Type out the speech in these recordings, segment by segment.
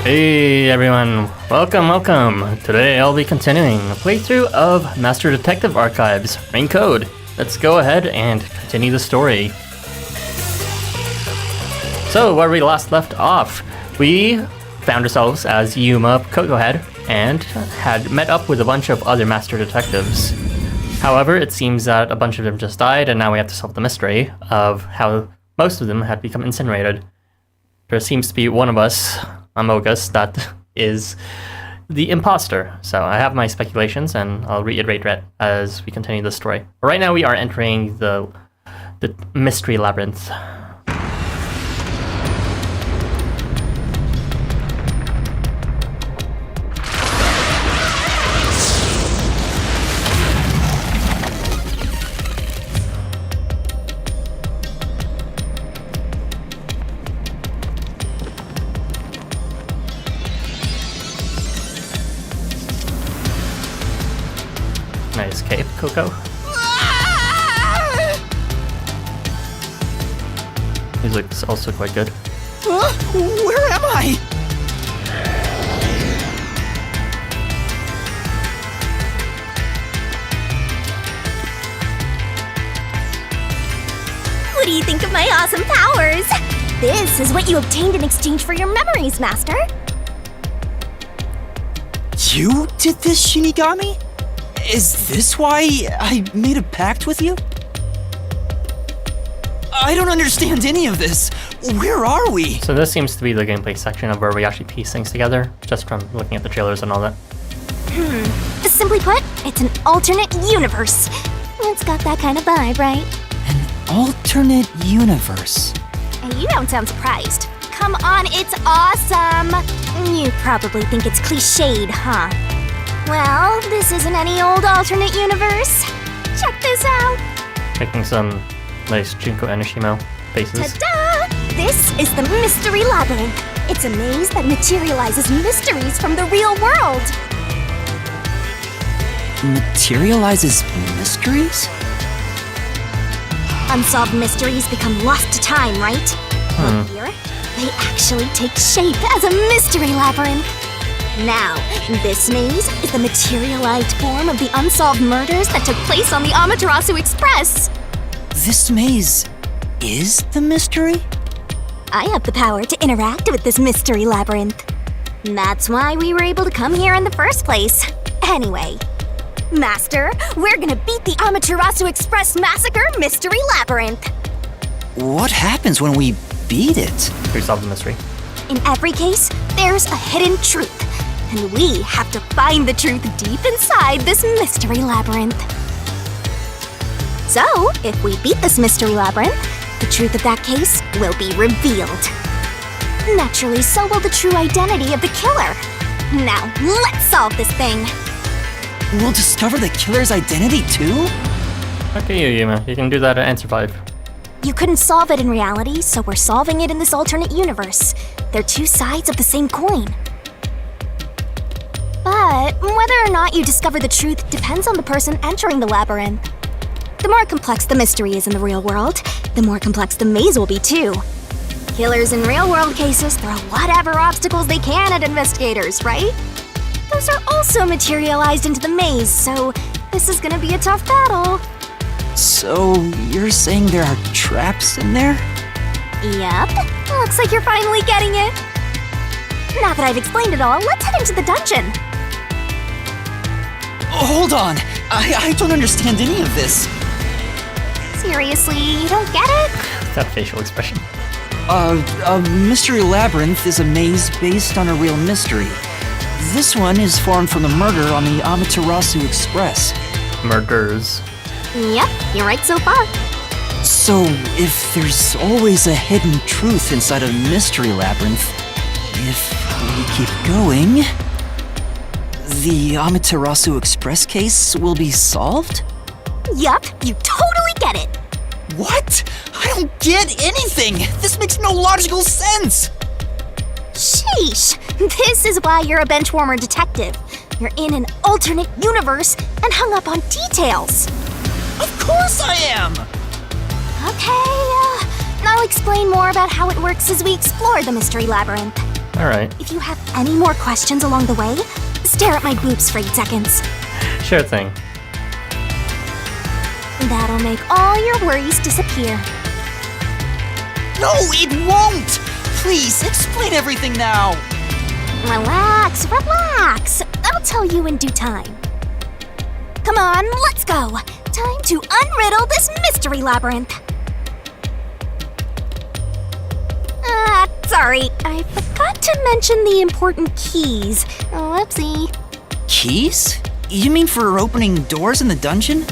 Hey everyone, welcome. Today I'll be continuing a playthrough of Master Detective Archives, Rain Code. Let's go ahead and continue the story. So, where we last left off, we found ourselves as Yuma Cocohead and had met up with a bunch of other Master Detectives. However, it seems that a bunch of them just died, and now we have to solve the mystery of how most of them had become incinerated. There seems to be one of us, Amogus, that is the imposter. So I have my speculations, and I'll reiterate that as we continue the story. But right now we are entering the mystery labyrinth. Nice cape, Coco. Music's also quite good. Where am I? What do you think of my awesome powers? This is what you obtained in exchange for your memories, Master. You did this, Shinigami? Is this why I made a pact with you? I don't understand any of this. Where are we? So this seems to be the gameplay section of where we actually piece things together, just from looking at the trailers and all that. Simply put, it's an alternate universe. It's got that kind of vibe, right? An alternate universe. And you don't sound surprised. Come on, it's awesome! You probably think it's cliched, huh? Well, this isn't any old alternate universe. Check this out! Making some nice Junko Enoshima faces. Ta-da! This is the Mystery Labyrinth. It's a maze that materializes mysteries from the real world. Materializes mysteries? Unsolved mysteries become lost to time, right? Well, here, they actually take shape as a mystery labyrinth. Now, this maze is the materialized form of the unsolved murders that took place on the Amaterasu Express. This maze is the mystery? I have the power to interact with this mystery labyrinth. That's why we were able to come here in the first place. Anyway, Master, we're gonna beat the Amaterasu Express Massacre Mystery Labyrinth. What happens when we beat it? We solve the mystery. In every case, there's a hidden truth. And we have to find the truth deep inside this mystery labyrinth. So, if we beat this mystery labyrinth, the truth of that case will be revealed. Naturally, so will the true identity of the killer. Now, let's solve this thing. We'll discover the killer's identity too? Okay, Yuma, you can do that at Answer 5. You couldn't solve it in reality, so we're solving it in this alternate universe. They're two sides of the same coin. But whether or not you discover the truth depends on the person entering the labyrinth. The more complex the mystery is in the real world, the more complex the maze will be too. Killers in real-world cases throw whatever obstacles they can at investigators, right? Those are also materialized into the maze, so this is gonna be a tough battle. So, you're saying there are traps in there? Yep, looks like you're finally getting it. Now that I've explained it all, let's head into the dungeon. Hold on! I don't understand any of this. Seriously, you don't get it? That facial expression. A mystery labyrinth is a maze based on a real mystery. This one is formed from the murder on the Amaterasu Express. Murders. Yep, you're right so far. So, if there's always a hidden truth inside a mystery labyrinth, if we keep going, the Amaterasu Express case will be solved? Yup, you totally get it. What? I don't get anything! This makes no logical sense! Sheesh, this is why you're a benchwarmer detective. You're in an alternate universe and hung up on details. Of course I am! Okay, I'll explain more about how it works as we explore the Mystery Labyrinth. Alright. If you have any more questions along the way, stare at my boobs for 8 seconds. Sure thing. That'll make all your worries disappear. No, it won't! Please, explain everything now! Relax, relax. I'll tell you in due time. Come on, let's go. Time to unriddle this mystery labyrinth. Sorry, I forgot to mention the important keys. Whoopsie. Keys? You mean for opening doors in the dungeon?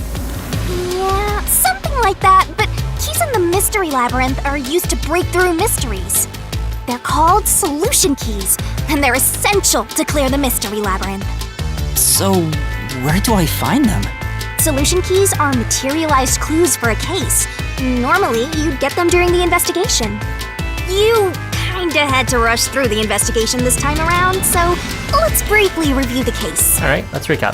Yeah, something like that, but keys in the mystery labyrinth are used to break through mysteries. They're called solution keys, and they're essential to clear the mystery labyrinth. So, where do I find them? Solution keys are materialized clues for a case. Normally, you'd get them during the investigation. You kinda had to rush through the investigation this time around, so let's briefly review the case. Alright, let's recap.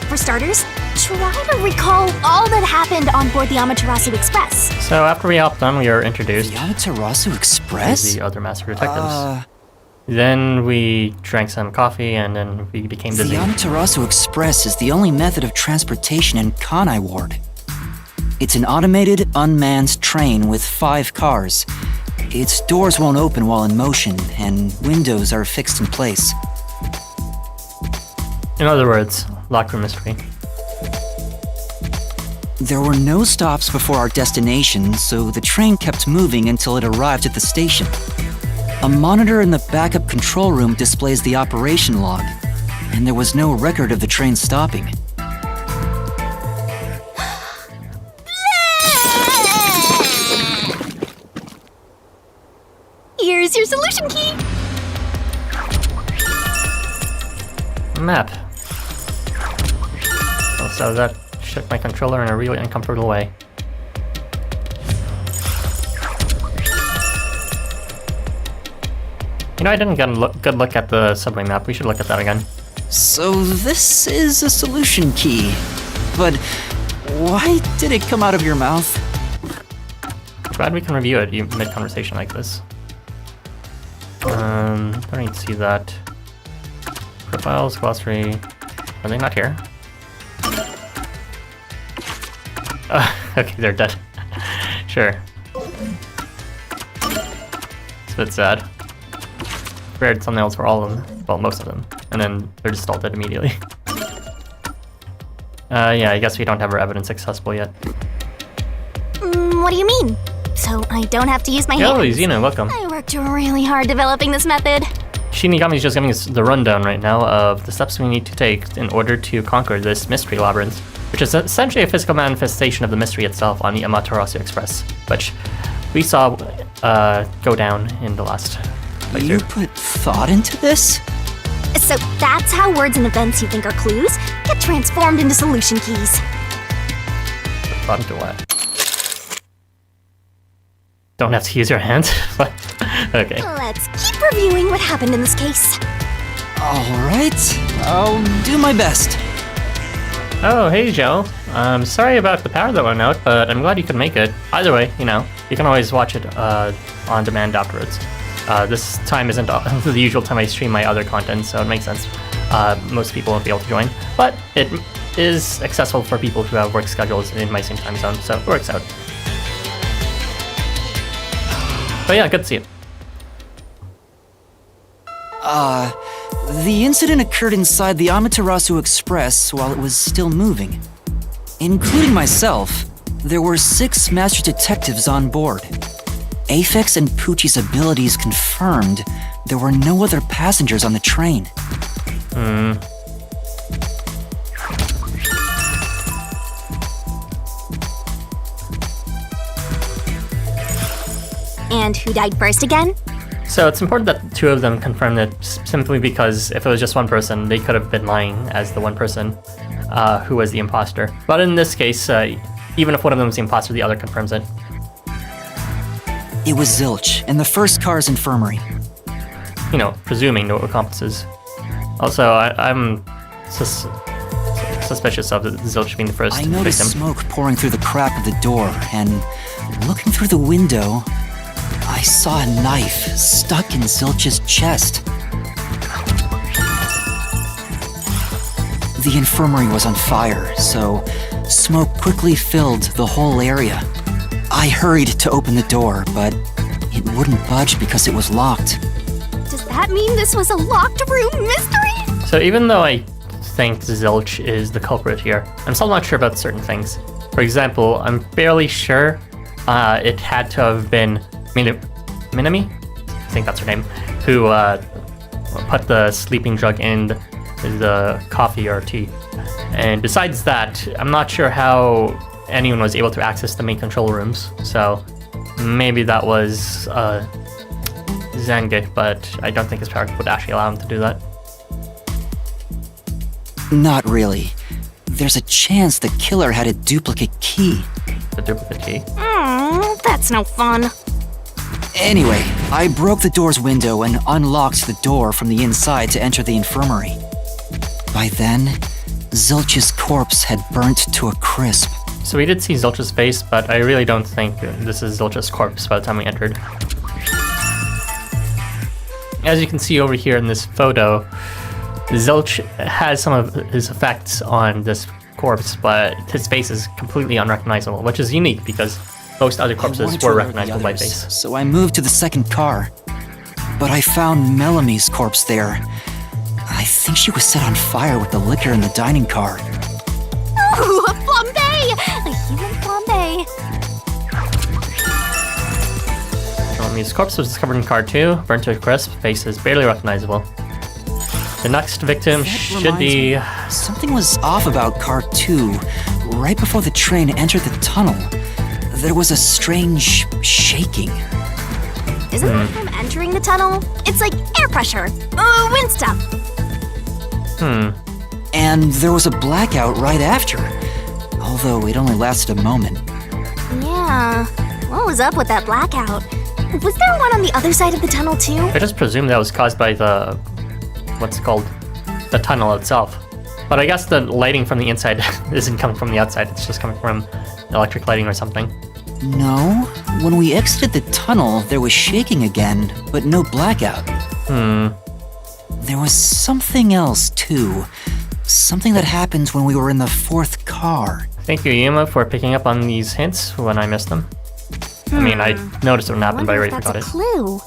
For starters, try to recall all that happened on board the Amaterasu Express. So after we hopped on, we were introduced The Amaterasu to Express? the other Massacre detectives. Then we drank some coffee, and then we became dizzy. The Amaterasu Express is the only method of transportation in Kanai Ward. It's an automated, unmanned train with 5 cars. Its doors won't open while in motion, and windows are fixed in place. In other words, locker mystery. There were no stops before our destination, so the train kept moving until it arrived at the station. A monitor in the backup control room displays the operation log, and there was no record of the train stopping. Here's your solution key. Map. So that shook my controller in a really uncomfortable way. You know, I didn't get a good look at the subway map. We should look at that again. So this is a solution key. But why did it come out of your mouth? Glad we can review it mid-conversation like this. Don't need to see that. Profiles, glossary. Are they not here? Okay, they're dead. Sure. It's a bit sad. Prepared thumbnails for all of them. Well, most of them. And then they're just all dead immediately. Yeah, I guess we don't have our evidence accessible yet. What do you mean? So I don't have to use my Yo, hands? Xena, welcome. I worked really hard developing this method. Shinigami's just giving us the rundown right now of the steps we need to take in order to conquer this mystery labyrinth, which is essentially a physical manifestation of the mystery itself on the Amaterasu Express, which we saw go down in the last playthrough. You put thought into this? So that's how words and events you think are clues get transformed into solution keys. Thought into what? Don't have to use your hands? What? Okay. Let's keep reviewing what happened in this case. Alright, I'll do my best. Oh, hey Joe. Sorry about the power that went out, but I'm glad you could make it. Either way, you know, you can always watch it on demand afterwards. This time isn't the usual time I stream my other content, so it makes sense. Most people won't be able to join, but it is accessible for people who have work schedules in my same time zone, so it works out. But yeah, good to see you. The incident occurred inside the Amaterasu Express while it was still moving. Including myself, there were 6 master detectives on board. Aphex and Poochie's abilities confirmed there were no other passengers on the train. And who died first again? So it's important that 2 of them confirmed it simply because if it was just one person, they could have been lying as the one person who was the imposter. But in this case, even if one of them was the imposter, the other confirms it. It was Zilch, in the first car's infirmary. You know, presuming no accomplices. Also, I'm suspicious of Zilch being the first I noticed victim. smoke pouring through the crack of the door, and looking through the window, I saw a knife stuck in Zilch's chest. The infirmary was on fire, so smoke quickly filled the whole area. I hurried to open the door, but it wouldn't budge because it was locked. Does that mean this was a locked room mystery? So even though I think Zilch is the culprit here, I'm still not sure about certain things. For example, I'm fairly sure it had to have been Minami? I think that's her name, who put the sleeping drug in the coffee or tea. And besides that, I'm not sure how anyone was able to access the main control rooms, so maybe that was Zangief, but I don't think his power would actually allow him to do that. Not really. There's a chance the killer had a duplicate key. The duplicate key? That's no fun. Anyway, I broke the door's window and unlocked the door from the inside to enter the infirmary. By then, Zilch's corpse had burnt to a crisp. So we did see Zilch's face, but I really don't think this is Zilch's corpse by the time we entered. As you can see over here in this photo, Zilch has some of his effects on this corpse, but his face is completely unrecognizable, which is unique because most other corpses were recognizable by face. So I moved to the second car. But I found Mellamy's corpse there. I think she was set on fire with the liquor in the dining car. Ooh, a flambe! A human flambe. Mellamy's corpse was discovered in car 2, burnt to a crisp, face is barely recognizable. The next victim should be... Something was off about car 2. Right before the train entered the tunnel, there was a strange shaking. Isn't that him entering the tunnel? It's like air pressure. Wind stuff. And there was a blackout right after. Although it only lasted a moment. Yeah. What was up with that blackout? Was there one on the other side of the tunnel too? I just presume that was caused by the... what's it called? The tunnel itself. But I guess the lighting from the inside isn't coming from the outside, it's just coming from electric lighting or something. No, when we exited the tunnel, there was shaking again, but no blackout. There was something else, too. Something that happened when we were in the fourth car. Thank you, Yuma, for picking up on these hints when I missed them. I mean, I noticed it when it happened, but I already forgot it. That's a clue.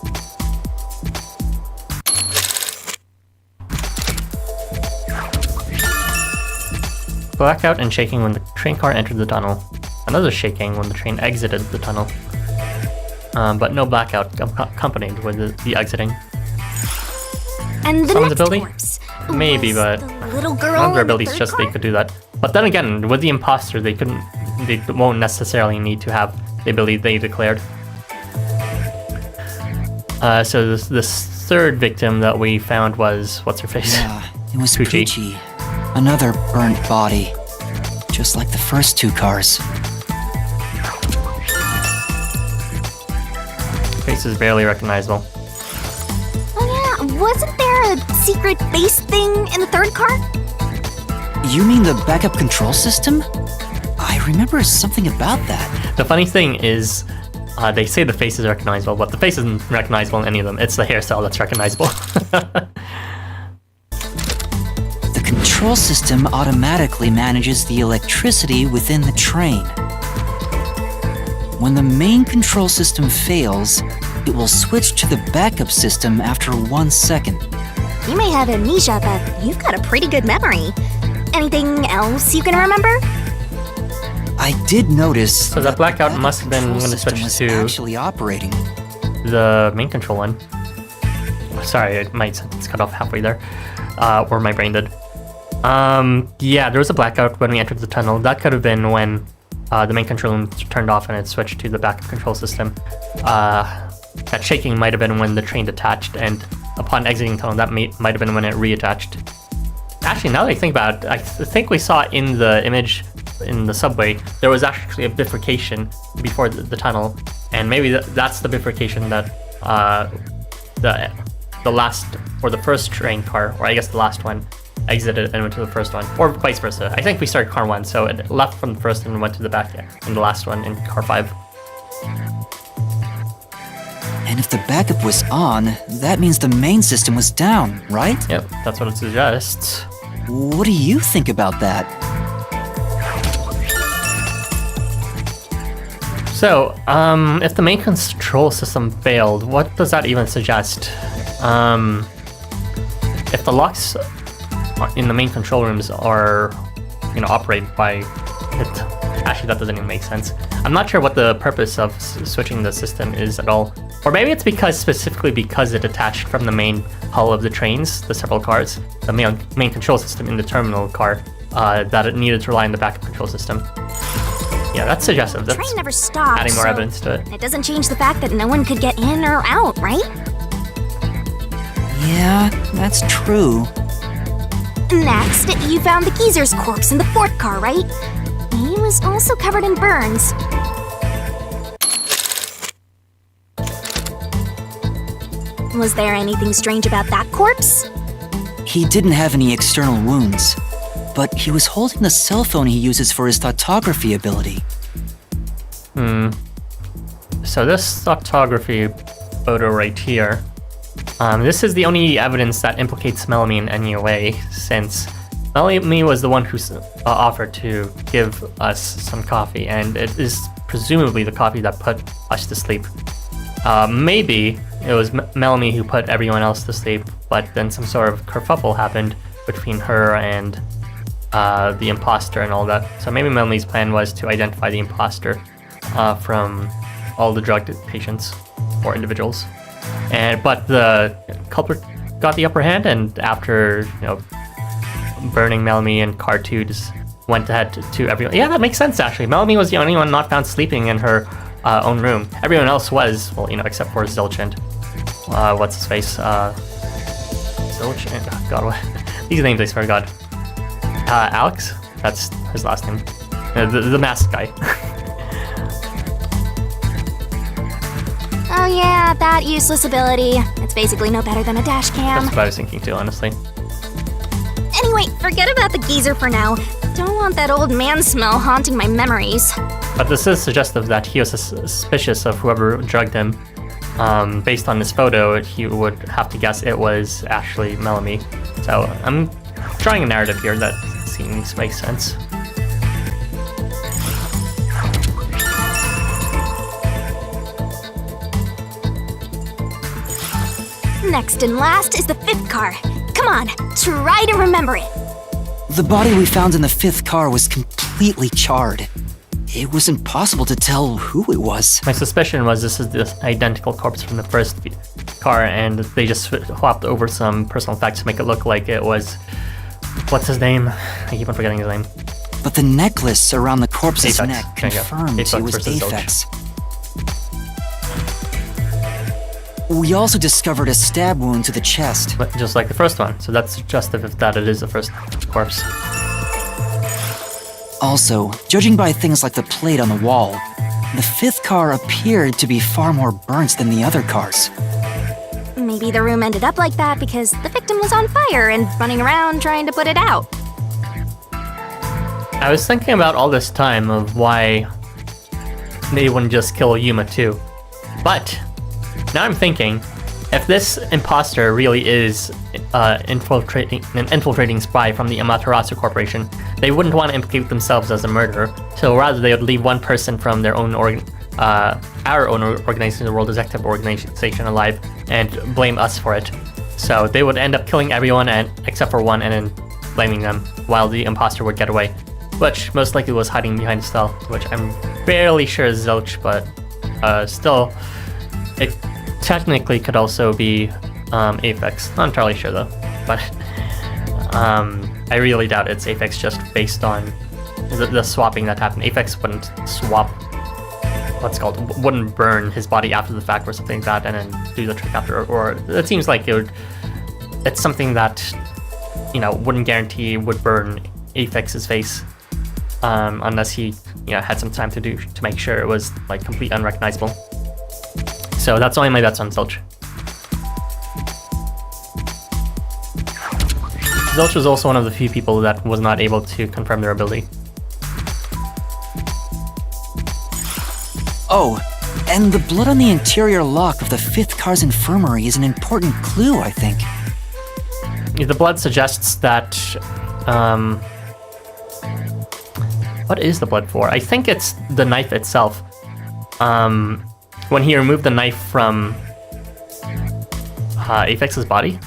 Blackout and shaking when the train car entered the tunnel. Another shaking when the train exited the tunnel. But no blackout accompanied with the exiting. And the Someone's next ability? corpse Maybe, was but the little girl none of their in the abilities third just car? they could do that. But then again, with the imposter, they won't necessarily need to have the ability they declared. So this third victim that we found was, what's her face? Yeah, it was Poochie. Poochie. Another burnt body. Just like the first two cars. Face is barely recognizable. Oh yeah, wasn't there a secret base thing in the third car? You mean the backup control system? I remember something about that. The funny thing is, they say the face is recognizable, but the face isn't recognizable in any of them. It's the hairstyle that's recognizable. The control system automatically manages the electricity within the train. When the main control system fails, it will switch to the backup system after 1 second. You may have amnesia, but you've got a pretty good memory. Anything else you can remember? I did notice. So that blackout must have been control when it system switched was to actually operating. the main control one. Sorry, my sentence cut off halfway there, or my brain did. Yeah, there was a blackout when we entered the tunnel. That could have been when the main control room turned off and it switched to the backup control system. That shaking might have been when the train detached, and upon exiting the tunnel, that might have been when it reattached. Actually, now that I think about it, I think we saw in the image in the subway, there was actually a bifurcation before the tunnel, and maybe that's the bifurcation that the last, or the first train car, or I guess the last one, exited and went to the first one, or vice versa. I think we started car 1, so it left from the first and went to the back in the last one in car 5. And if the backup was on, that means the main system was down, right? Yep, that's what it suggests. What do you think about that? So, if the main control system failed, what does that even suggest? If the locks in the main control rooms are, operated by it, actually that doesn't even make sense. I'm not sure what the purpose of switching the system is at all. Or maybe it's specifically because it attached from the main hull of the trains, the several cars, the main control system in the terminal car, that it needed to rely on the backup control system. Yeah, that's suggestive. That's Train never stopped, adding more so evidence to it. It doesn't change the fact that no one could get in or out, right? Yeah, that's true. Next, you found the geezer's corpse in the fourth car, right? He was also covered in burns. Was there anything strange about that corpse? He didn't have any external wounds, but he was holding the cell phone he uses for his tautography ability. So this tautography photo right here, this is the only evidence that implicates Melanie in any way, since Melanie was the one who offered to give us some coffee, and it is presumably the coffee that put us to sleep. Maybe it was Melanie who put everyone else to sleep, but then some sort of kerfuffle happened between her and the imposter and all that. So maybe Melanie's plan was to identify the imposter from all the drugged patients or individuals. But the culprit got the upper hand, and after burning Melanie and Car 2 just went ahead to everyone. Yeah, that makes sense actually. Melanie was the only one not found sleeping in her own room. Everyone else was, well, except for Zilch and what's his face? Zilch and God, what? These names I swear to God. Alex? That's his last name. The masked guy. Oh yeah, that useless ability. It's basically no better than a dash cam. That's what I was thinking too, honestly. Anyway, forget about the geezer for now. Don't want that old man smell haunting my memories. But this is suggestive that he was suspicious of whoever drugged him. Based on this photo, he would have to guess it was actually Melanie. So I'm drawing a narrative here that seems makes sense. Next and last is the fifth car. Come on, try to remember it. The body we found in the fifth car was completely charred. It was impossible to tell who it was. My suspicion was this is the identical corpse from the first car, and they just swapped over some personal facts to make it look like it was... What's his name? I keep on forgetting his name. But the necklace around the corpse's Apex. neck There you go. confirmed he was versus Zilch. Apex. We also discovered a stab wound to the chest. But just like the first one, so that's suggestive that it is the first corpse. Also, judging by things like the plate on the wall, the fifth car appeared to be far more burnt than the other cars. Maybe the room ended up like that because the victim was on fire and running around trying to put it out. I was thinking about all this time of why they wouldn't just kill Yuma too. But now I'm thinking, if this imposter really is an infiltrating spy from the Amaterasu Corporation, they wouldn't want to implicate themselves as a murderer. So rather, they would leave one person from their own our own organization, the World Detective Organization, alive, and blame us for it. So they would end up killing everyone except for one, and then blaming them, while the imposter would get away, which most likely was hiding behind a cell, which I'm barely sure is Zilch, but still, it technically could also be Aphex. Not entirely sure though, but I really doubt it's Aphex just based on the swapping that happened. Aphex wouldn't swap, wouldn't burn his body after the fact or something like that and then do the trick after, or it seems like it's something that, wouldn't guarantee would burn Aphex's face unless he, had some time to make sure it was like complete unrecognizable. So that's only my bets on Zilch. Zilch was also one of the few people that was not able to confirm their ability. Oh, and the blood on the interior lock of the fifth car's infirmary is an important clue, I think. The blood suggests that What is the blood for? I think it's the knife itself. When he removed the knife from Apex's body.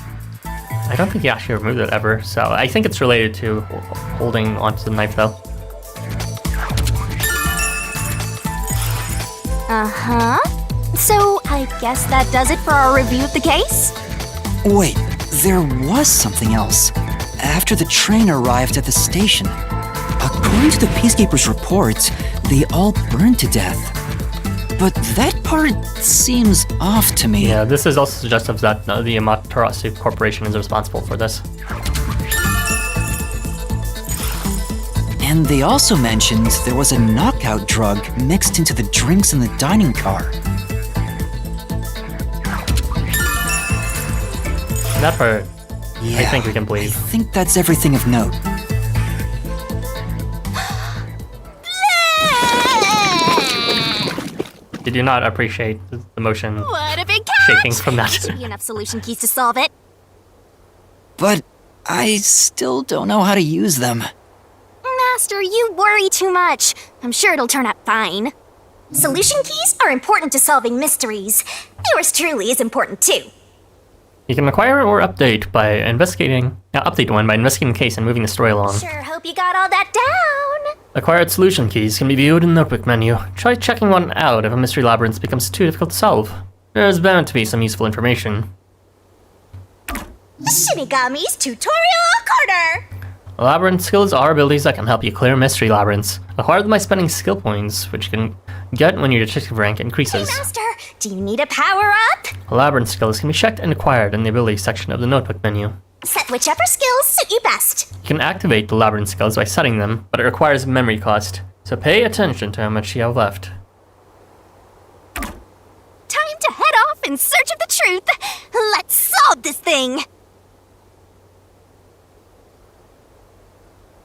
I don't think he actually removed it ever, so I think it's related to holding onto the knife though. Uh-huh. So, I guess that does it for our review of the case? Wait, there was something else. After the train arrived at the station, according to the Peacekeepers' reports, they all burned to death. But that part seems off to me. Yeah, this is also suggestive that the Amaterasu Corporation is responsible for this. And they also mentioned there was a knockout drug mixed into the drinks in the dining car. That part, Yeah, I think we can I believe. think that's everything of note. Did you not appreciate the motion What a big shaking catch! from that? Should be enough solution keys to solve it. But I still don't know how to use them. Master, you worry too much. I'm sure it'll turn out fine. Solution keys are important to solving mysteries. Yours truly is important too. You can acquire or update by investigating. Update one by investigating the case and moving the story along. Sure hope you got all that down. Acquired solution keys can be viewed in the notebook menu. Try checking one out if a mystery labyrinth becomes too difficult to solve. There's bound to be some useful information. Shinigami's Tutorial Corner! Labyrinth skills are abilities that can help you clear mystery labyrinths. Acquire them by spending skill points, which you can get when your detective rank increases. Hey, Master, do you need a power-up? Labyrinth skills can be checked and acquired in the abilities section of the notebook menu. Set whichever skills suit you best. You can activate the labyrinth skills by setting them, but it requires memory cost, so pay attention to how much you have left. Time to head off in search of the truth. Let's solve this thing.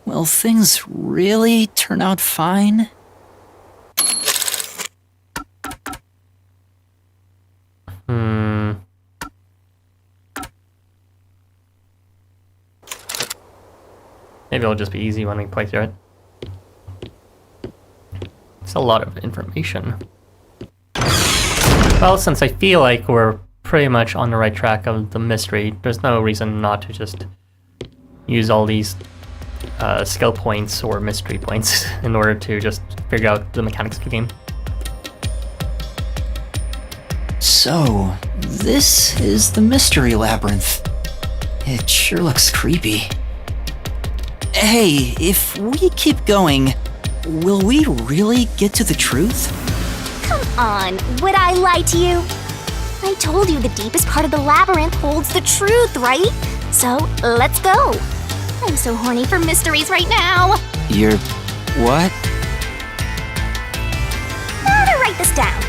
Will things really turn out fine? Maybe it'll just be easy when we play through it. It's a lot of information. Well, since I feel like we're pretty much on the right track of the mystery, there's no reason not to just use all these skill points or mystery points in order to just figure out the mechanics of the game. So, this is the mystery labyrinth. It sure looks creepy. Hey, if we keep going, will we really get to the truth? Come on, would I lie to you? I told you the deepest part of the labyrinth holds the truth, right? So, let's go. I'm so horny for mysteries right now. You're... what? Gotta write this down.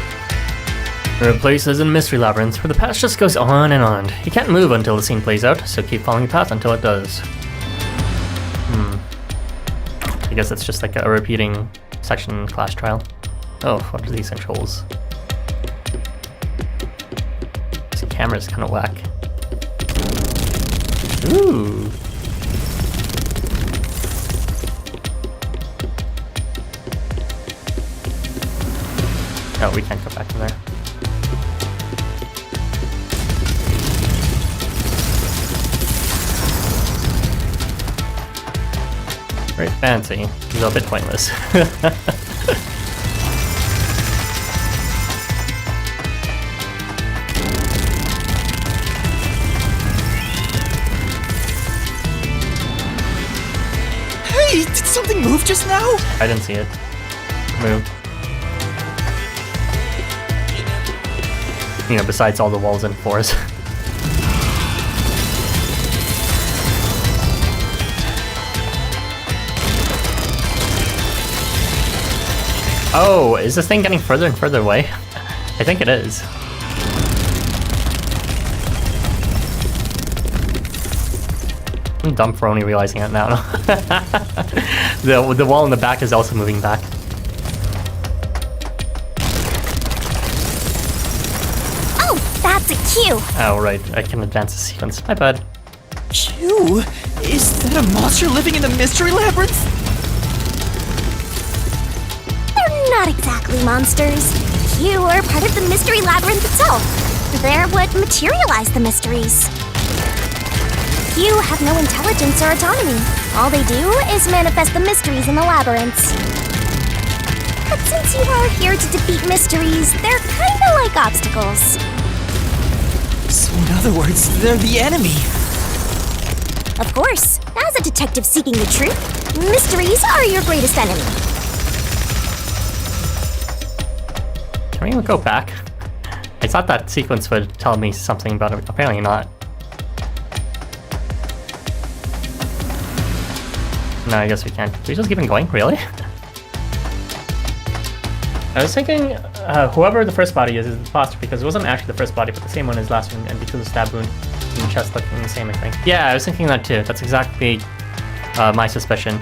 There are places in mystery labyrinths where the path just goes on and on. You can't move until the scene plays out, so keep following the path until it does. I guess it's just like a repeating section in Clash Trial. Oh, what are these controls? This camera's kind of whack. Ooh. Oh, we can't go back in there. Very fancy, though a bit pointless. Hey, did something move just now? I didn't see it. Move. You know, besides all the walls and floors. Oh, is this thing getting further and further away? I think it is. I'm dumb for only realizing it now. The wall in the back is also moving back. Oh, that's a cue. Oh, right. I can advance the sequence. My bad. Q? Is that a monster living in the Mystery Labyrinth? They're not exactly monsters. You are part of the Mystery Labyrinth itself. They're what materialize the mysteries. You have no intelligence or autonomy. All they do is manifest the mysteries in the labyrinths. But since you are here to defeat mysteries, they're kinda like obstacles. So in other words, they're the enemy. Of course, as a detective seeking the truth, mysteries are your greatest enemy. Can we go back? I thought that sequence would tell me something about it. Apparently not. No, I guess we can't. Can we just keep on going? Really? I was thinking whoever the first body is the imposter because it wasn't actually the first body, but the same one as last one, and because of the stab wound in the chest looking the same, I think. Yeah, I was thinking that too. That's exactly my suspicion.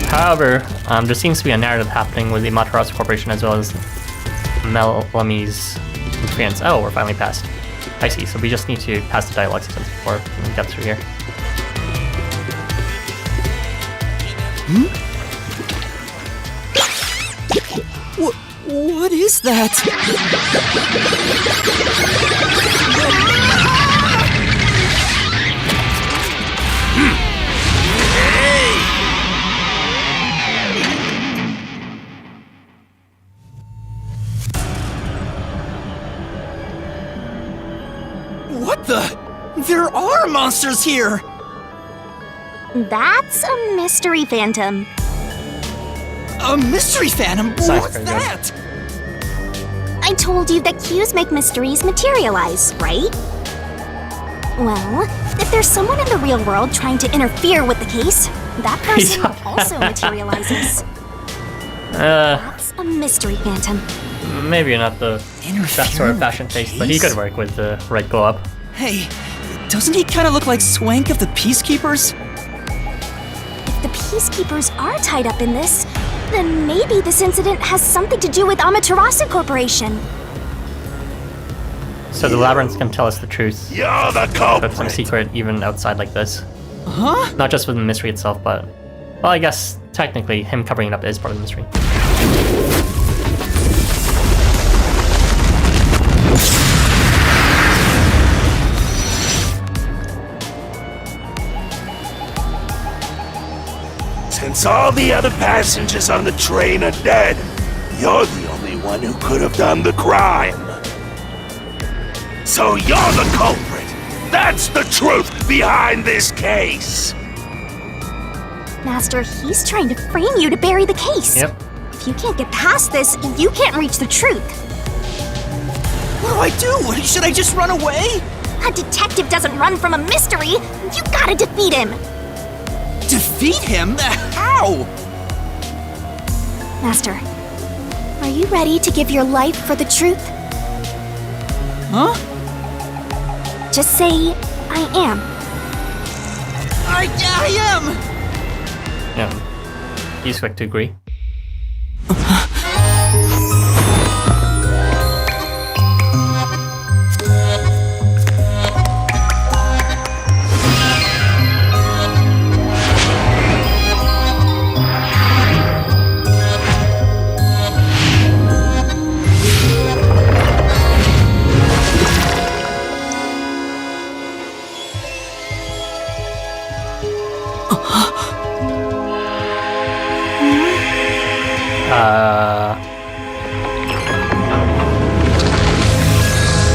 However, there seems to be a narrative happening with the Amaterasu Corporation as well as Melamy's experience. Oh, we're finally past. I see, so we just need to pass the dialogue sequence before we get through here. What is that? What the? There are monsters here! That's a mystery phantom. A mystery phantom? What's that? I told you that cues make mysteries materialize, right? Well, if there's someone in the real world trying to interfere with the case, that person also materializes. That's a mystery phantom. Maybe not the best sort of fashion taste, but he could work with the right glow up. Hey, doesn't he kind of look like Swank of the Peacekeepers? If the Peacekeepers are tied up in this, then maybe this incident has something to do with Amaterasu Corporation. So the Labyrinth can tell us the truth. You're the culprit. But some secret even outside like this. Huh? Not just within the mystery itself, but... Well, I guess technically him covering it up is part of the mystery. Since all the other passengers on the train are dead, you're the only one who could have done the crime. So you're the culprit. That's the truth behind this case. Master, he's trying to frame you to bury the case. Yep. If you can't get past this, you can't reach the truth. What do I do? Should I just run away? A detective doesn't run from a mystery. You gotta defeat him. Defeat him? How? Master, are you ready to give your life for the truth? Huh? Just say, I am. I am! Yeah. He's quick to agree.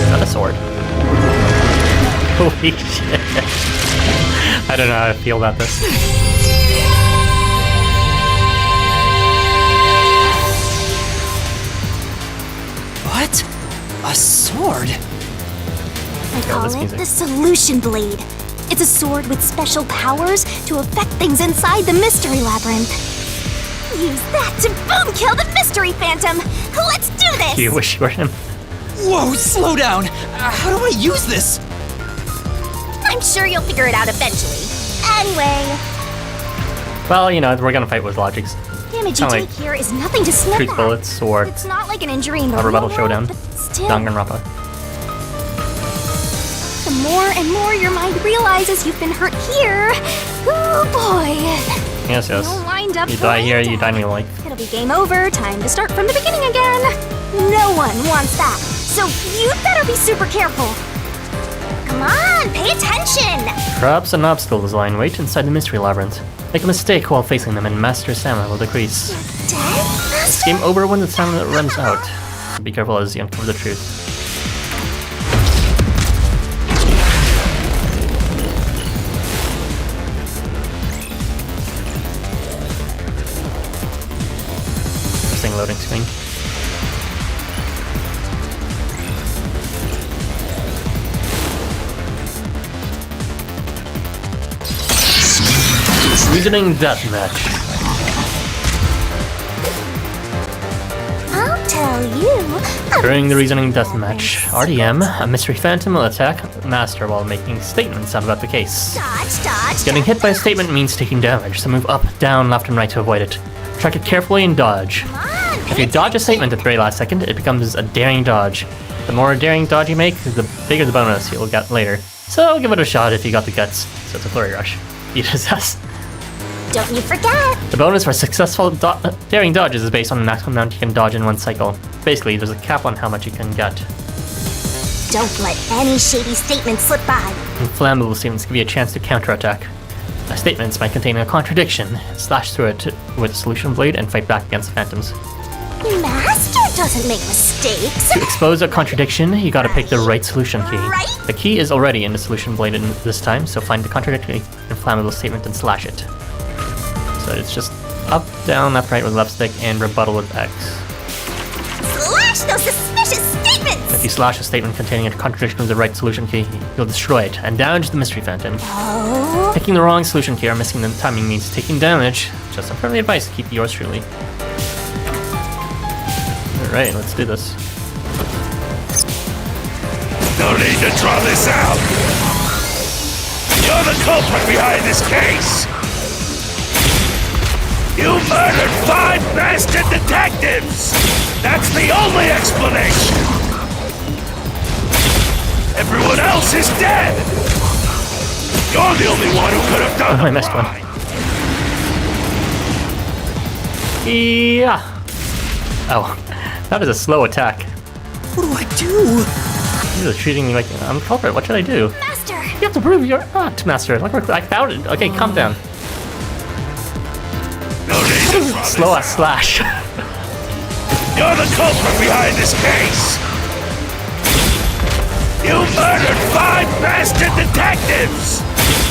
Not a sword. Holy shit. I don't know how to feel about this. What? A sword? I call it the Solution Blade. It's a sword with special powers to affect things inside the Mystery Labyrinth. Use that to boom kill the Mystery Phantom! Let's do this! You wish you were him. Whoa, slow down! How do I use this? I'm sure you'll figure it out eventually. Anyway, Well, you know, we're gonna fight with logics. damage you Kinda take here is nothing to sniff Truth at. bullets or It's not like an injury in the a real rebuttal world, showdown. but still, Danganronpa. the more and more your mind realizes you've been hurt here, oh boy. Yes, yes. You'll wind up You die here, you die in dead. real life. It'll be game over, time to start from the beginning again. No one wants that, so you'd better be super careful. Come on, pay attention! Traps and obstacles lie in wait inside the mystery labyrinth. Make a mistake while facing them and master stamina will decrease. Dead, Master? Game over when the stamina runs out. Be careful as you uncover the truth. Interesting loading screen. Reasoning deathmatch. I'll tell you. During the reasoning deathmatch, RDM, a mystery phantom, will attack Master while making statements about the case. Dodge, dodge. Getting hit by a statement means taking damage, so move up, down, left, and right to avoid it. Track it carefully and dodge. Come on, If you dodge a statement at the very last second, it becomes a daring dodge. The more daring dodge you make, the bigger the bonus you'll get later. So give it a shot if you got the guts. So it's a flurry rush. You possess. Don't you forget. The bonus for successful daring dodges is based on the maximum amount you can dodge in one cycle. Basically, there's a cap on how much you can get. Don't let any shady statement slip by. Inflammable statements give you a chance to counterattack. Statements might contain a contradiction. Slash through it with a solution blade and fight back against phantoms. Master doesn't make mistakes. To expose a contradiction, you gotta pick the right solution key. Right? The key is already in the solution blade this time, so find the contradictory inflammable statement and slash it. So it's just up, down, left, right with left stick, and rebuttal with X. Slash those suspicious statements! If you slash a statement containing a contradiction with the right solution key, you'll destroy it and damage the mystery phantom. Oh. Picking the wrong solution key or missing the timing means taking damage. Just some friendly advice to keep yours truly. Alright, let's do this. No need to draw this out. You're the culprit behind this case. You murdered 5 bastard detectives! That's the only explanation! Everyone else is dead! You're the only one who could have done Oh, I the missed one. crime. Yeah. Oh, that is a slow attack. What do I do? You're treating me like I'm the culprit. What should I do? Master! You have to prove you're not, Master. Look, I found it. Okay, calm down. No need to draw this Slow out. as slash. You're the culprit behind this case! You murdered 5 bastard detectives!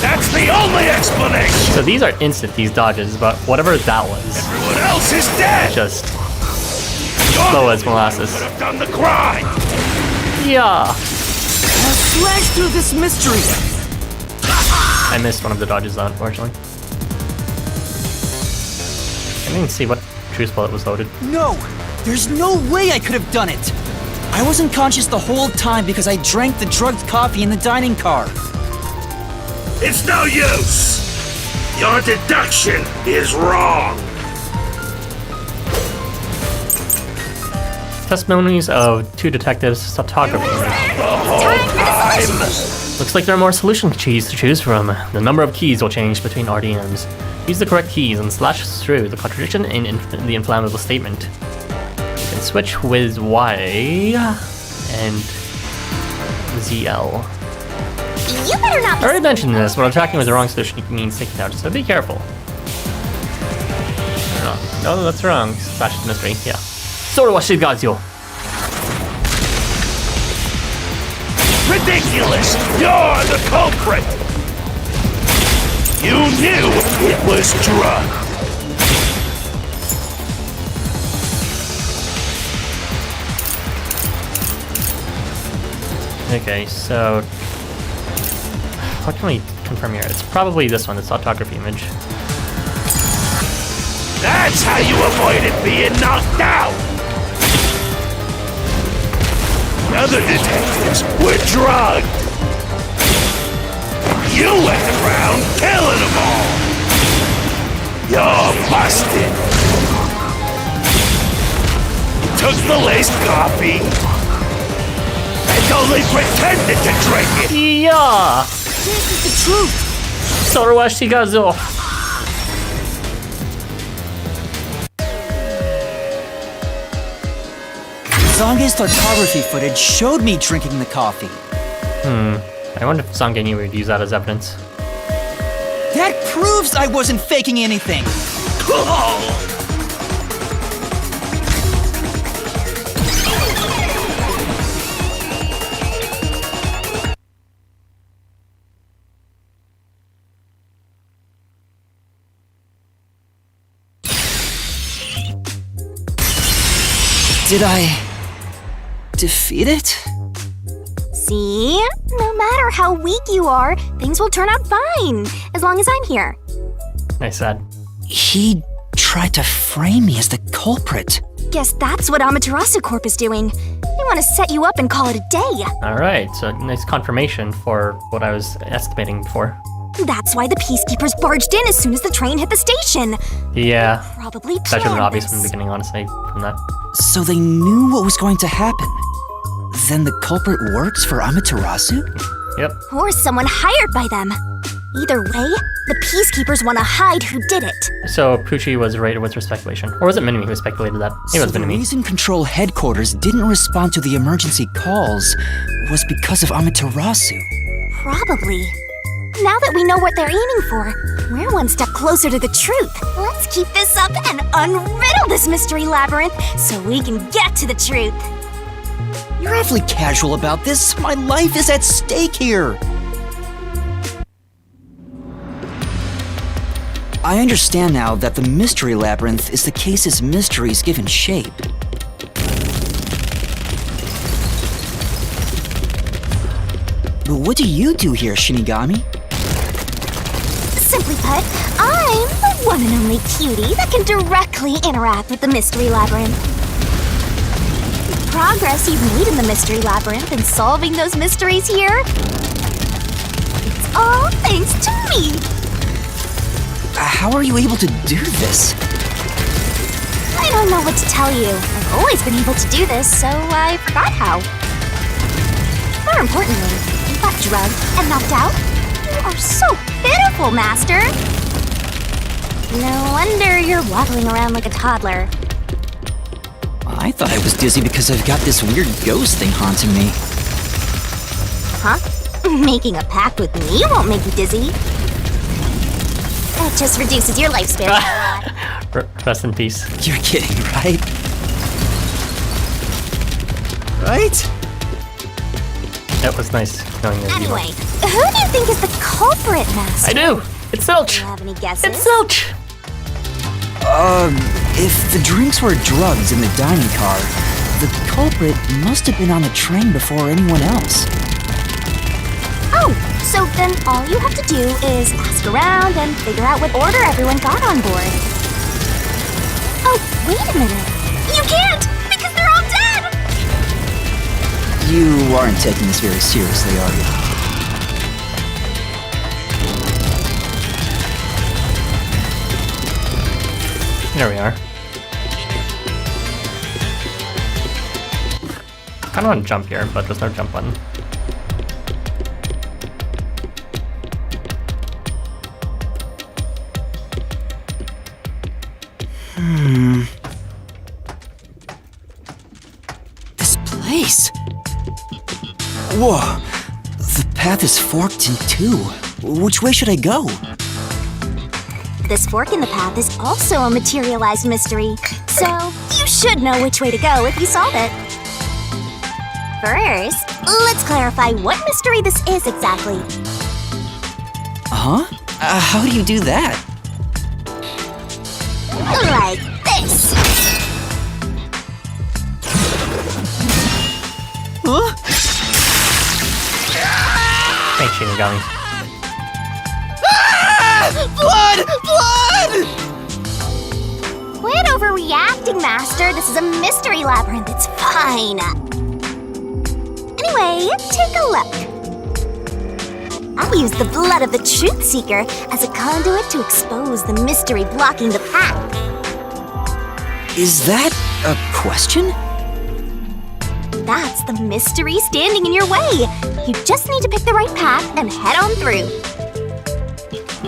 That's the only explanation! So these are instant, these dodges, but whatever that was, Everyone else is dead! just You're slow the as molasses. could have done the crime! Yeah. Now slash through this mystery. I missed one of the dodges, unfortunately. I didn't even see what truth bullet was loaded. No, there's no way I could have done it. I wasn't conscious the whole time because I drank the drugged coffee in the dining car. It's no use! Your deduction is wrong! Testimonies of 2 detectives' photography. The whole time! Looks like there are more solution keys to choose from. The number of keys will change between RDMs. Use the correct keys and slash through the contradiction in the inflammable statement. You can switch with Y and ZL. You better not I be. already mentioned this, but attacking with the wrong solution means taking damage, so be careful. No, that's wrong. Slash the mystery, yeah. Sorowashigazu. Ridiculous! You're the culprit! You knew it was drugged! Okay, so what can we confirm here? It's probably this one, it's photography image. That's how you avoided being knocked out! The other detectives were drugged! You went around killing them all! You're busted! You took the laced coffee, and only pretended to drink it! Yeah! This is the truth. Sorowa Shigazo. Zange's photography footage showed me drinking the coffee. I wonder if Zange knew we'd use that as evidence. That proves I wasn't faking anything. Did I defeat it? See? No matter how weak you are, things will turn out fine, as long as I'm here. Nice said. He tried to frame me as the culprit. Guess that's what Amaterasu Corp is doing. They want to set you up and call it a day. Alright, so nice confirmation for what I was estimating before. That's why the peacekeepers barged in as soon as the train hit the station. Yeah, Probably that should have been planned obvious this. from the beginning, honestly, from that. So they knew what was going to happen. Then the culprit works for Amaterasu? Yep. Or someone hired by them. Either way, the peacekeepers want to hide who did it. So Pucci was right with her speculation. Or was it Minami who speculated that? Maybe it So was the Minami. reason Control Headquarters didn't respond to the emergency calls was because of Amaterasu. Probably. Now that we know what they're aiming for, we're one step closer to the truth. Let's keep this up and unriddle this mystery labyrinth so we can get to the truth. You're awfully casual about this. My life is at stake here. I understand now that the mystery labyrinth is the case's mysteries given shape. But what do you do here, Shinigami? Simply put, I'm the one and only cutie that can directly interact with the mystery labyrinth. The progress you've made in the mystery labyrinth and solving those mysteries here, it's all thanks to me. How are you able to do this? I don't know what to tell you. I've always been able to do this, so I forgot how. More importantly, you got drugged and knocked out. You are so pitiful, Master. No wonder you're waddling around like a toddler. I thought I was dizzy because I've got this weird ghost thing haunting me. Huh? Making a pact with me won't make you dizzy. That just reduces your lifespan by a lot. Rest in peace. You're kidding, right? Right? That was nice knowing that. Anyway, who do you think is the culprit, Master? I do! It's Do Zilch! you have any guesses? It's Zilch! If the drinks were drugs in the dining car, the culprit must have been on the train before anyone else. Oh, so then all you have to do is ask around and figure out what order everyone got on board. Oh, wait a minute. You can't! Because they're all dead! You aren't taking this very seriously, are you? There we are. Kinda want to jump here, but there's no jump button. This place. Whoa. The path is forked in two. Which way should I go? This fork in the path is also a materialized mystery, so you should know which way to go if you solve it. First, let's clarify what mystery this is exactly. Huh? How do you do that? Like this. Huh? Thanks, Shinigami. Blood! Blood! Quit overreacting, Master. This is a mystery labyrinth. It's fine. Anyway, take a look. I'll use the blood of the Truth Seeker as a conduit to expose the mystery blocking the path. Is that a question? That's the mystery standing in your way. You just need to pick the right path and head on through.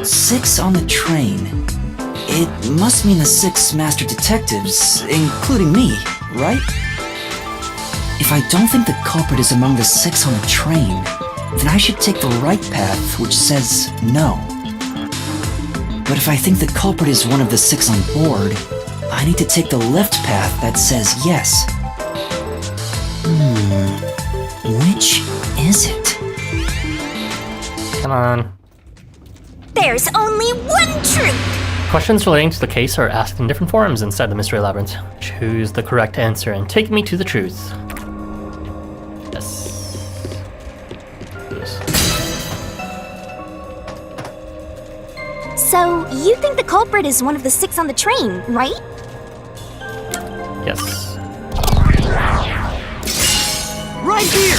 6 on the train. It must mean the 6 master detectives, including me, right? If I don't think the culprit is among the 6 on the train, then I should take the right path, which says no. But if I think the culprit is one of the 6 on board, I need to take the left path that says yes. Which is it? Come on. There's only one truth! Questions relating to the case are asked in different forums inside the Mystery Labyrinth. Choose the correct answer and take me to the truth. Yes. Do this. So, you think the culprit is one of the 6 on the train, right? Yes. Right here!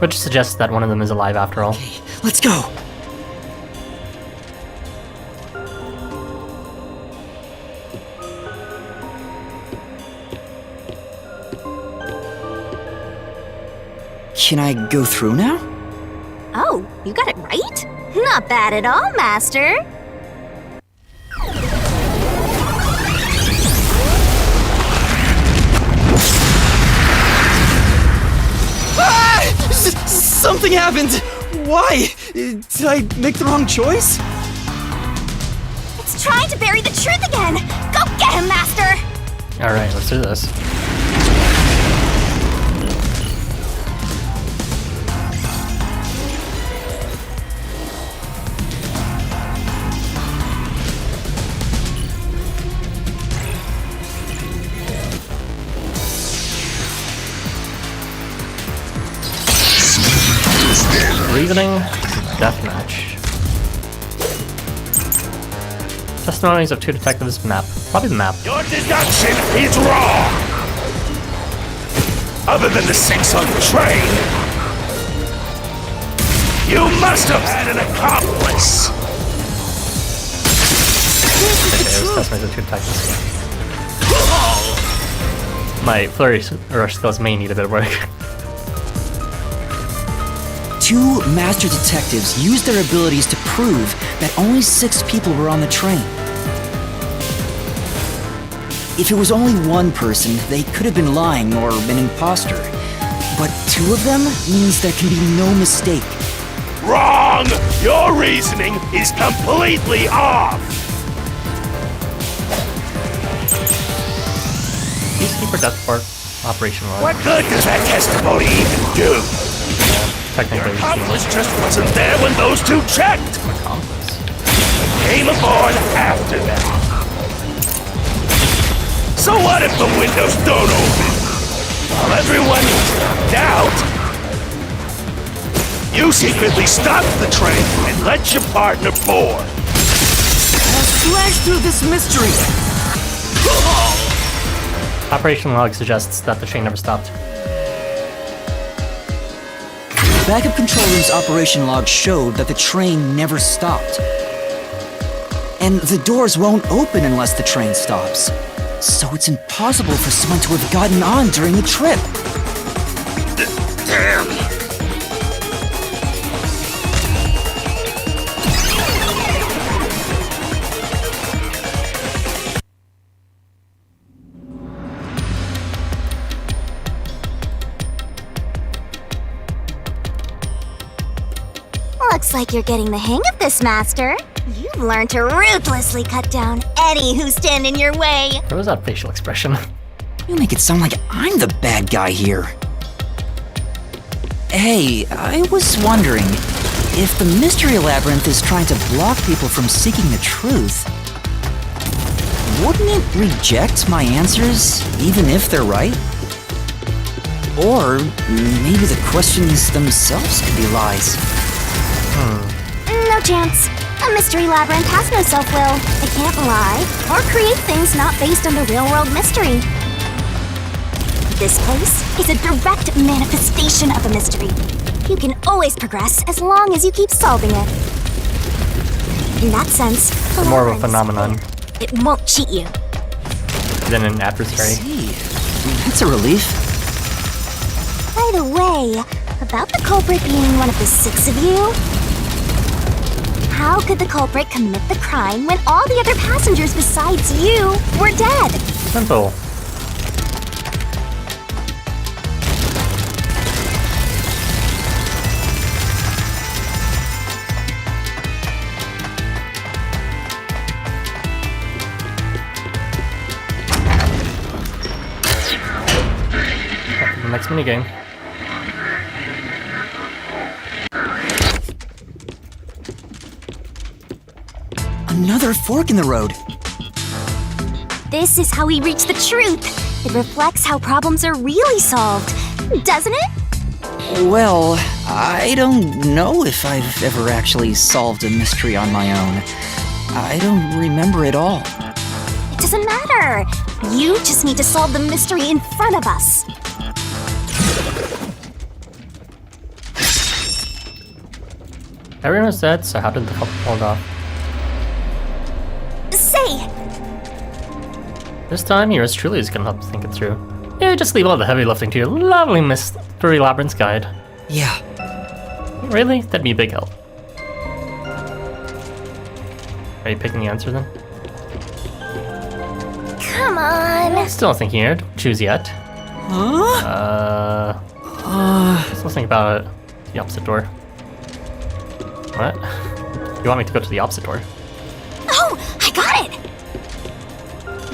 Which suggests that one of them is alive after all. Okay, let's go! Can I go through now? Oh, you got it right? Not bad at all, Master. Something happened! Why? Did I make the wrong choice? It's trying to bury the truth again! Go get him, Master! Alright, let's do this. Reasoning deathmatch. Testimonies of 2 detectives map. Probably the map. Your deduction is wrong! Other than the 6 on the train, you must have had an accomplice! Okay, it was testimonies of 2 detectives. My flurry rush skills may need a bit of work. 2 master detectives used their abilities to prove that only 6 people were on the train. If it was only one person, they could have been lying or an imposter. But 2 of them means there can be no mistake. Wrong! Your reasoning is completely off! Peacekeeper Death Port Operation Log. What good does that testimony even do? Technically, Accomplice just wasn't there when those 2 checked! accomplice. Came aboard after them. So what if the windows don't open? While everyone is in doubt, you secretly stopped the train and let your partner board. I'll slash through this mystery! Operation Log suggests that the train never stopped. Backup control room's operation log showed that the train never stopped. And the doors won't open unless the train stops. So it's impossible for someone to have gotten on during the trip. Damn. Looks like you're getting the hang of this, Master. You've learned to ruthlessly cut down any who stand in your way. What was that facial expression? You make it sound like I'm the bad guy here. Hey, I was wondering, if the Mystery Labyrinth is trying to block people from seeking the truth, wouldn't it reject my answers, even if they're right? Or maybe the questions themselves could be lies. No chance. A Mystery Labyrinth has no self-will. It can't lie or create things not based on the real-world mystery. This place is a direct manifestation of a mystery. You can always progress as long as you keep solving it. In that sense, the More of a labyrinth is phenomenon. fair. It won't cheat you. than an adversary. See, that's a relief. By the way, about the culprit being one of the 6 of you, how could the culprit commit the crime when all the other passengers besides you were dead? Simple. Next minigame. Another fork in the road. This is how we reach the truth. It reflects how problems are really solved, doesn't it? Well, I don't know if I've ever actually solved a mystery on my own. I don't remember it all. It doesn't matter. You just need to solve the mystery in front of us. Everyone's dead, so how did the couple hold off? Say, This time, yours truly is gonna help think it through. Yeah, just leave all the heavy lifting to your lovely Mystery Labyrinth guide. Yeah. Really? That'd be a big help. Are you picking the answer then? come on. Still thinking here. Don't choose yet. Huh? Still think about it. The opposite door. What? You want me to go to the opposite door? Oh, I got it!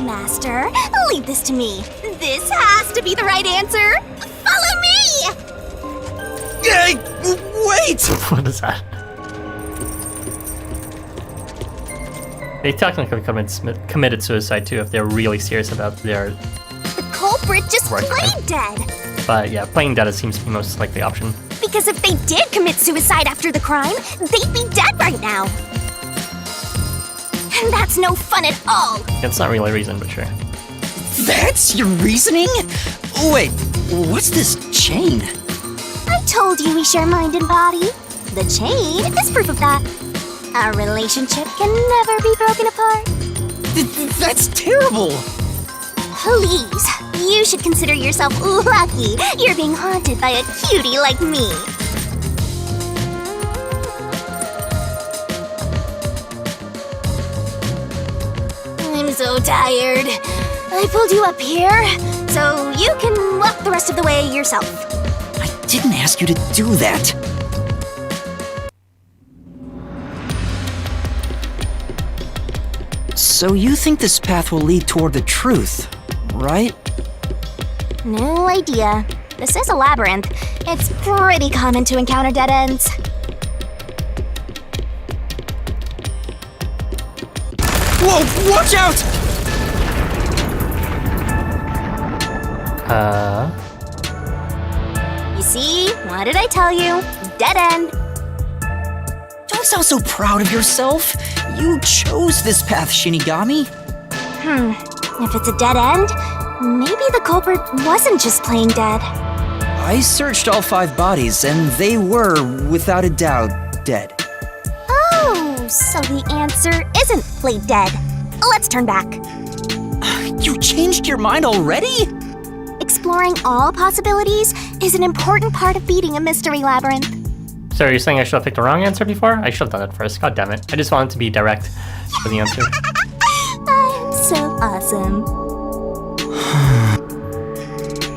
Master, leave this to me. This has to be the right answer. Follow me! Hey, wait! What is that? They technically committed suicide too if they're really serious about their... The culprit just Right, played dead. But yeah, playing dead seems to be the most likely option. Because if they did commit suicide after the crime, they'd be dead right now. And that's no fun at all. It's not really a reason, but sure. That's your reasoning? Wait, what's this chain? I told you we share mind and body. The chain is proof of that. Our relationship can never be broken apart. That's terrible! Please, you should consider yourself lucky you're being haunted by a cutie like me. I'm so tired. I pulled you up here, so you can walk the rest of the way yourself. I didn't ask you to do that. So you think this path will lead toward the truth, right? No idea. This is a labyrinth. It's pretty common to encounter dead ends. Whoa, watch out! You see? What did I tell you? Dead end. Don't sound so proud of yourself. You chose this path, Shinigami. If it's a dead end, maybe the culprit wasn't just playing dead. I searched all 5 bodies, and they were, without a doubt, dead. Oh, so the answer isn't play dead. Let's turn back. You changed your mind already? Exploring all possibilities is an important part of beating a mystery labyrinth. So you're saying I should have picked the wrong answer before? I should have done it first. God damn it. I just wanted to be direct for the answer. I'm so awesome.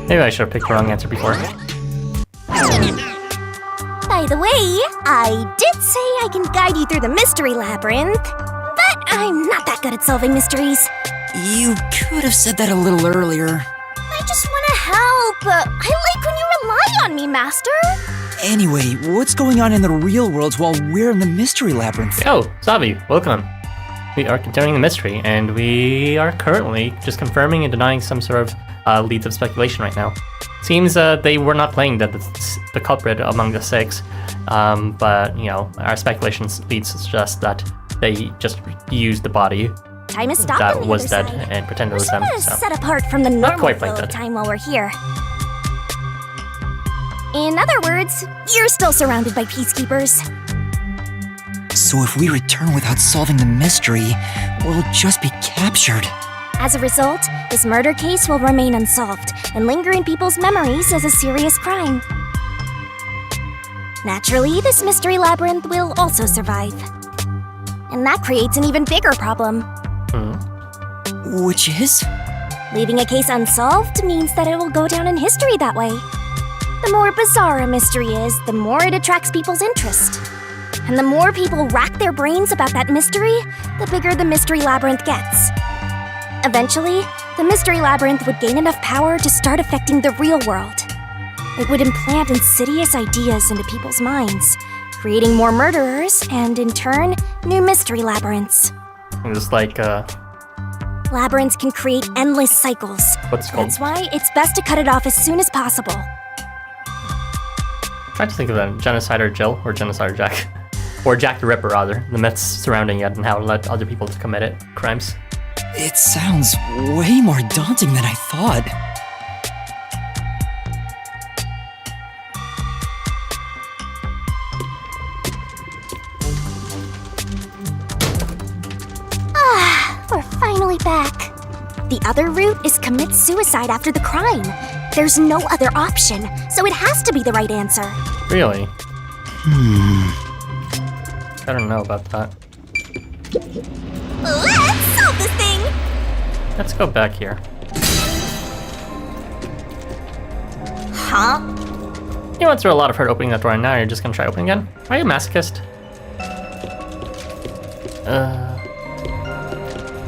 Maybe I should have picked the wrong answer before. By the way, I did say I can guide you through the mystery labyrinth, but I'm not that good at solving mysteries. You could have said that a little earlier. I just want to help. I like when you rely on me, Master. Anyway, what's going on in the real world while we're in the mystery labyrinth? Oh, Sabi, welcome. We are continuing the mystery, and we are currently just confirming and denying some sort of leads of speculation right now. Seems they were not playing the culprit among the 6, but, you know, our speculations leads to suggest that they just used the body Time is stopped that on the was other dead side. and pretended it We're was them. sort of So. set apart from the Not normal quite like flow of that. time while we're here. In other words, you're still surrounded by peacekeepers. So if we return without solving the mystery, we'll just be captured. As a result, this murder case will remain unsolved and linger in people's memories as a serious crime. Naturally, this mystery labyrinth will also survive. And that creates an even bigger problem. Which is? Leaving a case unsolved means that it will go down in history that way. The more bizarre a mystery is, the more it attracts people's interest. And the more people rack their brains about that mystery, the bigger the mystery labyrinth gets. Eventually, the mystery labyrinth would gain enough power to start affecting the real world. It would implant insidious ideas into people's minds, creating more murderers and, in turn, new mystery labyrinths. Just like, Labyrinths can create endless cycles. what's it called? That's why it's best to cut it off as soon as possible. Trying to think of that. Genocider Jill, or Genocider Jack. Or Jack the Ripper, rather. The myths surrounding it and how it led other people to commit it, crimes. It sounds way more daunting than I thought. We're finally back. The other route is commit suicide after the crime. There's no other option, so it has to be the right answer. Really? I don't know about that. Let's solve this thing! Let's go back here. Huh? You went through a lot of hurt opening that door, and now you're just gonna try opening again? Are you a masochist?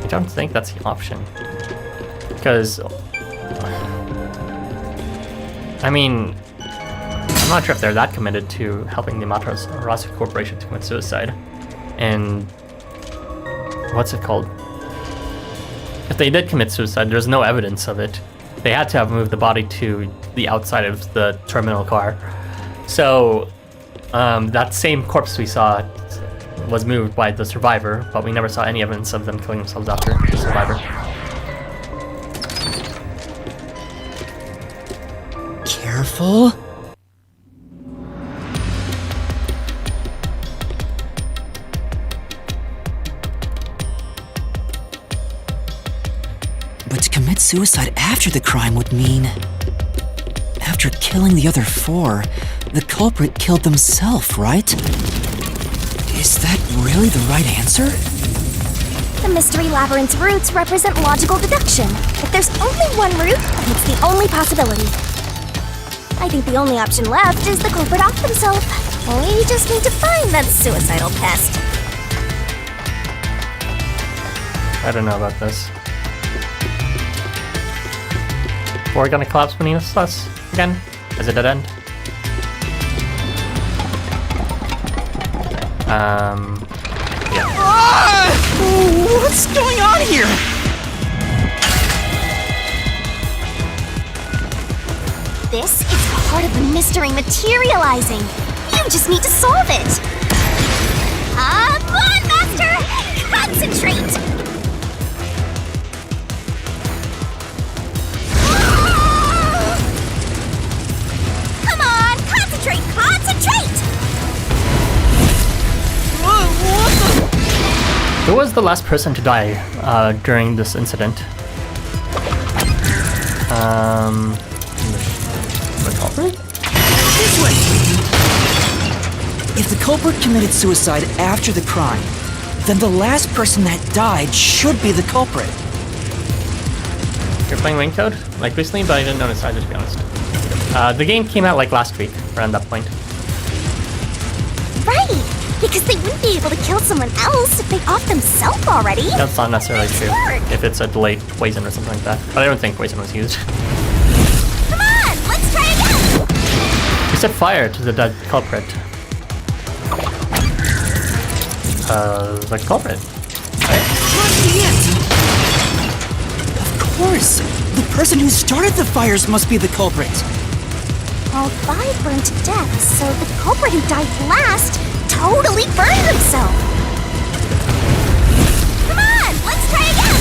I don't think that's the option. Because... I mean... I'm not sure if they're that committed to helping the Amaterasu Corporation to commit suicide. And... what's it called? If they did commit suicide, there's no evidence of it. They had to have moved the body to the outside of the terminal car. So, that same corpse we saw was moved by the survivor, but we never saw any evidence of them killing themselves after the survivor. Careful. But to commit suicide after the crime would mean... after killing the other four, the culprit killed themselves, right? Is that really the right answer? The Mystery Labyrinth's roots represent logical deduction. If there's only one route, then it's the only possibility. I think the only option left is the culprit off themselves. We just need to find that suicidal pest. I don't know about this. We're gonna collapse beneath us again? Is it dead end? Yeah. What's going on here? This is part of the mystery materializing. You just need to solve it. Come on, Master! Concentrate! Come on, concentrate! Concentrate! Who was the last person to die during this incident? The culprit? This way! If the culprit committed suicide after the crime, then the last person that died should be the culprit. You're playing Rain Code? Like recently, but I didn't notice either, to be honest. The game came out like last week, around that point. Right! Because they wouldn't be able to kill someone else if they off themselves already. That's not necessarily true. Smart. If it's a delayed poison or something like that. But I don't think poison was used. Come on, let's try again! You set fire to the dead culprit. The culprit. Right? Of course! The person who started the fires must be the culprit! All five burned to death, so the culprit who died last totally burned himself! Come on, let's try again!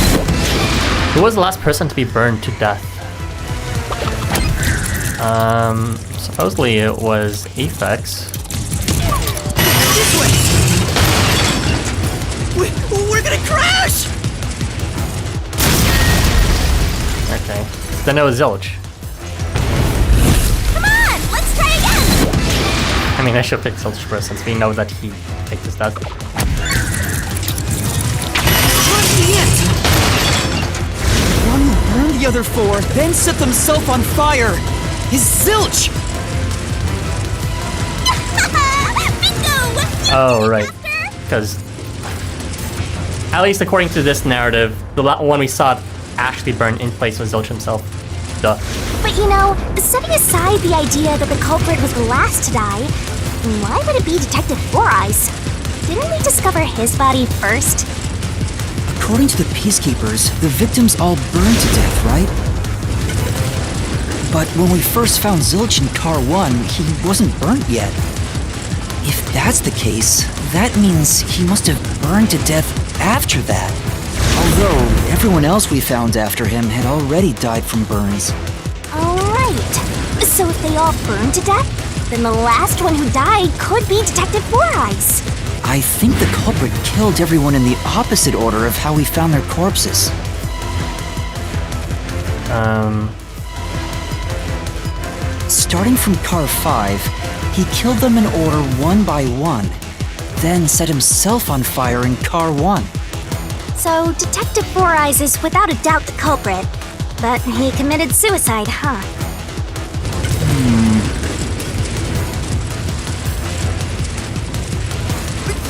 Who was the last person to be burned to death? Supposedly it was Aphex. This way! We're gonna crash! Okay. Then it was Zilch. Come on, let's try again! I mean, I should pick Zilch first since we know that he picked his dad. One who burned the other four, then set themselves on fire is Zilch! Bingo! Oh, right. Because, at least according to this narrative, the one we saw actually burn in place was Zilch himself. Duh. But you know, setting aside the idea that the culprit was the last to die, why would it be Detective Four Eyes? Didn't we discover his body first? According to the Peacekeepers, the victims all burned to death, right? But when we first found Zilch in Car 1, he wasn't burnt yet. If that's the case, that means he must have burned to death after that. Although, everyone else we found after him had already died from burns. Alright. So if they all burned to death, then the last one who died could be Detective Four Eyes. I think the culprit killed everyone in the opposite order of how we found their corpses. Starting from Car 5, he killed them in order one by one, then set himself on fire in Car 1. So Detective Four Eyes is without a doubt the culprit, but he committed suicide, huh?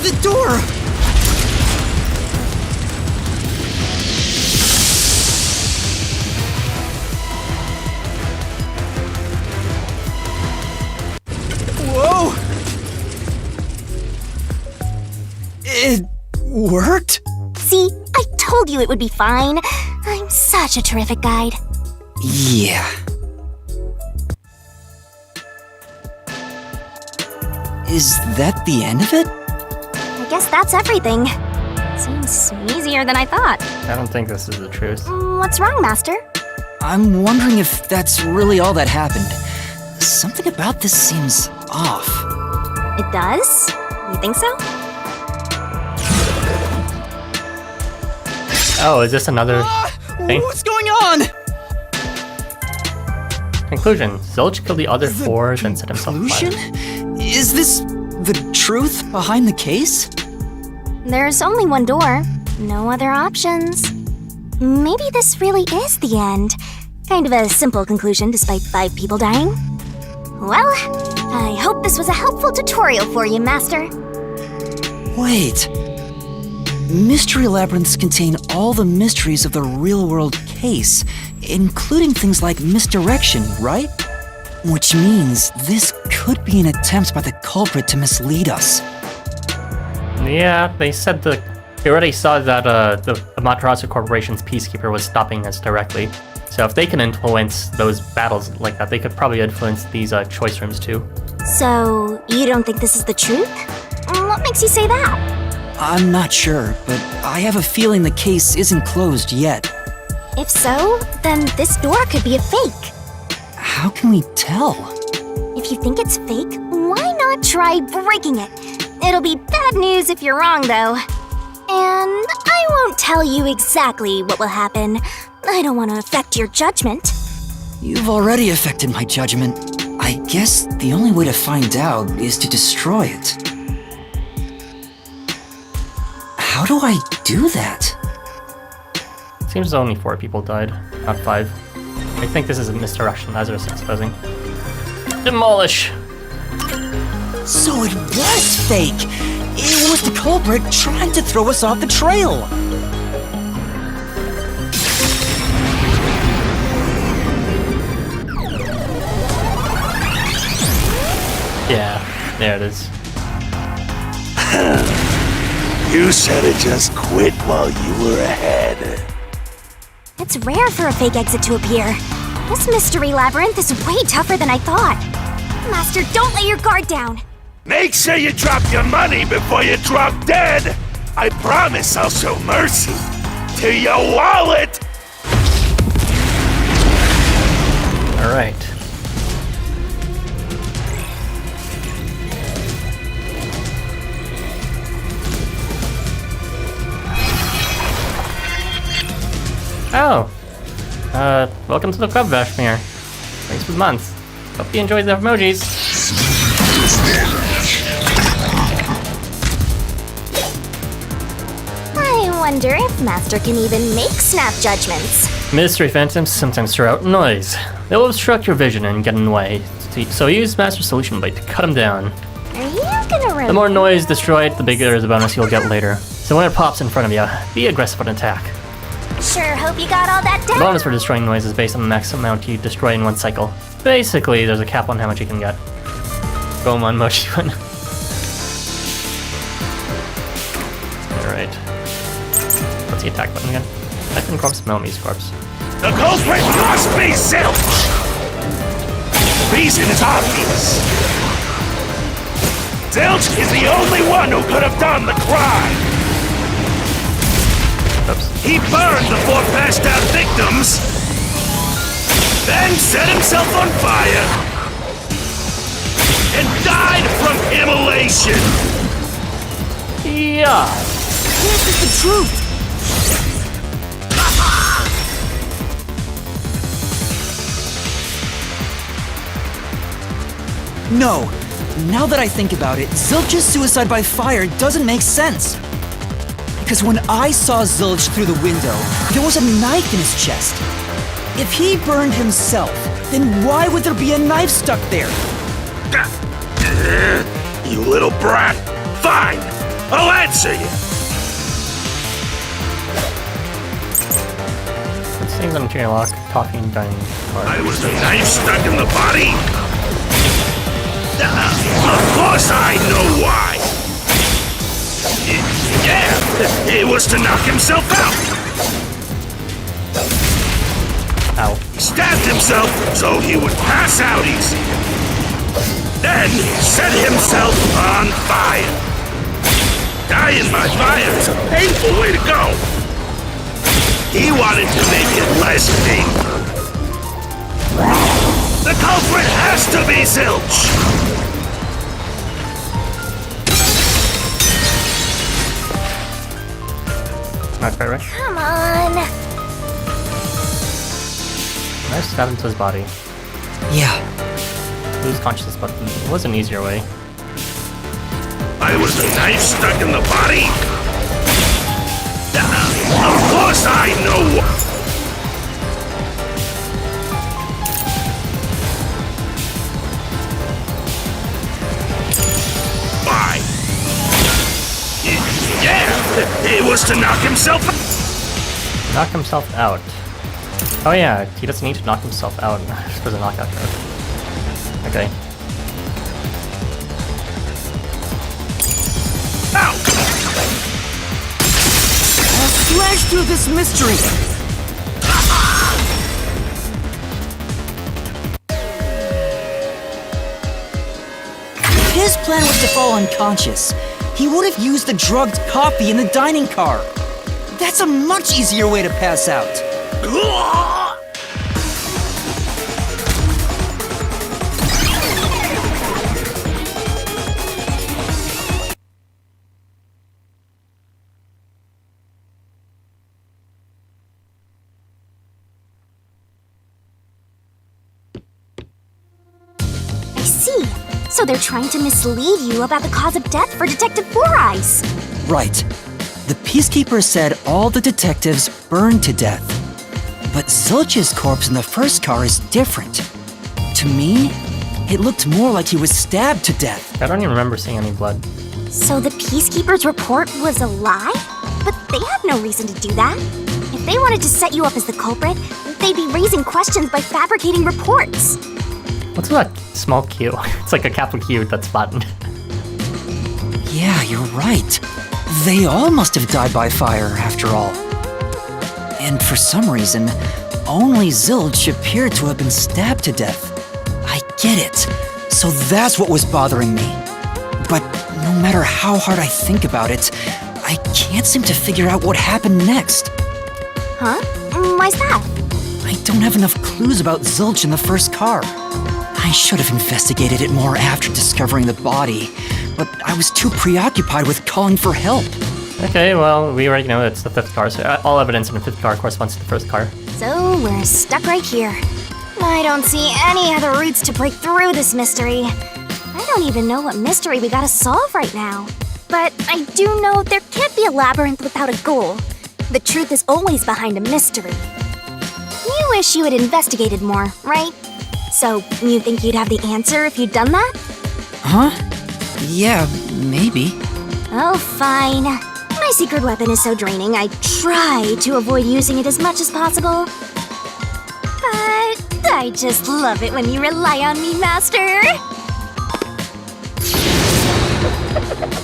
The door! Whoa! It worked? See, I told you it would be fine. I'm such a terrific guide. Yeah. Is that the end of it? I guess that's everything. Seems easier than I thought. I don't think this is the truth. What's wrong, Master? I'm wondering if that's really all that happened. Something about this seems off. It does? You think so? Oh, is this another thing? What's going on? Conclusion. Zilch killed the other four, then set himself on fire. Conclusion? Is this the truth behind the case? There's only one door. No other options. Maybe this really is the end. Kind of a simple conclusion despite 5 people dying. Well, I hope this was a helpful tutorial for you, Master. Wait. Mystery labyrinths contain all the mysteries of the real-world case, including things like misdirection, right? Which means this could be an attempt by the culprit to mislead us. Yeah, they said they already saw that the Amaterasu Corporation's Peacekeeper was stopping us directly. So if they can influence those battles like that, they could probably influence these choice rooms too. So, you don't think this is the truth? What makes you say that? I'm not sure, but I have a feeling the case isn't closed yet. If so, then this door could be a fake. How can we tell? If you think it's fake, why not try breaking it? It'll be bad news if you're wrong, though. And I won't tell you exactly what will happen. I don't want to affect your judgment. You've already affected my judgment. I guess the only way to find out is to destroy it. How do I do that? Seems only 4 people died, not 5. I think this is a misdirection, as I was supposing. Demolish! So it was fake! It was the culprit trying to throw us off the trail! Yeah, there it is. You should have just quit while you were ahead. It's rare for a fake exit to appear. This mystery labyrinth is way tougher than I thought. Master, don't lay your guard down. Make sure you drop your money before you drop dead. I promise I'll show mercy to your wallet. All right. Oh. Welcome to the Club, Vashmir. Thanks for the month. Hope you enjoyed the emojis. I wonder if Master can even make snap judgments. Mystery phantoms sometimes throw out noise. They will obstruct your vision and get in the way. So use Master Solution Blade to cut them down. Are you gonna The more noise destroyed, the bigger the bonus you'll get later. So when it pops in front of you, be aggressive on attack. Sure hope you got all that The down. bonus for destroying noise is based on the max amount you destroy in one cycle. Basically, there's a cap on how much you can get. Gomon Mochi one. Alright. What's the attack button again? Type in corpse, Melamie's corpse. The culprit must be Zilch! The reason is obvious. Zilch is the only one who could have done the crime. Oops. He burned the 4 passed out victims, then set himself on fire, and died from immolation. Yeah! This is the truth! No. Now that I think about it, Zilch's suicide by fire doesn't make sense. Because when I saw Zilch through the window, there was a knife in his chest. If he burned himself, then why would there be a knife stuck there? You little brat. Fine, I'll answer you. Let's see on chain lock, coffee and dining car. I was the knife stuck in the body? Of course I know why. Yeah, it was to knock himself out. Ow. He stabbed himself so he would pass out easy. Then set himself on fire. Dying by fire is a painful way to go. He wanted to make it less painful. The culprit has to be Zilch! Not quite right. Come on. Nice stab into his body. Yeah. Lose consciousness, but it was an easier way. I was the knife stuck in the body? Of course I know! Why? Yeah, it was to knock himself out. Knock himself out. Oh yeah, he doesn't need to knock himself out for the knockout card. Okay. Ow! I'll slash through this mystery! If his plan was to fall unconscious, he would have used the drugged coffee in the dining car. That's a much easier way to pass out. I see. So they're trying to mislead you about the cause of death for Detective Four Eyes. Right. The Peacekeeper said all the detectives burned to death. But Zilch's corpse in the first car is different. To me, it looked more like he was stabbed to death. I don't even remember seeing any blood. So the Peacekeeper's report was a lie? But they have no reason to do that. If they wanted to set you up as the culprit, they'd be raising questions by fabricating reports. What's with that small Q? It's like a capital Q that's flattened. Yeah, you're right. They all must have died by fire, after all. And for some reason, only Zilch appeared to have been stabbed to death. I get it. So that's what was bothering me. But no matter how hard I think about it, I can't seem to figure out what happened next. Huh? Why's that? I don't have enough clues about Zilch in the first car. I should have investigated it more after discovering the body, but I was too preoccupied with calling for help. Okay, well, we already know it's the fifth car, so all evidence in the fifth car corresponds to the first car. So we're stuck right here. I don't see any other routes to break through this mystery. I don't even know what mystery we gotta solve right now. But I do know there can't be a labyrinth without a goal. The truth is always behind a mystery. You wish you had investigated more, right? So, you think you'd have the answer if you'd done that? Huh? Yeah, maybe. Oh, fine. My secret weapon is so draining, I try to avoid using it as much as possible. But I just love it when you rely on me, Master.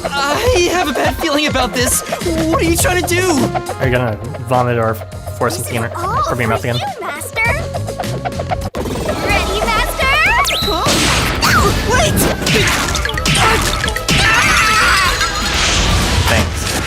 I have a bad feeling about this. What are you trying to do? Are you gonna vomit or force something in from your mouth again? You, Master. Ready, Master? Wait! Thanks.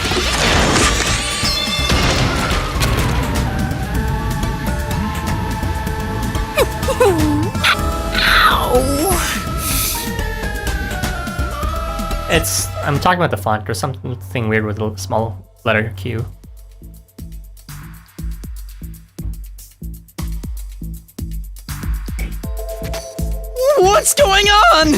I'm talking about the font. There's something weird with the small letter Q. What's going on?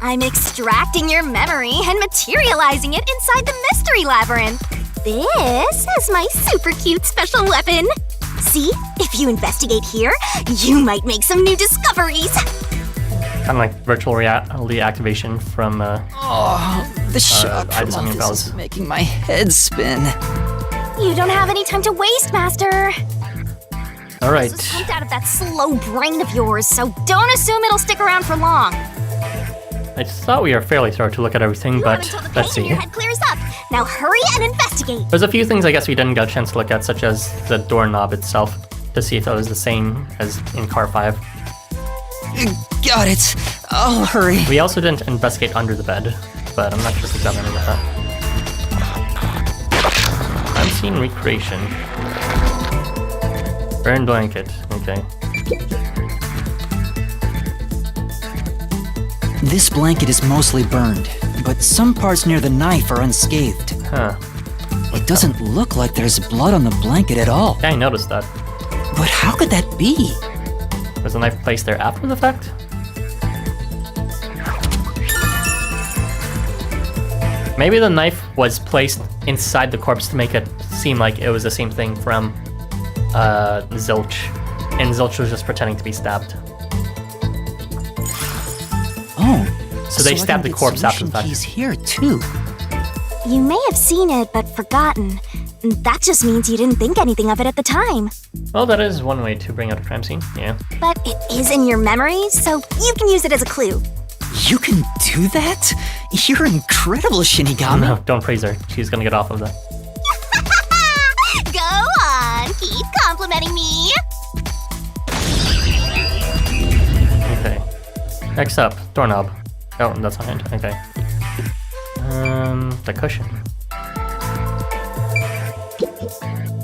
I'm extracting your memory and materializing it inside the mystery labyrinth. This is my super cute special weapon. See, if you investigate here, you might make some new discoveries. Kind of like virtual reality activation from The shock I from just all mean this bells. is making my head spin. You don't have any time to waste, Master. All right. This was pumped out of that slow brain of yours, so don't assume it'll stick around for long. I thought we were fairly thorough to look at everything, You have but until the let's pain in see. your head clears up. Now hurry and investigate. There's a few things I guess we didn't get a chance to look at, such as the doorknob itself, to see if that was the same as in Car 5. Got it. I'll hurry. We also didn't investigate under the bed, but I'm not sure if we've done any of that. I'm seeing recreation. Burn blanket, okay. This blanket is mostly burned, but some parts near the knife are unscathed. Huh. It doesn't look like there's blood on the blanket at all. Yeah, I noticed that. But how could that be? Was the knife placed there after the fact? Maybe the knife was placed inside the corpse to make it seem like it was the same thing from Zilch, and Zilch was just pretending to be stabbed. Oh, So they I stabbed can the get corpse after solution the fact. keys here too. You may have seen it, but forgotten. That just means you didn't think anything of it at the time. Well, that is one way to bring out a crime scene, yeah. But it is in your memory, so you can use it as a clue. You can do that? You're incredible, Shinigami. No, don't praise her. She's gonna get off of that. Go on, keep complimenting me. Okay. Next up, doorknob. Oh, that's not it. Okay. The cushion.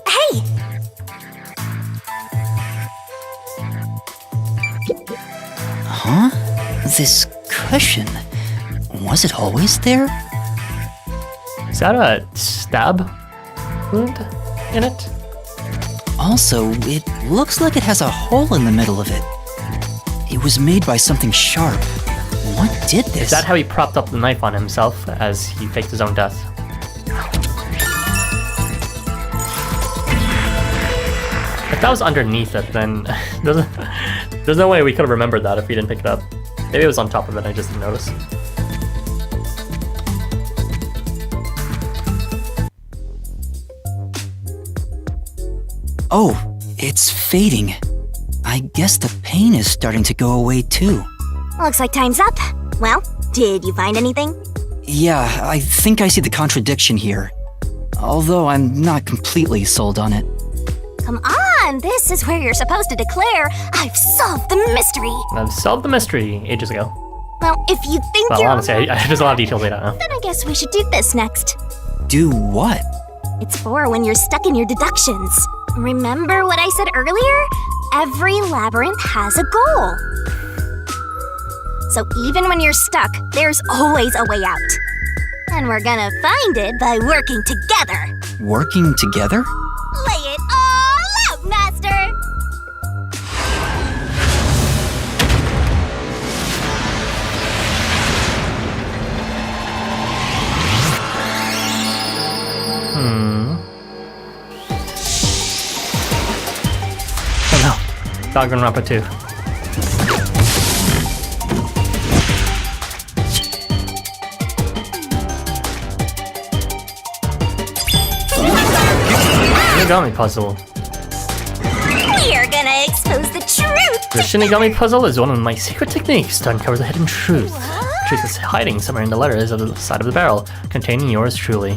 Hey! Huh? This cushion. Was it always there? Is that a stab wound in it? Also, it looks like it has a hole in the middle of it. It was made by something sharp. What did this? Is that how he propped up the knife on himself as he faked his own death? If that was underneath it, then there's no way we could have remembered that if we didn't pick it up. Maybe it was on top of it, I just didn't notice. Oh, it's fading. I guess the pain is starting to go away too. Looks like time's up. Well, did you find anything? Yeah, I think I see the contradiction here. Although I'm not completely sold on it. Come on, this is where you're supposed to declare, I've solved the mystery. I've solved the mystery ages ago. Well, if you think Well, you're honestly, there's a lot of details I don't know. then I guess we should do this next. Do what? It's for when you're stuck in your deductions. Remember what I said earlier? Every labyrinth has a goal. So even when you're stuck, there's always a way out. And we're gonna find it by working together. Working together? Lay it all out, Master! Danganronpa 2. Shinigami Puzzle. We're gonna expose the truth! The Shinigami Puzzle is one of my secret techniques to uncover the hidden truth. The truth is hiding somewhere in the letters of the side of the barrel, containing yours truly.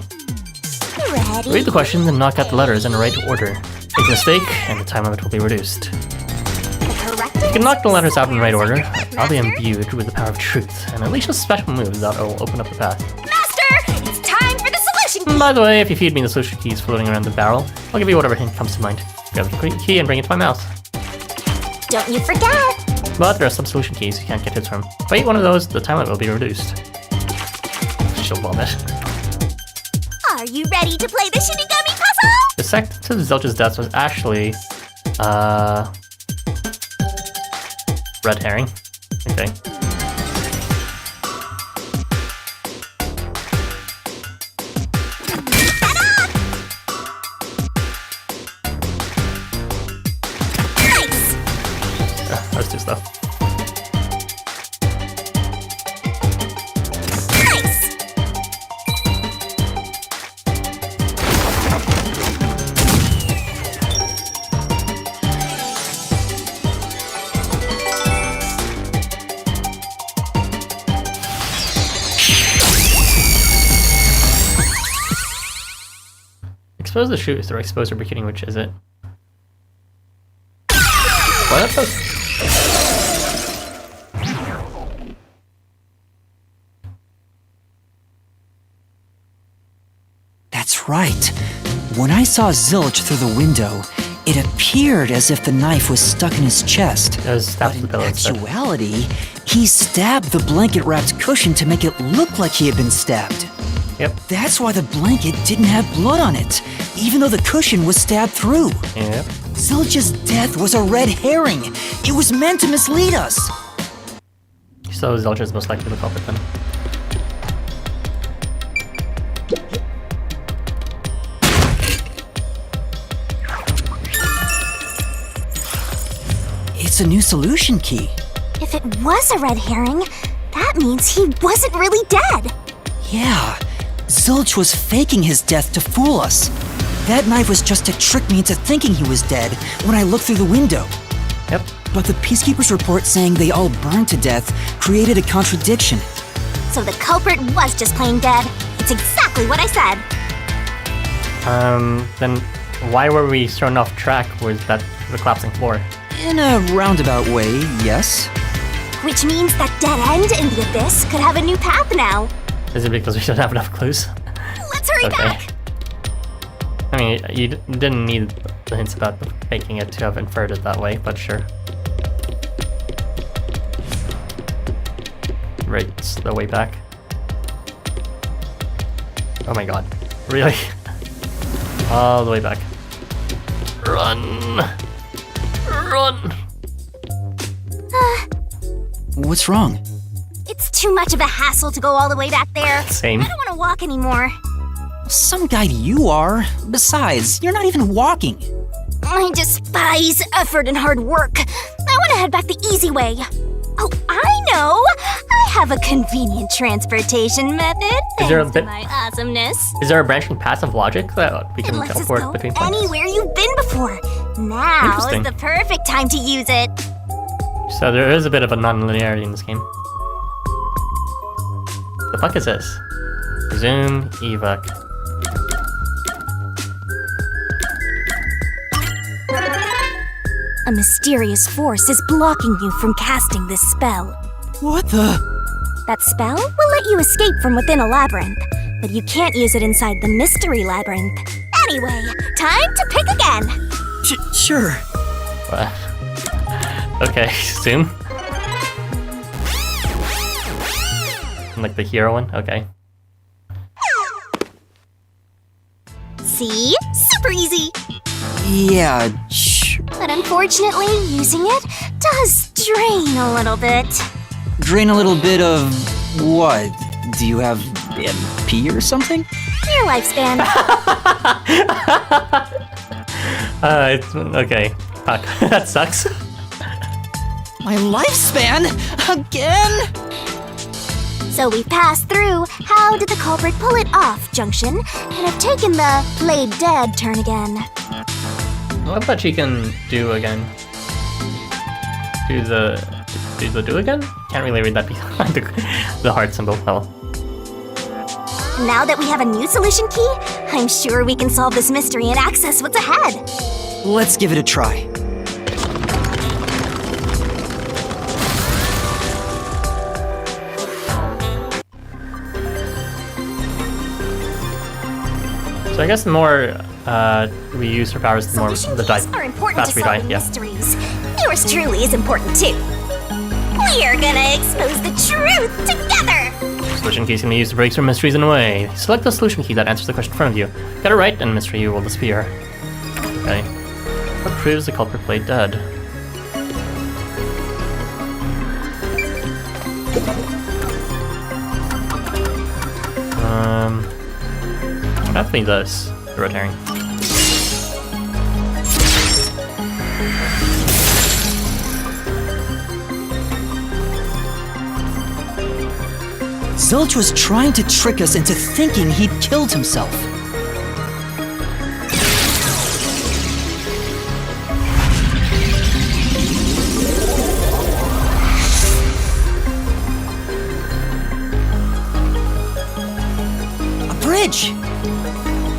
Ready? Read the questions and knock out the letters in the right order. Make a mistake, and the time limit will be reduced. If you can knock the letters out in the right order, I'll be imbued with the power of truth, and unleash a special move that will open up the path. Master! It's time for the solution key! By the way, if you feed me the solution keys floating around the barrel, I'll give you whatever hint comes to mind. Grab the key and bring it to my mouth. Don't you forget! But there are some solution keys you can't get hits from. If I eat one of those, the time limit will be reduced. She'll vomit. Are you ready to play the Shinigami Puzzle? The secret to Zilch's death was actually, red herring. Okay. Nice! That was too slow. Nice! Expose the truth or expose your beginning, which is it? What? That's right. When I saw Zilch through the window, it appeared as if the knife was stuck in his chest. It was stabbed But to the in pillow instead. actuality, he stabbed the blanket-wrapped cushion to make it look like he had been stabbed. Yep. That's why the blanket didn't have blood on it, even though the cushion was stabbed through. Yep. Zilch's death was a red herring. It was meant to mislead us. So Zilch is most likely the culprit then. It's a new solution key. If it was a red herring, that means he wasn't really dead. Yeah, Zilch was faking his death to fool us. That knife was just to trick me into thinking he was dead when I looked through the window. Yep. But the Peacekeeper's report saying they all burned to death created a contradiction. So the culprit was just plain dead. It's exactly what I said. Then why were we thrown off track with the collapsing floor? In a roundabout way, yes. Which means that dead end in the abyss could have a new path now. Is it because we don't have enough clues? Let's hurry Okay. back. I mean, you didn't need the hints about faking it to have inferred it that way, but sure. Right, it's the way back. Oh my god. Really? All the way back. Run! Run! What's wrong? It's too much of a hassle to go all the way back there. Same. I don't want to walk anymore. Some guide you are. Besides, you're not even walking. I despise effort and hard work. I want to head back the easy way. Oh, I know! I have a convenient transportation method. Is there a Thanks to bit- my awesomeness. Is there a branching path of logic that we It can lets us teleport go between points? anywhere you've been before. Now is Interesting. the perfect time to use it. So there is a bit of a non-linearity in this game. The fuck is this? Zoom, evoc. A mysterious force is blocking you from casting this spell. What the? That spell will let you escape from within a labyrinth, but you can't use it inside the mystery labyrinth. Anyway, time to pick again. Sure. Okay, zoom. Like the hero one? Okay. See? Super easy. Yeah, sure. But unfortunately, using it does drain a little bit. Drain a little bit of what? Do you have MP or something? Your lifespan. It's okay. Fuck. That sucks. My lifespan? Again? So we passed through how did the culprit pull it off junction and have taken the played dead turn again. I love that she can do again. Do the again? Can't really read that behind the heart symbol. Oh. Now that we have a new solution key, I'm sure we can solve this mystery and access what's ahead. Let's give it a try. So I guess the more we use her powers, the more Solution the keys are important to faster we die. solving Yeah. mysteries. Yours truly is important too. We are gonna expose the truth together! Solution keys can be used to break through mysteries in a way. Select the solution key that answers the question in front of you. Get it right, and mystery will disappear. Okay. What proves the culprit played dead? It'd have to be this. The red herring. Zilch was trying to trick us into thinking he'd killed himself. A bridge!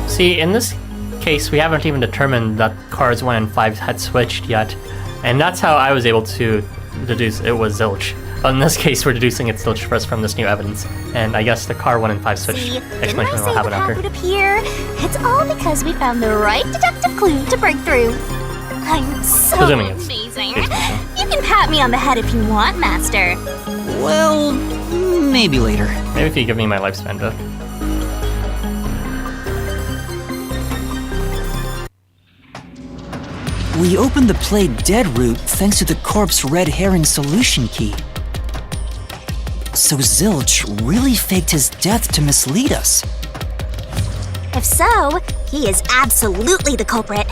See, in this case, we haven't even determined that cars 1 and 5 had switched yet, and that's how I was able to deduce it was Zilch. But in this case, we're deducing it's Zilch first from this new evidence, and I guess the car 1 and 5 switched. See, didn't I Explanation say will the happen path after. would appear? It's all because we found the right deductive clue to break through. I'm so Presuming it's amazing. amazing. You can pat me on the head if you want, Master. Well, maybe later. Maybe if you give me my lifespan book. We opened the played dead route thanks to the corpse red herring solution key. So Zilch really faked his death to mislead us. If so, he is absolutely the culprit.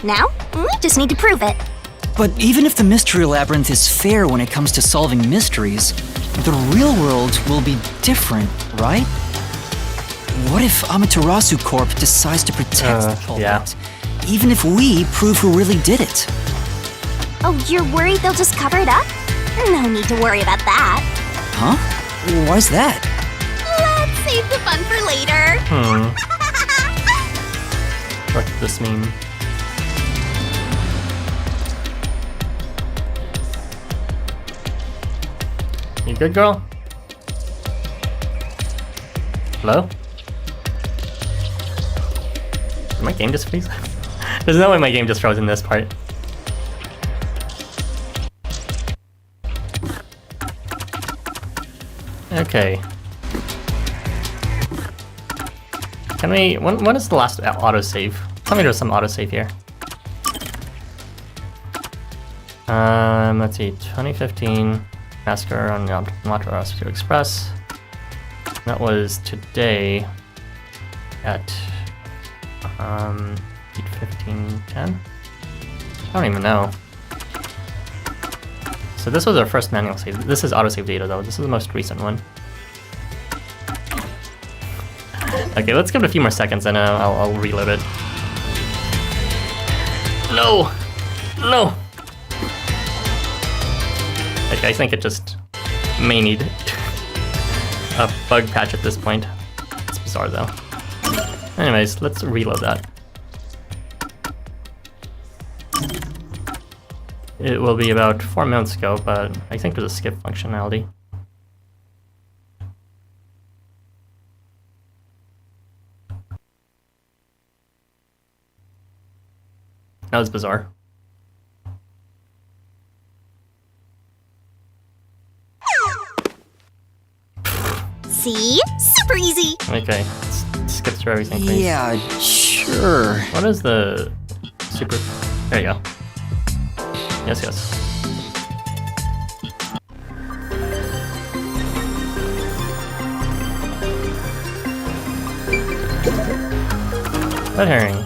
Now, we just need to prove it. But even if the Mystery Labyrinth is fair when it comes to solving mysteries, the real world will be different, right? What if Amaterasu Corp decides to protect the culprit? Yeah. Even if we prove who really did it. Oh, you're worried they'll just cover it up? No need to worry about that. Huh? Why's that? Let's save the fun for later. What does this mean? You good, girl? Hello? Did my game just freeze? There's no way my game just froze in this part. Okay. Can we... When is the last autosave? Tell me there's some autosave here. Let's see. 2015 Massacre on the Amaterasu Express. That was today at 8:15:10. I don't even know. So this was our first manual save. This is autosave data though. This is the most recent one. Okay, let's give it a few more seconds and I'll reload it. No! No! Okay, I think it just may need a bug patch at this point. It's bizarre though. Anyways, let's reload that. It will be about 4 minutes ago, but I think there's a skip functionality. That was bizarre. See? Super easy. Okay, let's skip through everything, please. Yeah, sure. What is the super... There you go. Yes, yes. Red herring.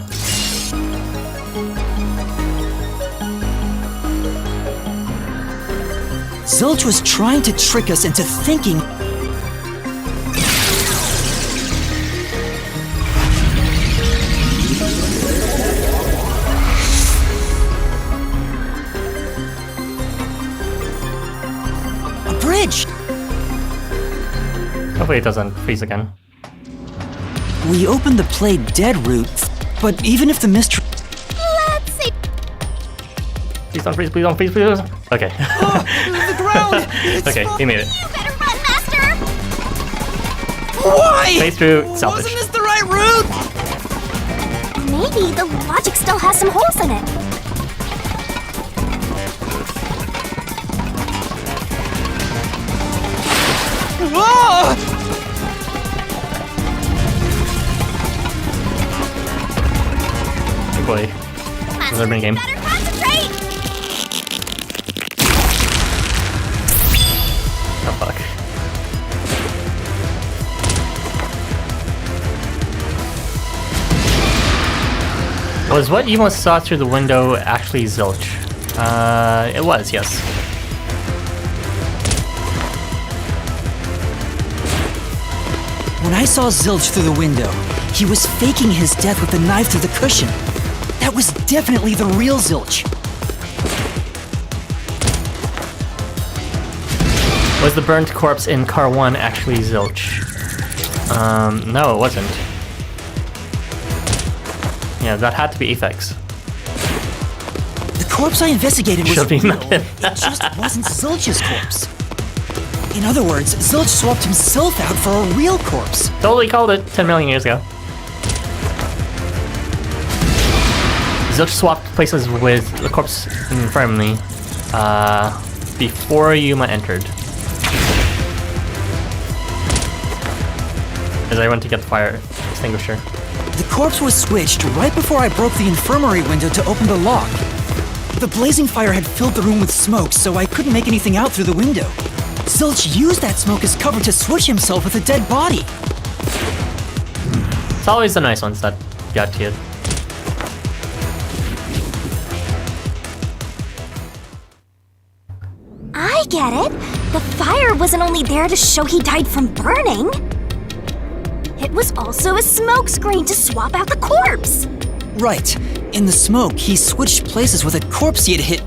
Zilch was trying to trick us into thinking... a bridge! Hopefully it doesn't freeze again. We opened the play dead route, but even if the mystery... Let's see. Please don't freeze, please don't freeze, please don't. Okay. the ground! Okay, he made it. You better run, Master! Why? Phase through, selfish. Wasn't this the right route? Maybe the logic still has some holes in it. Whoa! Good boy. Another mini game. Better concentrate! Oh fuck. Was what you almost saw through the window actually Zilch? It was, yes. When I saw Zilch through the window, he was faking his death with a knife through the cushion. That was definitely the real Zilch. Was the burnt corpse in car 1 actually Zilch? No, it wasn't. Yeah, that had to be Effects. The corpse I investigated was Should be real. nothing. It just wasn't Zilch's corpse. In other words, Zilch swapped himself out for a real corpse. Totally called it 10 million years ago. Zilch swapped places with the corpse infirmly before Yuma entered. As I went to get the fire extinguisher. The corpse was switched right before I broke the infirmary window to open the lock. The blazing fire had filled the room with smoke, so I couldn't make anything out through the window. Zilch used that smoke as cover to switch himself with a dead body. It's always the nice ones that got to you. I get it. The fire wasn't only there to show he died from burning. It was also a smokescreen to swap out the corpse. Right. In the smoke, he switched places with a corpse he had hit.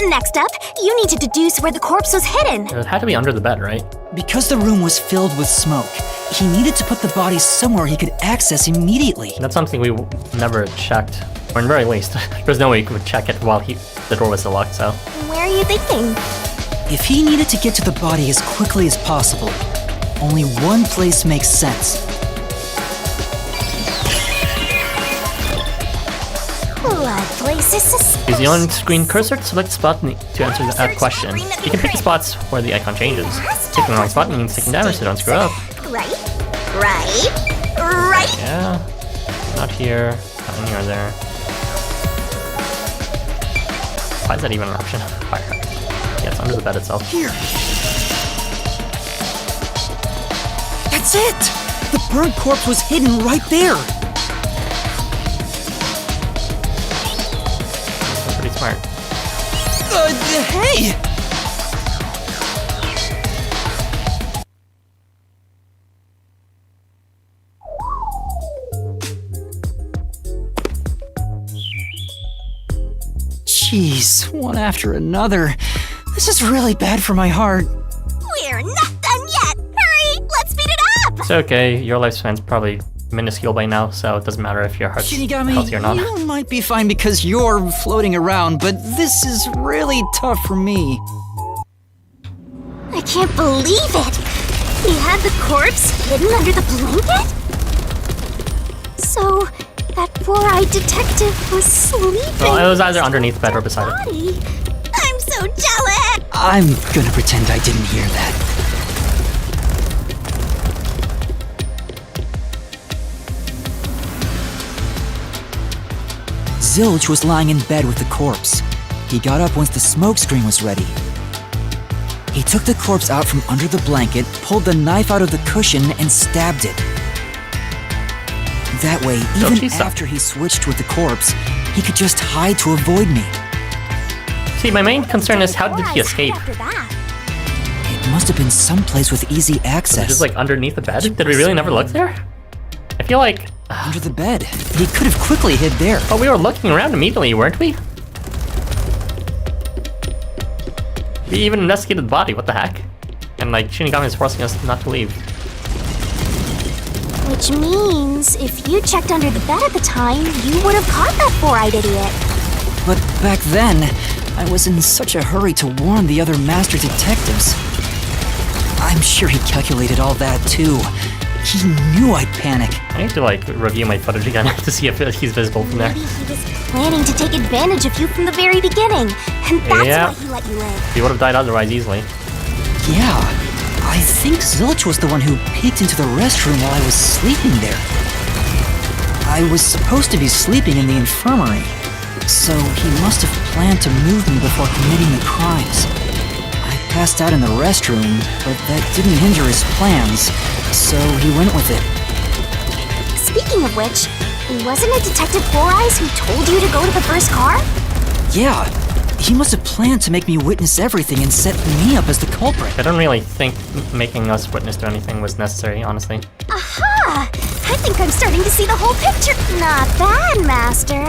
Next up, you need to deduce where the corpse was hidden. It had to be under the bed, right? Because the room was filled with smoke, he needed to put the body somewhere he could access immediately. That's something we never checked. Or in the very least, there's no way you could check it while the door was still locked, so. Where are you thinking? If he needed to get to the body as quickly as possible, only one place makes sense. What place is suspicious? Use the on-screen cursor to select a spot to answer that question. You can pick the spots where the icon changes. Taking the wrong spot means taking damage, so don't screw up. Right? Yeah. Not here. Not anywhere there. Why is that even an option? Fire. Yeah, it's under the bed itself. Here. That's it! The burnt corpse was hidden right there! That's pretty smart. Hey! Jeez, one after another. This is really bad for my heart. We're not done yet! Hurry! Let's speed it up! It's okay. Your lifespan's probably minuscule by now, so it doesn't matter if your heart's healthy or not. Shinigami, you might be fine because you're floating around, but this is really tough for me. I can't believe it! He had the corpse hidden under the blanket? So, that four-eyed detective was sleeping. Well, it was either underneath the bed or beside it. Body. I'm so jealous! I'm gonna pretend I didn't hear that. Zilch was lying in bed with the corpse. He got up once the smoke screen was ready. He took the corpse out from under the blanket, pulled the knife out of the cushion, and stabbed it. That way, even after he switched with the corpse, he could just hide to avoid me. See, my main concern is how did he escape? It must have been someplace with easy access. Just like underneath the bed? Did we really never look there? I feel like... Under the bed. He could have quickly hid there. But we were looking around immediately, weren't we? We even investigated the body, what the heck? And like, Shinigami is forcing us not to leave. Which means, if you checked under the bed at the time, you would have caught that four-eyed idiot. But back then, I was in such a hurry to warn the other master detectives. I'm sure he calculated all that too. He knew I'd panic. I need to like review my footage again to see if he's visible from there. Maybe he was planning to take advantage of you from the very beginning, and that's why he let you live. He would have died otherwise easily. Yeah, I think Zilch was the one who peeked into the restroom while I was sleeping there. I was supposed to be sleeping in the infirmary, so he must have planned to move me before committing the crimes. I passed out in the restroom, but that didn't hinder his plans, so he went with it. Speaking of which, wasn't it Detective Four Eyes who told you to go to the first car? Yeah, he must have planned to make me witness everything and set me up as the culprit. I don't really think making us witness to anything was necessary, honestly. Aha! I think I'm starting to see the whole picture. Not bad, Master.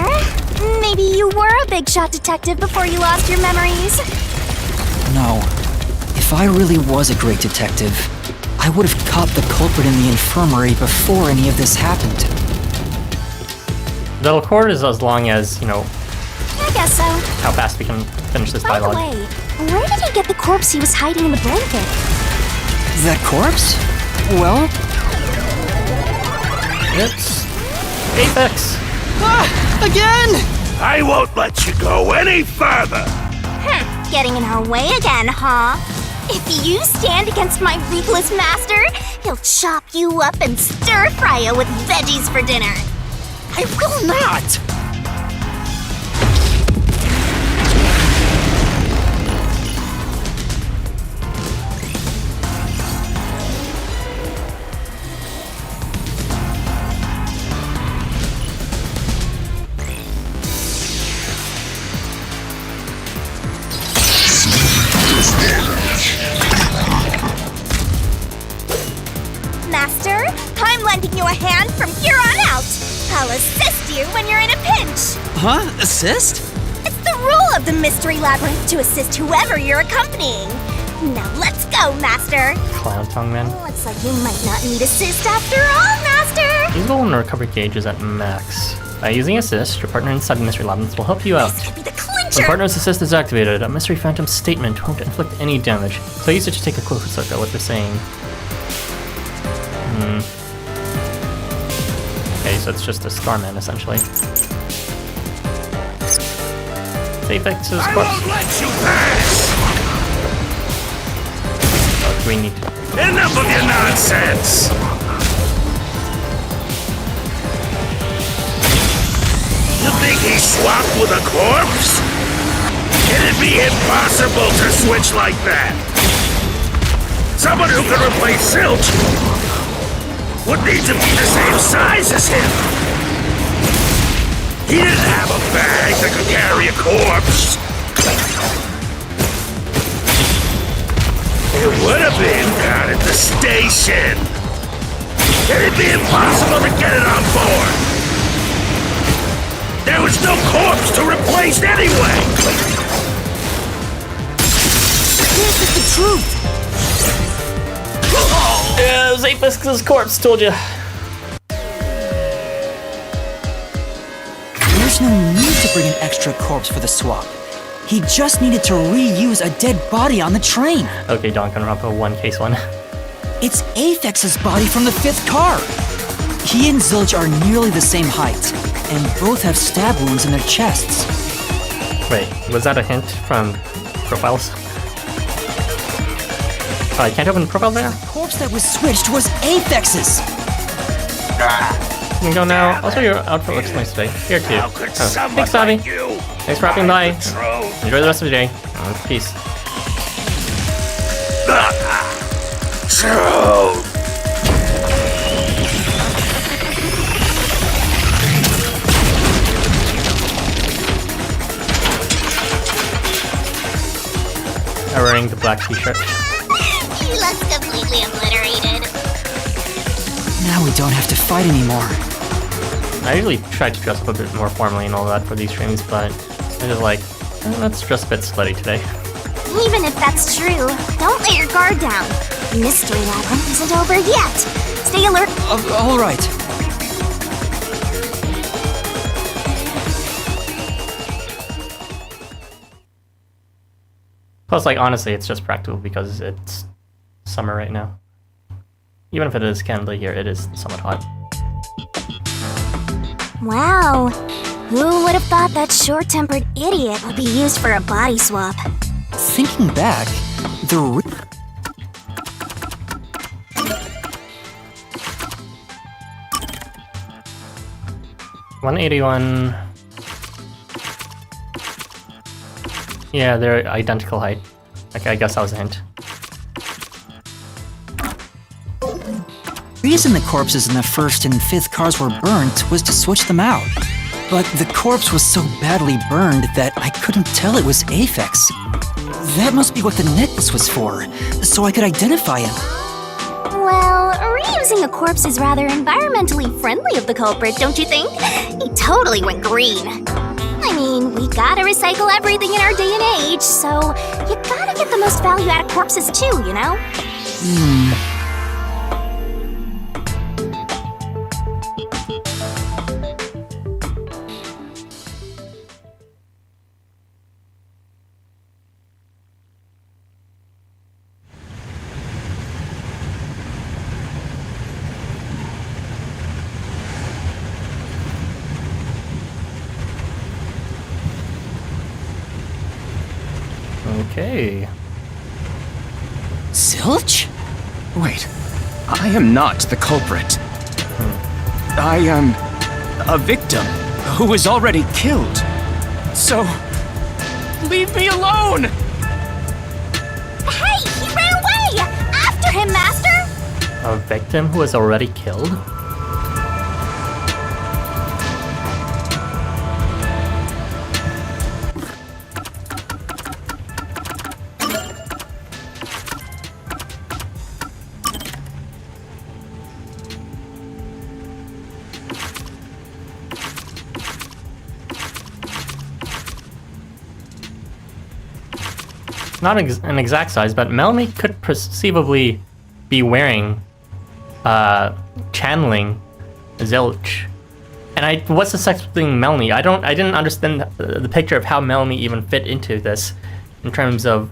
Maybe you were a big shot detective before you lost your memories. No. If I really was a great detective, I would have caught the culprit in the infirmary before any of this happened. The record is as long as, you know, I guess so. how fast we can finish this By the dialogue. way, where did he get the corpse he was hiding in the blanket? That corpse? Well... It's... Apex! Again! I won't let you go any further! Getting in our way again, huh? If you stand against my ruthless master, he'll chop you up and stir-fry you with veggies for dinner. I will not! Master, I'm lending you a hand from here on out. I'll assist you when you're in a pinch. Huh? Assist? It's the rule of the Mystery Labyrinth to assist whoever you're accompanying. Now let's go, Master. Clown tongue, man. Looks like you might not need assist after all, Master. Use goal and recovery gauge is at max. By using assist, your partner inside the Mystery Labyrinth will help you out. This could be the When clincher. partner's assist is activated, a Mystery Phantom's statement won't inflict any damage. So use it to take a closer look at what they're saying. Okay, so it's just a Scarman, essentially. Apex is I corpse. won't let you pass! Oh, do we need... Enough of your nonsense! You think he's swapped with a corpse? It'd be impossible to switch like that! Someone who could replace Zilch would need to be the same size as him! He didn't have a bag that could carry a corpse! It would have been down at the station! It'd be impossible to get it on board! There was no corpse to replace anyway! This is the truth. Yeah, it was Apex's corpse, told you. There's no need to bring an extra corpse for the swap. He just needed to reuse a dead body on the train. Okay, Danganronpa, one case one. It's Aphex's body from the 5th car. He and Zilch are nearly the same height, and both have stab wounds in their chests. Wait, was that a hint from profiles? I can't open the profile there? The corpse that was switched was Aphex's. You can go now. Also, your outfit looks nice today. Here too. How could Oh, someone thanks, Abby. like you Thanks for dropping by. True. Enjoy the rest of the day. Peace. True. I'm wearing the black t-shirt. He looks completely obliterated. Now we don't have to fight anymore. I usually try to dress up a bit more formally and all that for these streams, but I'm just like, let's dress a bit slutty today. Even if that's true, don't let your guard down. Mystery Labyrinth isn't over yet. Stay alert. All right. Plus, like, honestly, it's just practical because it's summer right now. Even if it is candidly here, it is somewhat hot. Wow. Who would have thought that short-tempered idiot would be used for a body swap? Thinking back, the 181. Yeah, they're identical height. Okay, I guess that was a hint. The reason the corpses in the first and fifth cars were burnt was to switch them out. But the corpse was so badly burned that I couldn't tell it was Aphex. That must be what the necklace was for, so I could identify him. Well, reusing a corpse is rather environmentally friendly of the culprit, don't you think? He totally went green. I mean, we gotta recycle everything in our day and age, so you gotta get the most value out of corpses too, you know? Okay. Zilch? Wait, I am not the culprit. I am a victim who was already killed. So, leave me alone! Hey, he ran away! After him, Master! A victim who was already killed? Not an exact size, but Melanie could perceivably be wearing, channeling Zilch. And I was suspecting Melanie. I didn't understand the picture of how Melanie even fit into this, in terms of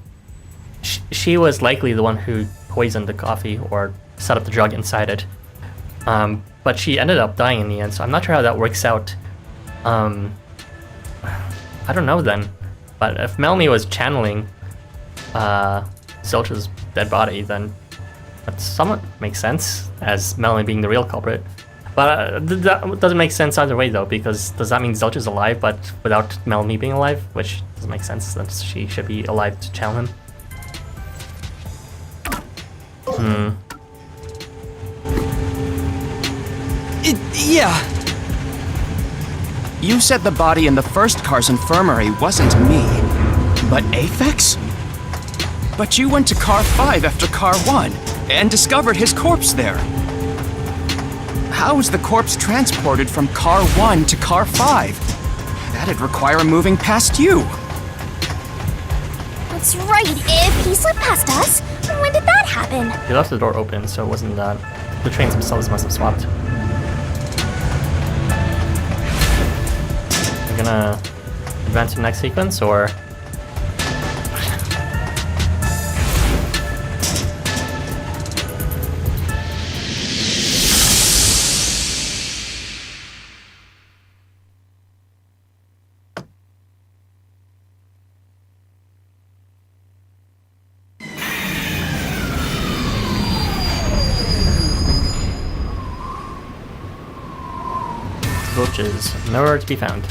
she was likely the one who poisoned the coffee or set up the drug inside it. But she ended up dying in the end, so I'm not sure how that works out. I don't know then. But if Melanie was channeling Zilch's dead body, then that somewhat makes sense, as Melanie being the real culprit. But that doesn't make sense either way, though, because does that mean Zilch is alive, but without Melanie being alive? Which doesn't make sense, since she should be alive to channel him. Yeah. You said the body in the first car's infirmary wasn't me, but Aphex? But you went to car 5 after car 1 and discovered his corpse there. How was the corpse transported from car 1 to car 5? That'd require moving past you. That's right, if he slipped past us, when did that happen? He left the door open, so it wasn't that. The trains themselves must have swapped. We're gonna advance to the next sequence, or... which is nowhere to be found.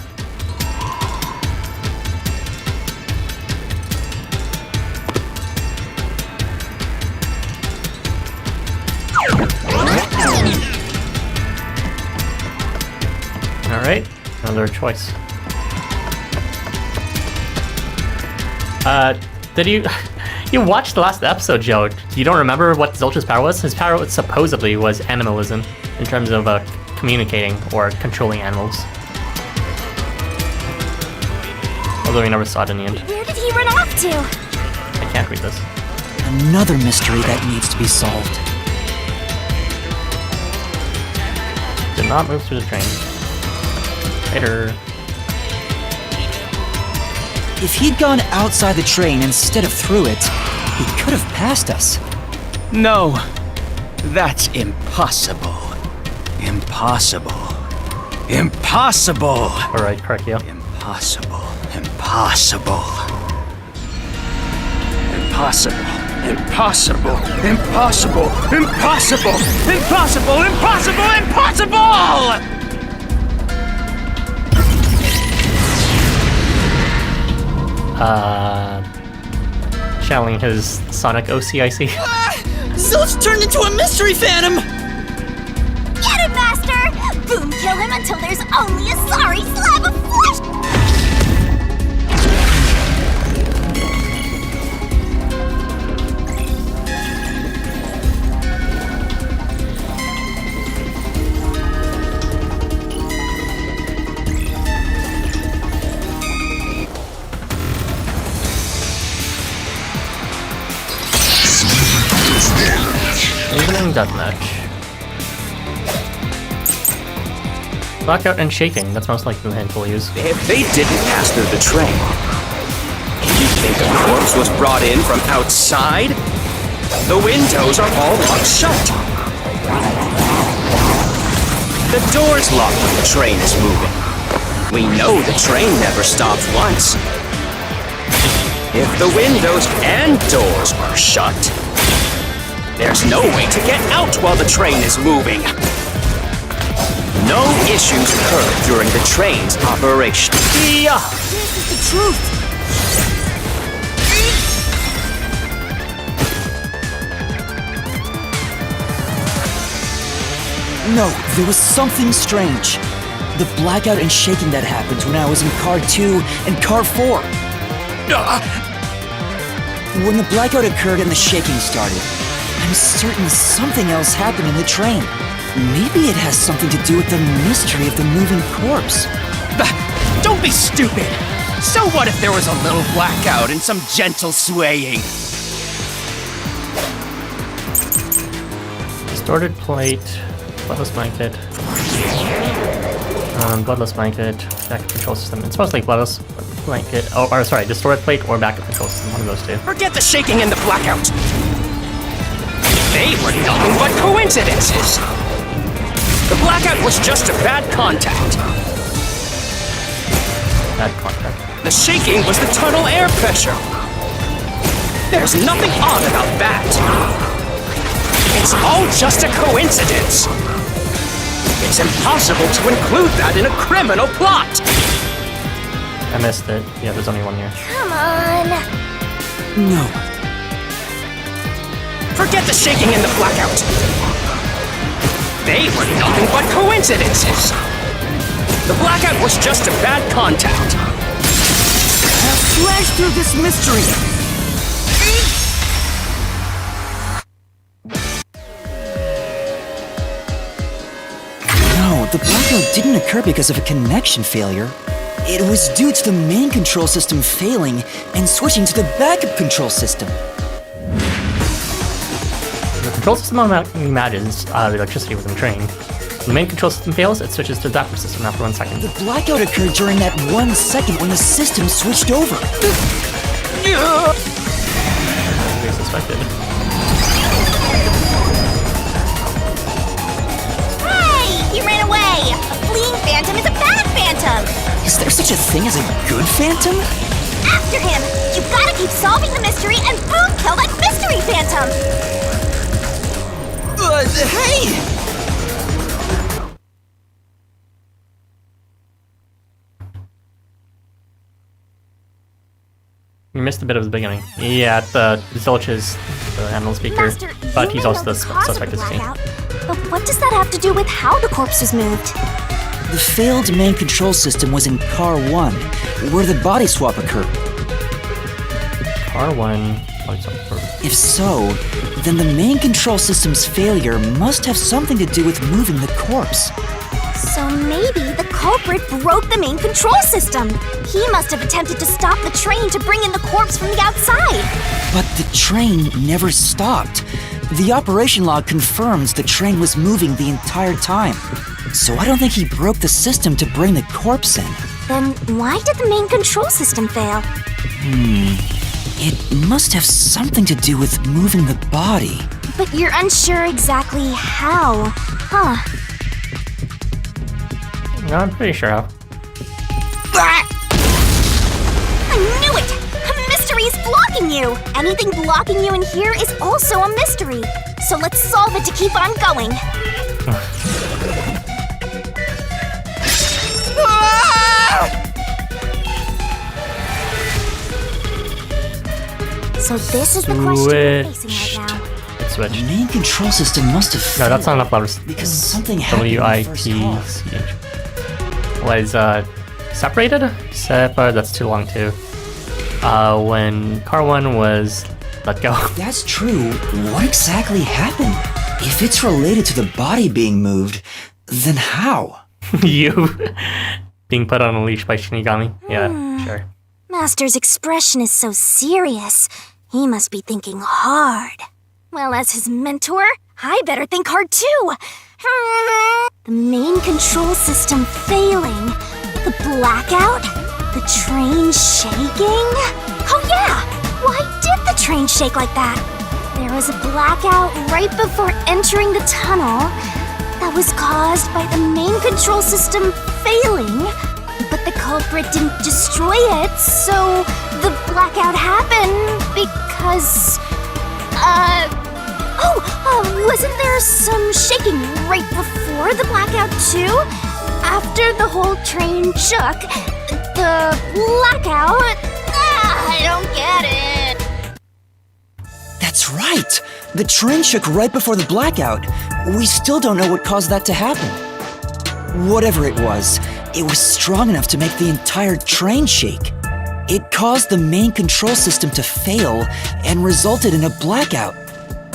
Alright, another choice. Did you... You watched the last episode, Joe. You don't remember what Zilch's power was? His power supposedly was animalism, in terms of communicating or controlling animals. Although we never saw it in the end. Where did he run off to? I can't read this. Another mystery that needs to be solved. Did not move through the train. Later. If he'd gone outside the train instead of through it, he could have passed us. No, that's impossible. Impossible. Impossible. Alright, correct, yeah. Impossible. Impossible. Impossible. Impossible. Impossible. Impossible. Impossible. Impossible. Impossible! Channeling his Sonic OCIC. Zilch turned into a mystery phantom! Get him, Master! Boom, kill him until there's only a sorry slab of flesh! Evening deathmatch. Blackout and shaking, that's most likely the handful use. If they didn't pass through the train, you think a corpse was brought in from outside? The windows are all locked shut. The door's locked when the train is moving. We know the train never stops once. If the windows and doors were shut, there's no way to get out while the train is moving. No issues occurred during the train's operation. Yeah! This is the truth! No, there was something strange. The blackout and shaking that happened when I was in car 2 and car 4. When the blackout occurred and the shaking started, I'm certain something else happened in the train. Maybe it has something to do with the mystery of the moving corpse. Don't be stupid! So what if there was a little blackout and some gentle swaying? Distorted plate, bloodless blanket, bloodless blanket, backup control system. It's mostly bloodless blanket. Oh, or sorry, distorted plate or backup control system. One of those two. Forget the shaking and the blackout. They were nothing but coincidences. The blackout was just a bad contact. Bad contact. The shaking was the tunnel air pressure. There's nothing odd about that. It's all just a coincidence. It's impossible to include that in a criminal plot. I missed it. Yeah, there's only one here. Come on! No. Forget the shaking and the blackout. They were nothing but coincidences. The blackout was just a bad contact. Now slash through this mystery! No, the blackout didn't occur because of a connection failure. It was due to the main control system failing and switching to the backup control system. The control system automatically manages the electricity within the train. When the main control system fails, it switches to the backup system after 1 second. The blackout occurred during that 1 second when the system switched over. They suspected. Hey! He ran away! A fleeing phantom is a bad phantom! Is there such a thing as a good phantom? After him! You gotta keep solving the mystery and boom, kill that mystery phantom! Hey! We missed a bit of the beginning. Yeah, Zilch is the animal speaker, Master, but you he's may also know the cause of suspect as well. blackout, but what does that have to do with how the corpse was moved? The failed main control system was in Car 1, where the body swap occurred. R1. If so, then the main control system's failure must have something to do with moving the corpse. So maybe the culprit broke the main control system. He must have attempted to stop the train to bring in the corpse from the outside. But the train never stopped. The operation log confirms the train was moving the entire time. So I don't think he broke the system to bring the corpse in. Then why did the main control system fail? It must have something to do with moving the body. But you're unsure exactly how, huh? No, I'm pretty sure how. I knew it! A mystery is blocking you! Anything blocking you in here is also a mystery. So let's solve it to keep on going. So this is the question we're facing right now. It's switch. The main control system must have No, that's not failed enough letters. because something happened in the first car. WIPCH. Was separated? That's too long too. When car 1 was let go. That's true. What exactly happened? If it's related to the body being moved, then how? You being put on a leash by Shinigami. Yeah, sure. Master's expression is so serious. He must be thinking hard. Well, as his mentor, I better think hard too. The main control system failing. The blackout? The train shaking? Oh yeah! Why did the train shake like that? There was a blackout right before entering the tunnel that was caused by the main control system failing. But the culprit didn't destroy it, so the blackout happened because... wasn't there some shaking right before the blackout too? After the whole train shook, the blackout... I don't get it. That's right! The train shook right before the blackout. We still don't know what caused that to happen. Whatever it was strong enough to make the entire train shake. It caused the main control system to fail and resulted in a blackout.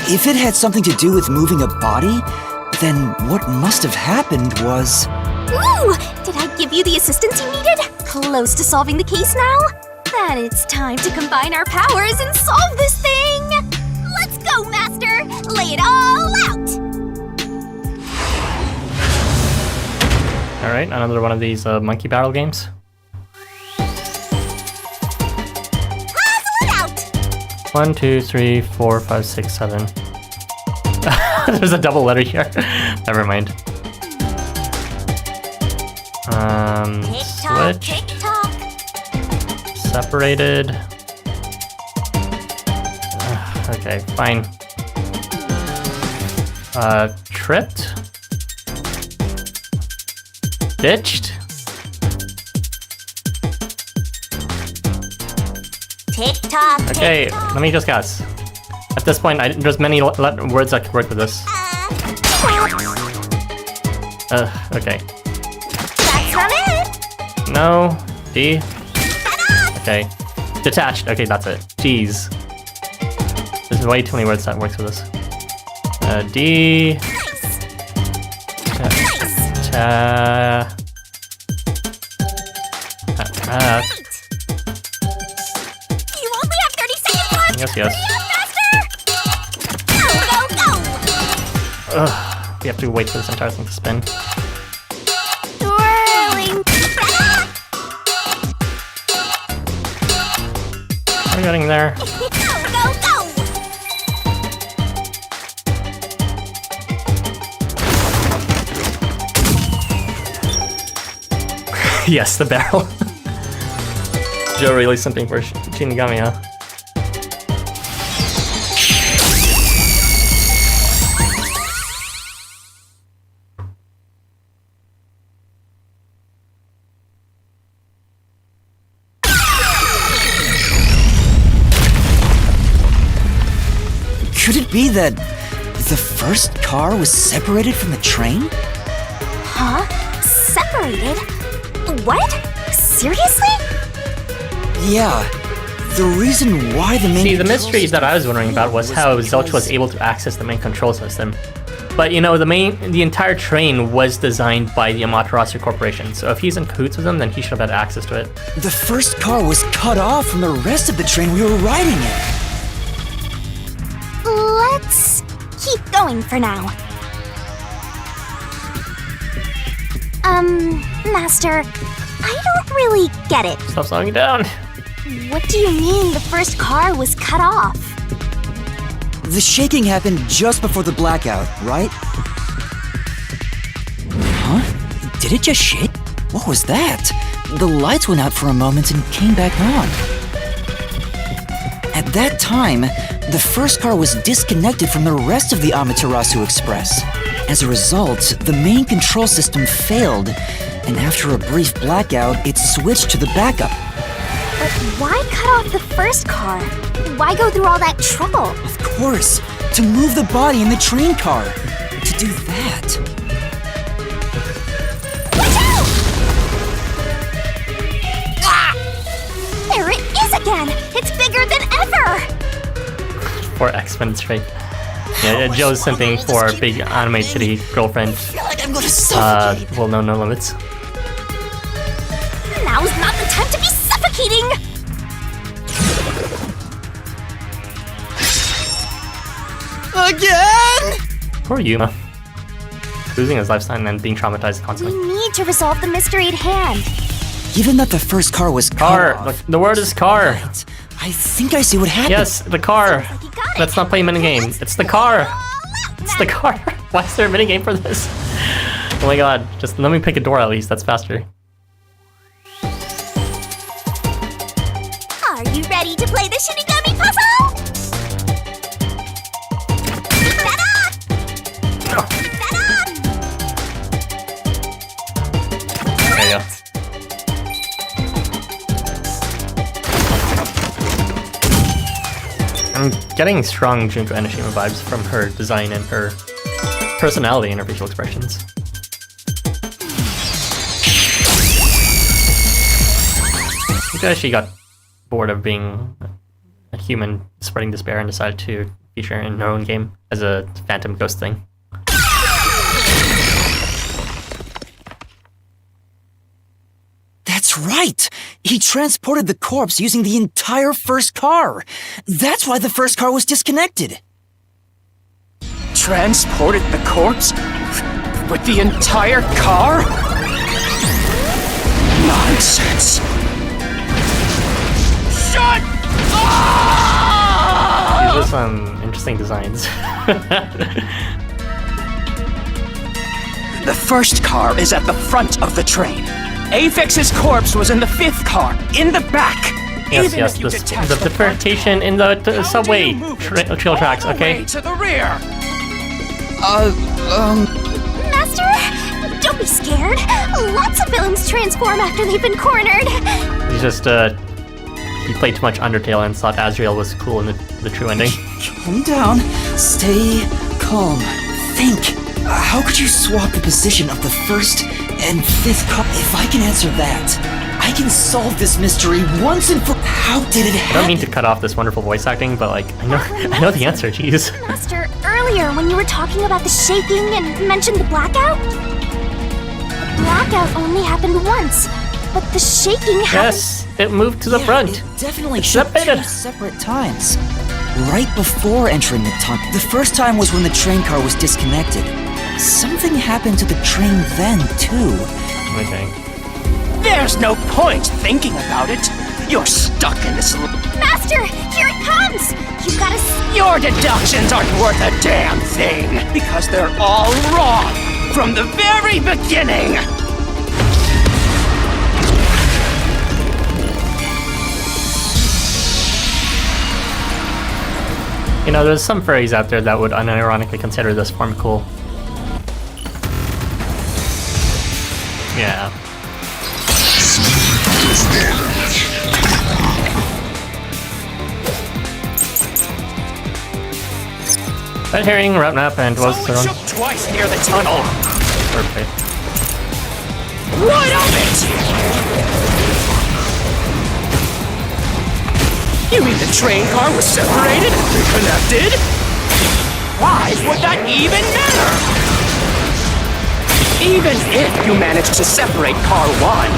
If it had something to do with moving a body, then what must have happened was... Ooh! Did I give you the assistance you needed? Close to solving the case now? Then it's time to combine our powers and solve this thing! Let's go, Master! Lay it all out! Alright, another one of these monkey battle games. Puzzle it out! 1, 2, 3, 4, 5, 6, 7. There's a double letter here. Never mind. Tick-tock, Switch. tick-tock. Separated. Okay, fine. Tripped. Ditched. Tick-tock, Okay, tick-tock. let me just guess. At this point, there's many words that could work with this. Okay. That's not it! No. D. Okay. Detached. Okay, that's it. Jeez. There's way too many words that works with this. D. You only have 30 seconds left! Yes, yes. Hurry up, Master! Go, go, go! Ugh. We have to wait for this entire thing to spin. Swirling. We're getting there. Go, go, go! Yes, the barrel. Joe really simping for Shinigami, huh? be that the first car was separated from the train? Huh? Separated? What? Seriously? Yeah. The reason why the main See, the control mystery that I was wondering about was how Zilch was able to access the main control system. But you know, the entire train was designed by the Amaterasu Corporation, so if he's in cahoots with them, then he should have had access to it. The first car was cut off from the rest of the train we were riding in. Let's keep going for now. Master, I don't really get it. Stop slowing it down. What do you mean the first car was cut off? The shaking happened just before the blackout, right? Huh? Did it just shake? What was that? The lights went out for a moment and came back on. At that time, the first car was disconnected from the rest of the Amaterasu Express. As a result, the main control system failed, and after a brief blackout, it switched to the backup. But why cut off the first car? Why go through all that trouble? Of course, to move the body in the train car. To do that. Watch out! Ah! There it is again! It's bigger than ever! For X-Men straight. Yeah, Joe's simping for a big anime titty girlfriend. I feel like I'm gonna suffocate. Well, no limits. Now's not the time to be suffocating! Again? Poor Yuma. Losing his lifestyle and being traumatized We constantly. need to resolve the mystery at hand. Given that the first car was cut Car! off, Look, the word is car! right, I think I see what happened. Yes, the car! Like you got it. Let's not play a minigame. It's the car! It's the car! Why is there a minigame for this? Oh my god, just let me pick a door at least, that's faster. Are you ready to play the Shinigami Puzzle? Keep that up! Keep that up! There you go. I'm getting strong Junko Enoshima vibes from her design and her personality and her facial expressions. Because she got bored of being a human spreading despair and decided to feature in her own game as a phantom ghost thing. That's right! He transported the corpse using the entire first car! That's why the first car was disconnected! Transported the corpse? With the entire car? Nonsense! Shut up! These are some interesting designs. The first car is at the front of the train. Apex's corpse was in the fifth car, in the back. Yes, Even yes, if you the detach the front deportation in the how do subway you move it trail tracks, all the okay? way to the rear. Master, don't be scared. Lots of villains transform after they've been cornered. He's just, he played too much Undertale and thought Azrael was cool in the true ending. Calm down. Stay calm. Think. How could you swap the position of the first and fifth car? If I can answer that, I can solve this mystery once and for... How did it I happen? don't mean to cut off this wonderful voice acting, but like, I know the answer, jeez. Master, earlier when you were talking about the shaking and mentioned the blackout? The blackout only happened once, but the shaking happened... Yes, it moved to the Yeah, front. It definitely It's shook separated. 2 separate times. Right before entering the tunnel. The first time was when the train car was disconnected. Something happened to the train then, too. Okay. There's no point thinking about it. You're stuck in this Master, here it comes! You gotta... Your deductions aren't worth a damn thing, because they're all wrong from the very beginning! You know, there's some furries out there that would unironically consider this form cool. Yeah. Red herring, route map, and was So it shook twice near the tunnel. Perfect. What of it? You mean the train car was separated and reconnected? Why would that even matter? Even if you managed to separate car 1,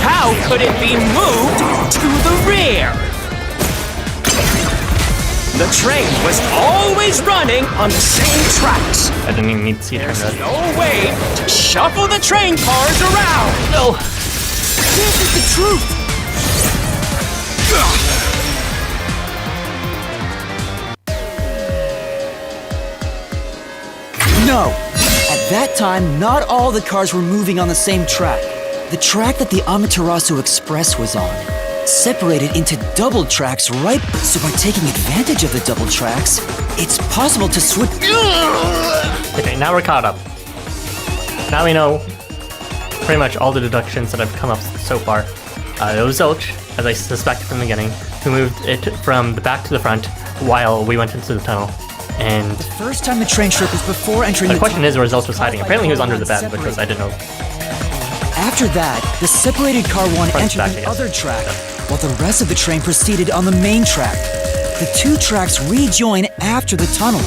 how could it be moved to the rear? The train was always running on the same tracks. I didn't even need to see it turn There's red. no way to shuffle the train cars around. No. This is the truth. No! At that time, not all the cars were moving on the same track. The track that the Amaterasu Express was on separated into double tracks, right? So by taking advantage of the double tracks, it's possible to switch. Okay, now we're caught up. Now we know pretty much all the deductions that have come up so far. It was Zilch, as I suspected from the beginning, who moved it from the back to the front while we went into the tunnel. And First time the train trip was before entering the question is where Zilch was hiding. Apparently he was under the bed, which was I didn't know. After that, the separated car 1 Front's entered back, I the guess. other track, while the rest of the train proceeded on the main track. The two tracks rejoin after the tunnel.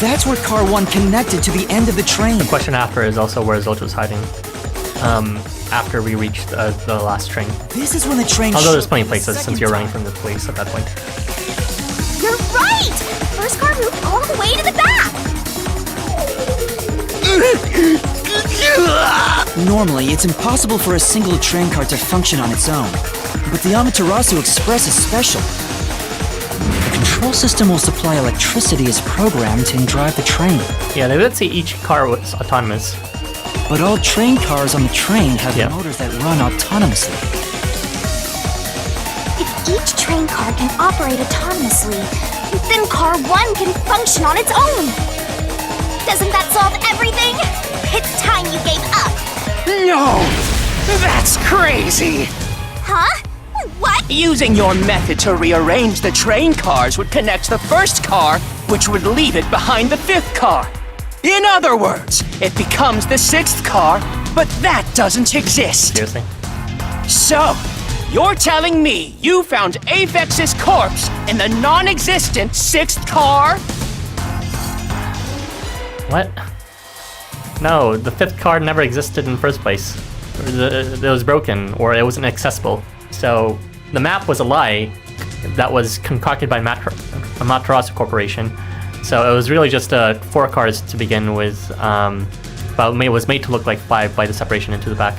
That's where car 1 connected to the end of the train. The question after is also where Zilch was hiding. After we reached the last train. This is when the train. Although there's plenty of shifted places the since you're running second from the police at that point. You're right! First car moved all the way to the back! Normally, it's impossible for a single train car to function on its own. But the Amaterasu Express is special. The control system will supply electricity as programmed and drive the train. Yeah, they did say each car was autonomous. But all train cars on the train have Yeah. motors that run autonomously. If each train car can operate autonomously, then car 1 can function on its own! Doesn't that solve everything? It's time you gave up! No! That's crazy! Huh? What? Using your method to rearrange the train cars would connect the first car, which would leave it behind the 5th car. In other words, it becomes the 6th car, but that doesn't exist. Seriously? So, you're telling me you found Aphex's corpse in the non-existent 6th car? What? No, the 5th card never existed in the first place. It was broken, or it wasn't accessible. So, the map was a lie that was concocted by Amaterasu Corporation. So it was really just 4 cars to begin with, but it was made to look like 5 by the separation into the back.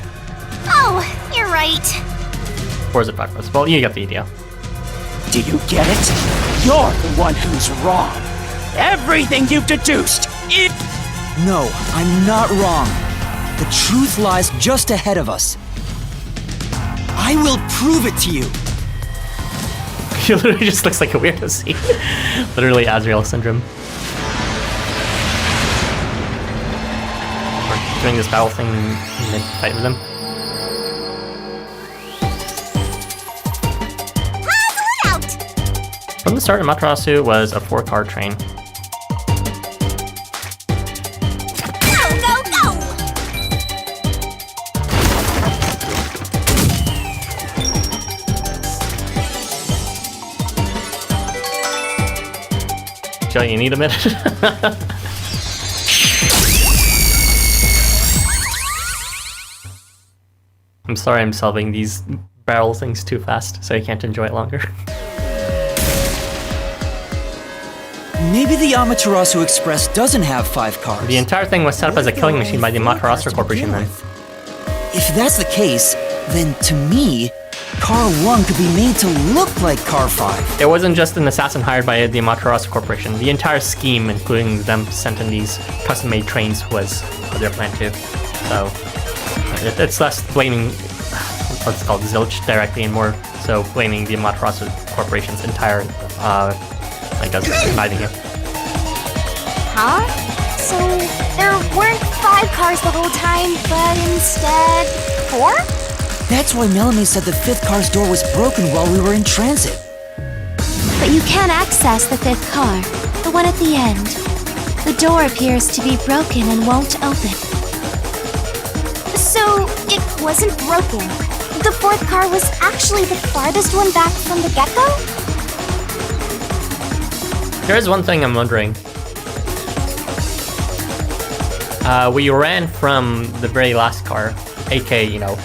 Oh, you're right. Or is it backwards? Well, you get the idea. Do you get it? You're the one who's wrong. Everything you've deduced, it... No, I'm not wrong. The truth lies just ahead of us. I will prove it to you. He literally just looks like a weirdo, see? Literally Azrael syndrome. We're doing this battle thing mid-fight with him. Out! From the start, Amaterasu was a 4-car train. Go, go, go! Joe, you need a minute? I'm sorry I'm solving these barrel things too fast, so I can't enjoy it longer. Maybe the Amaterasu Express doesn't have 5 cars. The entire thing was set up as a killing machine by the Amaterasu Corporation then. If that's the case, then to me, Car 1 could be made to look like Car 5. It wasn't just an assassin hired by the Amaterasu Corporation. The entire scheme, including them sending these custom-made trains, was their plan too. So it's less blaming what's called Zilch directly and more so blaming the Amaterasu Corporation's entire, I guess, conniving it. Huh? So there weren't 5 cars the whole time, but instead 4? That's why Melanie said the 5th car's door was broken while we were in transit. But you can't access the 5th car. The one at the end. The door appears to be broken and won't open. So, it wasn't broken. The fourth car was actually the farthest one back from the get-go? There's one thing I'm wondering. We ran from the very last car, aka, you know,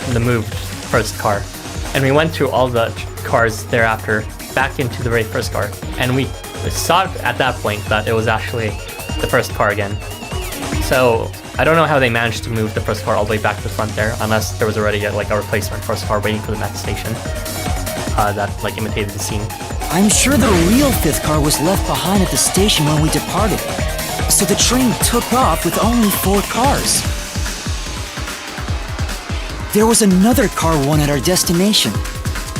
the moved first car, and we went through all the cars thereafter back into the very first car, and we saw at that point that it was actually the first car again. So I don't know how they managed to move the first car all the way back to the front there, unless there was already a replacement first car waiting for the meth station that like imitated the scene. I'm sure the real fifth car was left behind at the station when we departed. So the train took off with only 4 cars. There was another car 1 at our destination.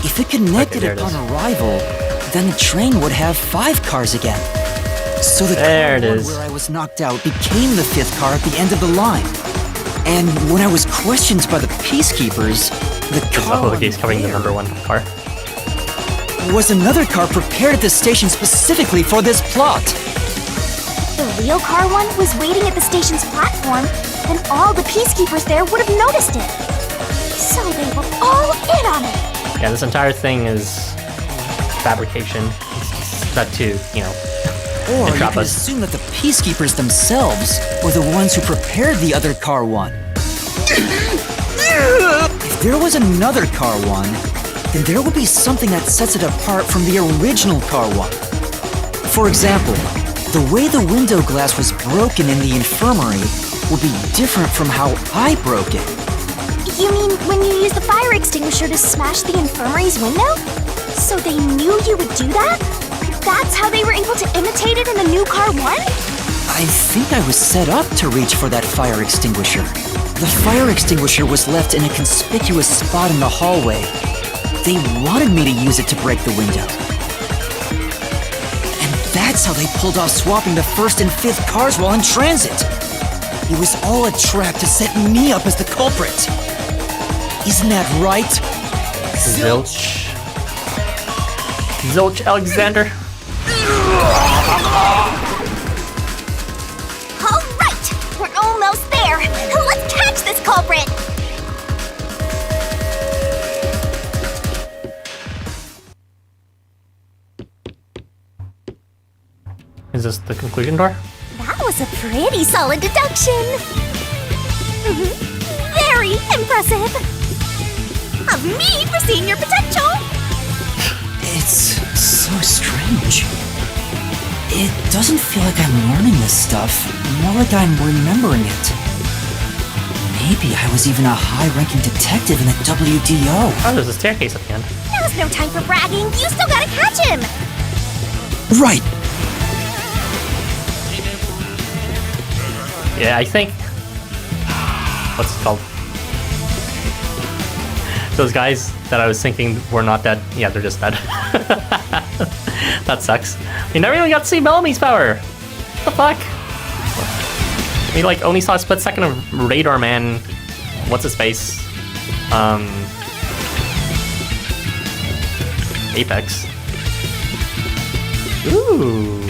If it connected upon arrival, then the train would have 5 cars again. So the car where I was knocked out became the 5th car at the end of the line. And when I was questioned by the peacekeepers, the car he's covering the number 1 car. Was another car prepared at the station specifically for this plot. The real car 1 was waiting at the station's platform, and all the peacekeepers there would have noticed it. So they were all in on it. Yeah, this entire thing is fabrication. It's that to, you know, or you can assume that the peacekeepers themselves were the ones who prepared the other car 1. If there was another car 1, then there would be something that sets it apart from the original car 1. For example, the way the window glass was broken in the infirmary would be different from how I broke it. You mean when you used the fire extinguisher to smash the infirmary's window? So they knew you would do that? That's how they were able to imitate it in the new car 1? I think I was set up to reach for that fire extinguisher. The fire extinguisher was left in a conspicuous spot in the hallway. They wanted me to use it to break the window. And that's how they pulled off swapping the 1st and 5th cars while in transit. It was all a trap to set me up as the culprit. Isn't that right? Zilch. Zilch Alexander. All right, we're almost there. Let's catch this culprit. Is this the conclusion door? That was a pretty solid deduction. Very impressive. Of me foreseeing your potential. It's so strange. It doesn't feel like I'm learning this stuff, more like I'm remembering it. Maybe I was even a high-ranking detective in the WDO. Oh, there's a staircase at the end. Now's no time for bragging. You still gotta catch him. Right. Yeah, I think... What's it called? Those guys that I was thinking were not dead. Yeah, they're just dead. That sucks. We never even got to see Bellamy's power. What the fuck? We like only saw a split second of Radar Man. What's his face? Apex. Ooh.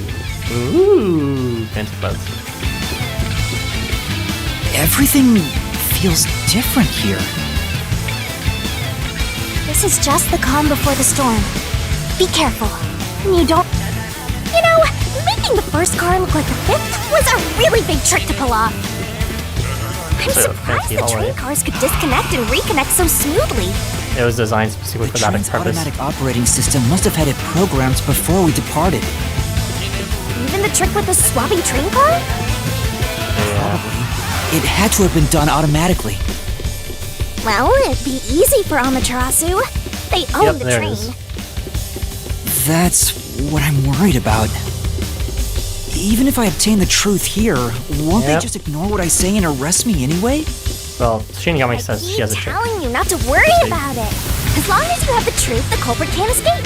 Fancy clothes. Everything feels different here. This is just the calm before the storm. Be careful. You don't... You know, making the first car look like the 5th was a really big trick to pull off. I'm surprised the train cars could disconnect and reconnect so smoothly. It was designed specifically for that purpose. The automatic operating system must have had it programmed before we departed. Even the trick with the swapping train car? Probably. It had to have been done automatically. Well, it'd be easy for Amaterasu. They own the train. That's what I'm worried about. Even if I obtain the truth here, won't they just ignore what I say and arrest me anyway? Well, Shinigami says she has a trick. I'm telling you not to worry about it. As long as you have the truth, the culprit can't escape.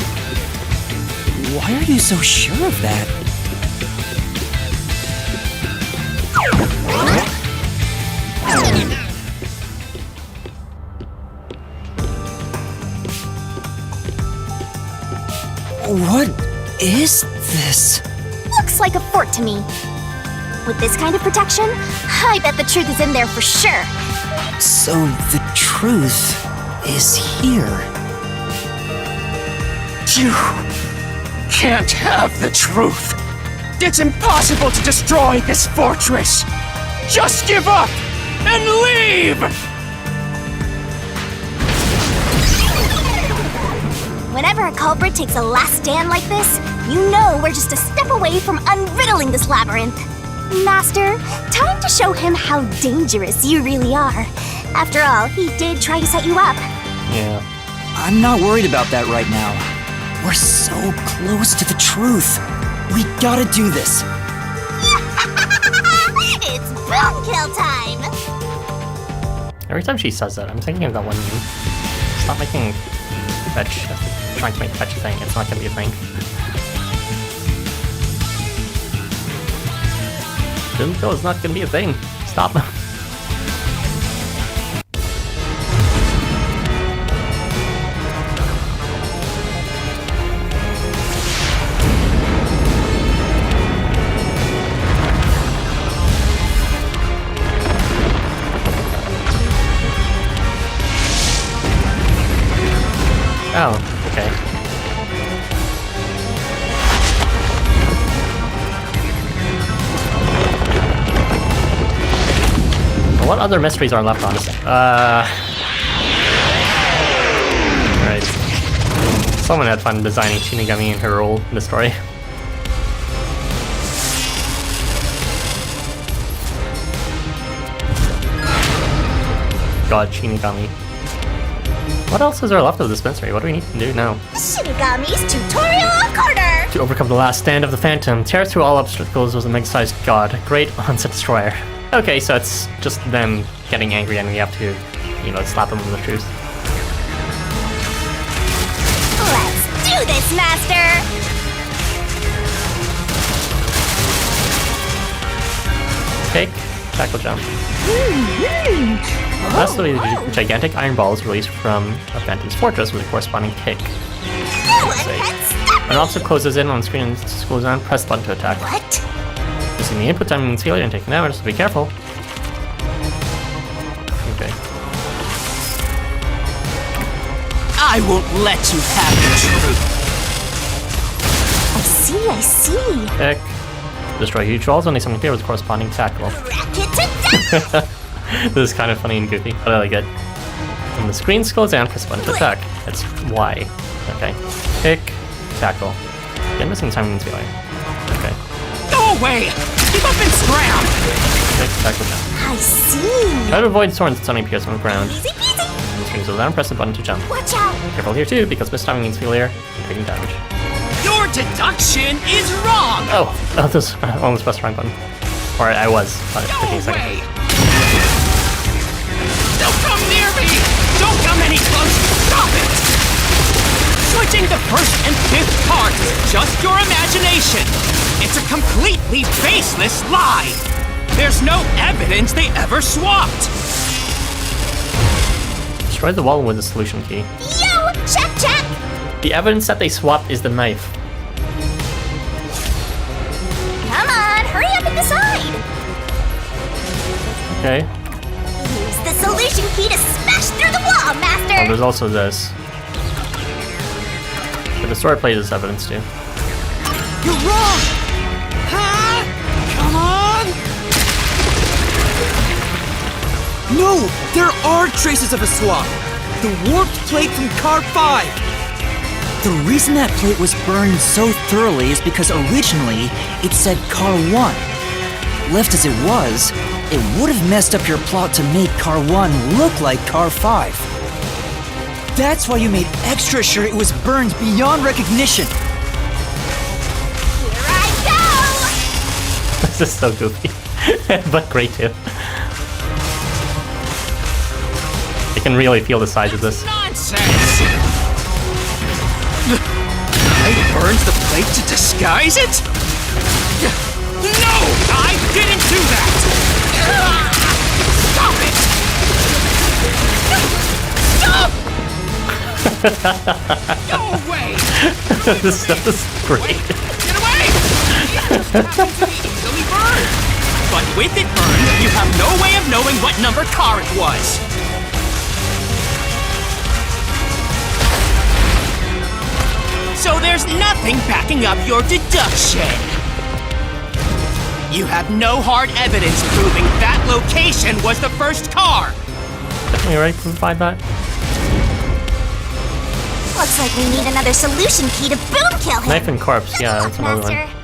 Why are you so sure of that? What is this? Looks looks like a fort to me. With this kind of protection, I bet the truth is in there for sure. So the truth is here. You can't have the truth. It's impossible to destroy this fortress. Just give up and leave! Whenever a culprit takes a last stand like this, you know we're just a step away from unriddling this labyrinth. Master, time to show him how dangerous you really are. After all, he did try to set you up. Yeah. I'm not worried about that right now. We're so close to the truth. We gotta do this. It's boom kill time! Every time she says that, I'm thinking of that one meme. Stop making fetch. Trying to make fetch a thing. It's not gonna be a thing. Boom kill is not gonna be a thing. Stop. Oh, okay. Well, what other mysteries are left on this? Right. Someone had fun designing Shinigami and her role in the story. God, Shinigami. What else is there left of this mystery? What do we need to do now? Shinigami's tutorial corner! To overcome the last stand of the Phantom, tear through all obstacles was a mega-sized god, great onset destroyer. Okay, so it's just them getting angry and we have to, you know, slap them with the truth. Let's do this, Master! Cake, tackle jump. Last of the gigantic iron ball is released from a Phantom's fortress with a corresponding kick. No one can stop An officer closes in on the screen and scrolls down, press button to attack. What? Using the input time means failure and taking damage, so be careful. Okay. I won't let you have the truth. I see. Kick. Destroy huge walls when they summon clear with corresponding tackle. Rack it to death! This is kind of funny and goofy, but I like it. When the screen scrolls down, press button to attack. That's Y. Okay. Kick, tackle. Again, missing time means failure. Okay. Go away! Keep up and scram! Kick, tackle, jump. I see. Try to avoid swords that suddenly appears on the ground. Easy peasy. When the screen goes down, press the button to jump. Watch out. Careful here too, because mistiming means failure and taking damage. Your deduction is wrong! Oh, this almost pressed the wrong button. Or I was, but it's Go taking a second. away! Don't come near me! Don't come any closer! Stop it! Switching the first and fifth cards is just your imagination! It's a completely baseless lie! There's no evidence they ever swapped! Destroy the wall with the solution key. Yo, check. The evidence that they swapped is the knife. Come on, hurry up and decide. Okay. Use the solution key to smash through the wall, Oh, Master. there's also this. The destroyer plate is evidence too. You're wrong! Huh? Come on! No! There are traces of a swap! The warped plate from Car 5! The reason that plate was burned so thoroughly is because originally it said Car 1. Left as it was, it would have messed up your plot to make Car 1 look like Car 5. That's why you made extra sure it was burned beyond recognition. Here I go. This is so goofy, but great too. I can really feel the size of this. Nonsense! I burned the plate to disguise it? No! I didn't do that! Stop it! Stop! Go away! This stuff is great. Get away! Easily burned. But with it burned, you have no way of knowing what number car it was. So there's nothing backing up your deduction. You have no hard evidence proving that location was the first car. Definitely ready to find that. Looks like we need another solution key to boom kill him. Knife and corpse, yeah, that's another one. Master.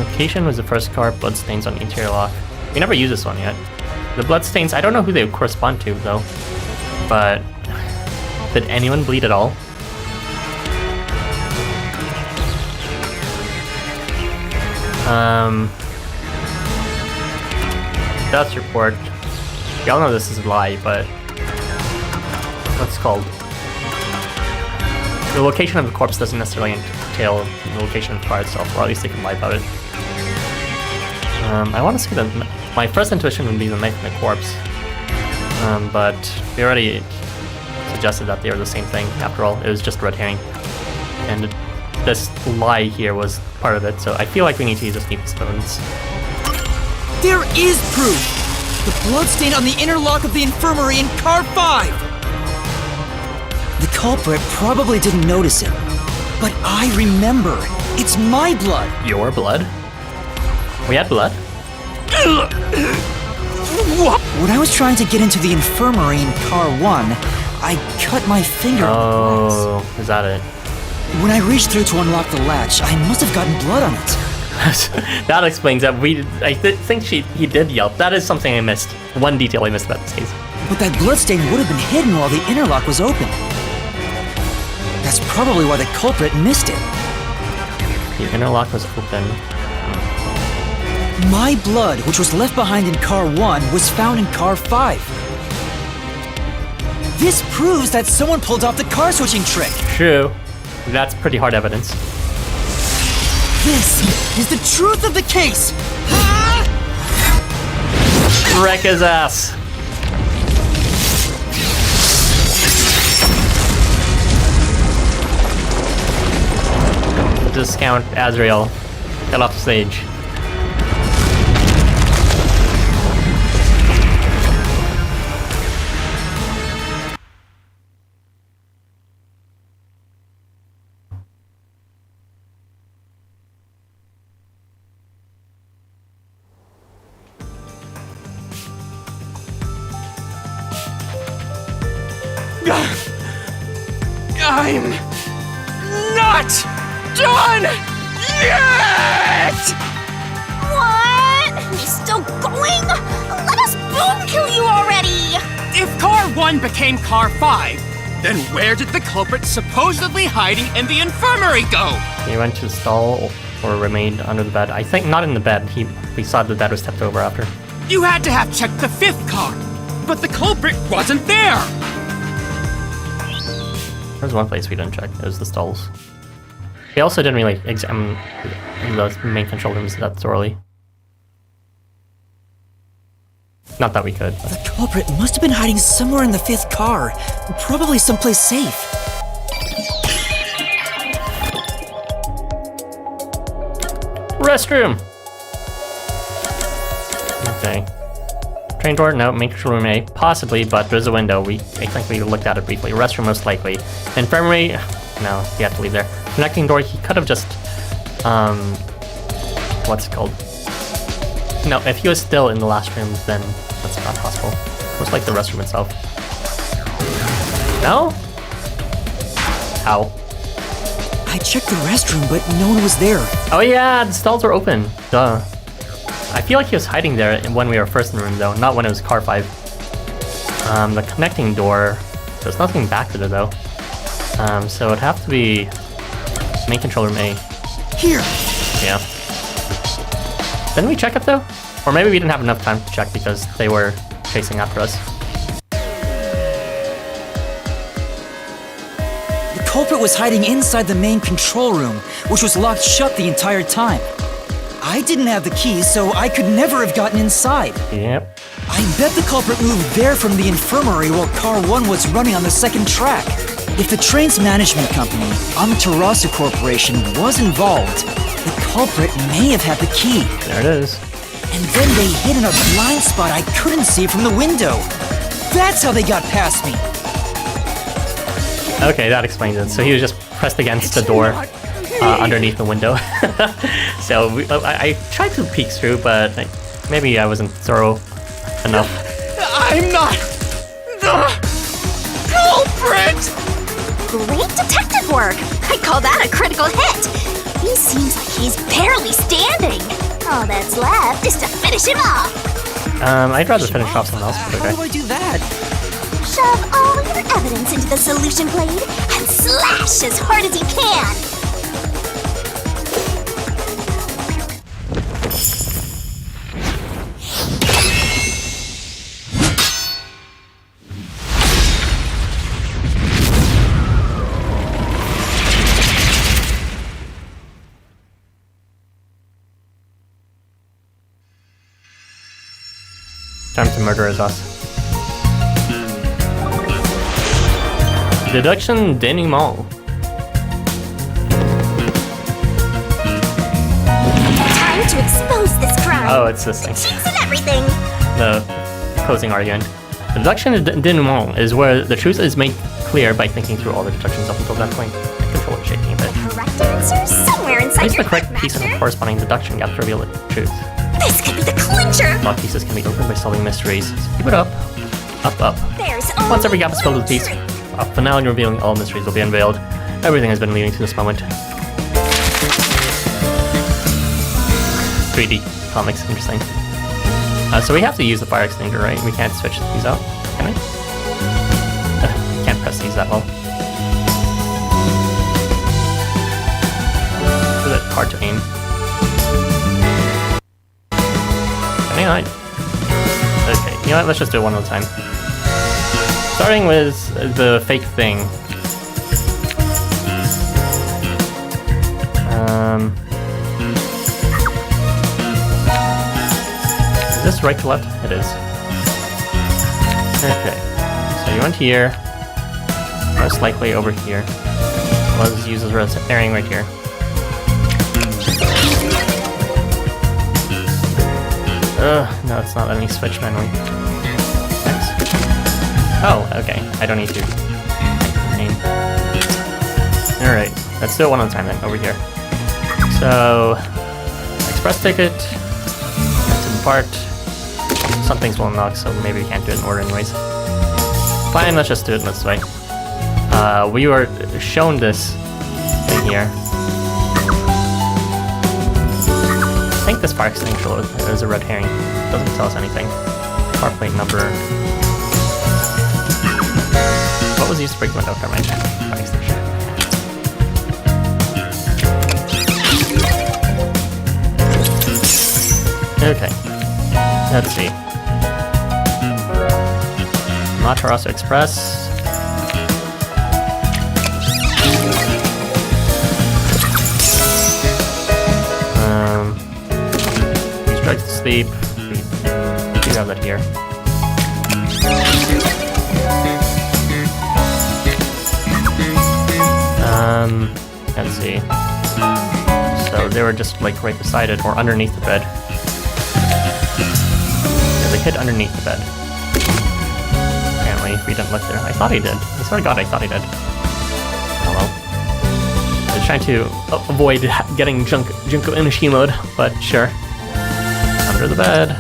Location was the first car, bloodstains on the interior lock. We never used this one yet. The bloodstains, I don't know who they correspond to though. But did anyone bleed at all? Death report. Y'all know this is a lie, but what's it called? The location of the corpse doesn't necessarily entail the location of the car itself, or at least they can lie about it. I want to say that my first intuition would be the knife and the corpse, but we already suggested that they were the same thing. After all, it was just a red herring, and this lie here was part of it. So I feel like we need to use the sneaky stones. There is proof! The bloodstain on the inner lock of the infirmary in car 5! The culprit probably didn't notice it, but I remember. It's my blood! Your blood? We had blood? When I was trying to get into the infirmary in car 1, I cut my finger on the glass. Oh, is that it? When I reached through to unlock the latch, I must have gotten blood on it. That explains that I think he did yelp. That is something I missed. One detail I missed about this case. But that bloodstain would have been hidden while the inner lock was open. That's probably why the culprit missed it. The inner lock was open. My blood, which was left behind in car 1, was found in car 5. This proves that someone pulled off the car switching trick. True. That's pretty hard evidence. This is the truth of the case! Wreck his ass! Discount Azrael. Get off the stage. I'm not done yet! What? He's still going? Let us boom kill you already! If car 1 became car 5, then where did the culprit supposedly hiding in the infirmary go? He went to the stall or remained under the bed. I think not in the bed. We saw the bed was tipped over after. You had to have checked the 5th car, but the culprit wasn't there! There's one place we didn't check. It was the stalls. We also didn't really examine the main control rooms that thoroughly. Not that we could. But. The culprit must have been hiding somewhere in the 5th car. Probably someplace safe. Restroom! Okay. Train door? No. Main control room A? Possibly, but there's a window. I think we looked at it briefly. Restroom most likely. Infirmary? No, he had to leave there. Connecting door, he could have just... what's it called? No, if he was still in the last room, then that's not possible. Most like the restroom itself. No? How? I checked the restroom, but no one was there. Oh yeah, the stalls were open. Duh. I feel like he was hiding there when we were first in the room, though, not when it was car 5. The connecting door, there's nothing back there, though. So it'd have to be main control room A. Here! Yeah. Didn't we check it, though? Or maybe we didn't have enough time to check because they were chasing after us. The culprit was hiding inside the main control room, which was locked shut the entire time. I didn't have the keys, so I could never have gotten inside. Yep. I bet the culprit moved there from the infirmary while car 1 was running on the 2nd track. If the train's management company, Amaterasu Corporation, was involved, the culprit may have had the key. There it is. And then they hid in a blind spot I couldn't see from the window. That's how they got past me. Okay, that explains it. So he was just pressed against the door underneath the window. So I tried to peek through, but maybe I wasn't thorough enough. I'm not the culprit! Great detective work! I call that a critical hit! He seems like he's barely standing. All that's left is to finish him off. I'd rather finish off someone else, but How okay. do I do that? Shove all your evidence into the solution blade and slash as hard as you can. Time to murder is us. Deduction Denouement. Time to expose this crime. Oh, it's this thing. Cheats and everything. The closing argument. The deduction denouement is where the truth is made clear by thinking through all the deductions up until that point. The control is shaking a bit. Correct answer somewhere inside Place your the correct head, piece of the Master. corresponding deduction gap to reveal the truth. This could be the clincher. Lock pieces can be opened by solving mysteries. So keep it up. Up, up. There's Once every only gap is filled with a one piece, truth. a finale revealing all mysteries will be unveiled. Everything has been leading to this moment. 3D comics, interesting. So we have to use the fire extinguisher, right? We can't switch these out, can we? Can't press these that well. It's a bit hard to aim. Anyway, okay, you know what? Let's just do it one at a time. Starting with the fake thing. Is this right to left? It is. Okay, so you went here. Most likely over here. Let's use this red herring right here. No, it's not letting me switch manually. Thanks. Oh, okay. I don't need to aim. Alright, let's do it one at a time then, over here. So, express ticket. That's in part. Some things will unlock, so maybe we can't do it in order anyways. Fine, let's just do it this way. We were shown this thing here. I think this fire extinguisher is a red herring. Doesn't tell us anything. Car plate number. What was used to break the window? Never mind. Fire extinguisher. Okay. Let's see. Amaterasu Express. Strike to sleep. We do have that here. Let's see. So they were just like right beside it or underneath the bed. Yeah, they hid underneath the bed. Apparently, we didn't look there. I thought he did. I swear to God, I thought he did. Oh well. I was trying to avoid getting Junko Inoshi mode, but sure. Under the bed.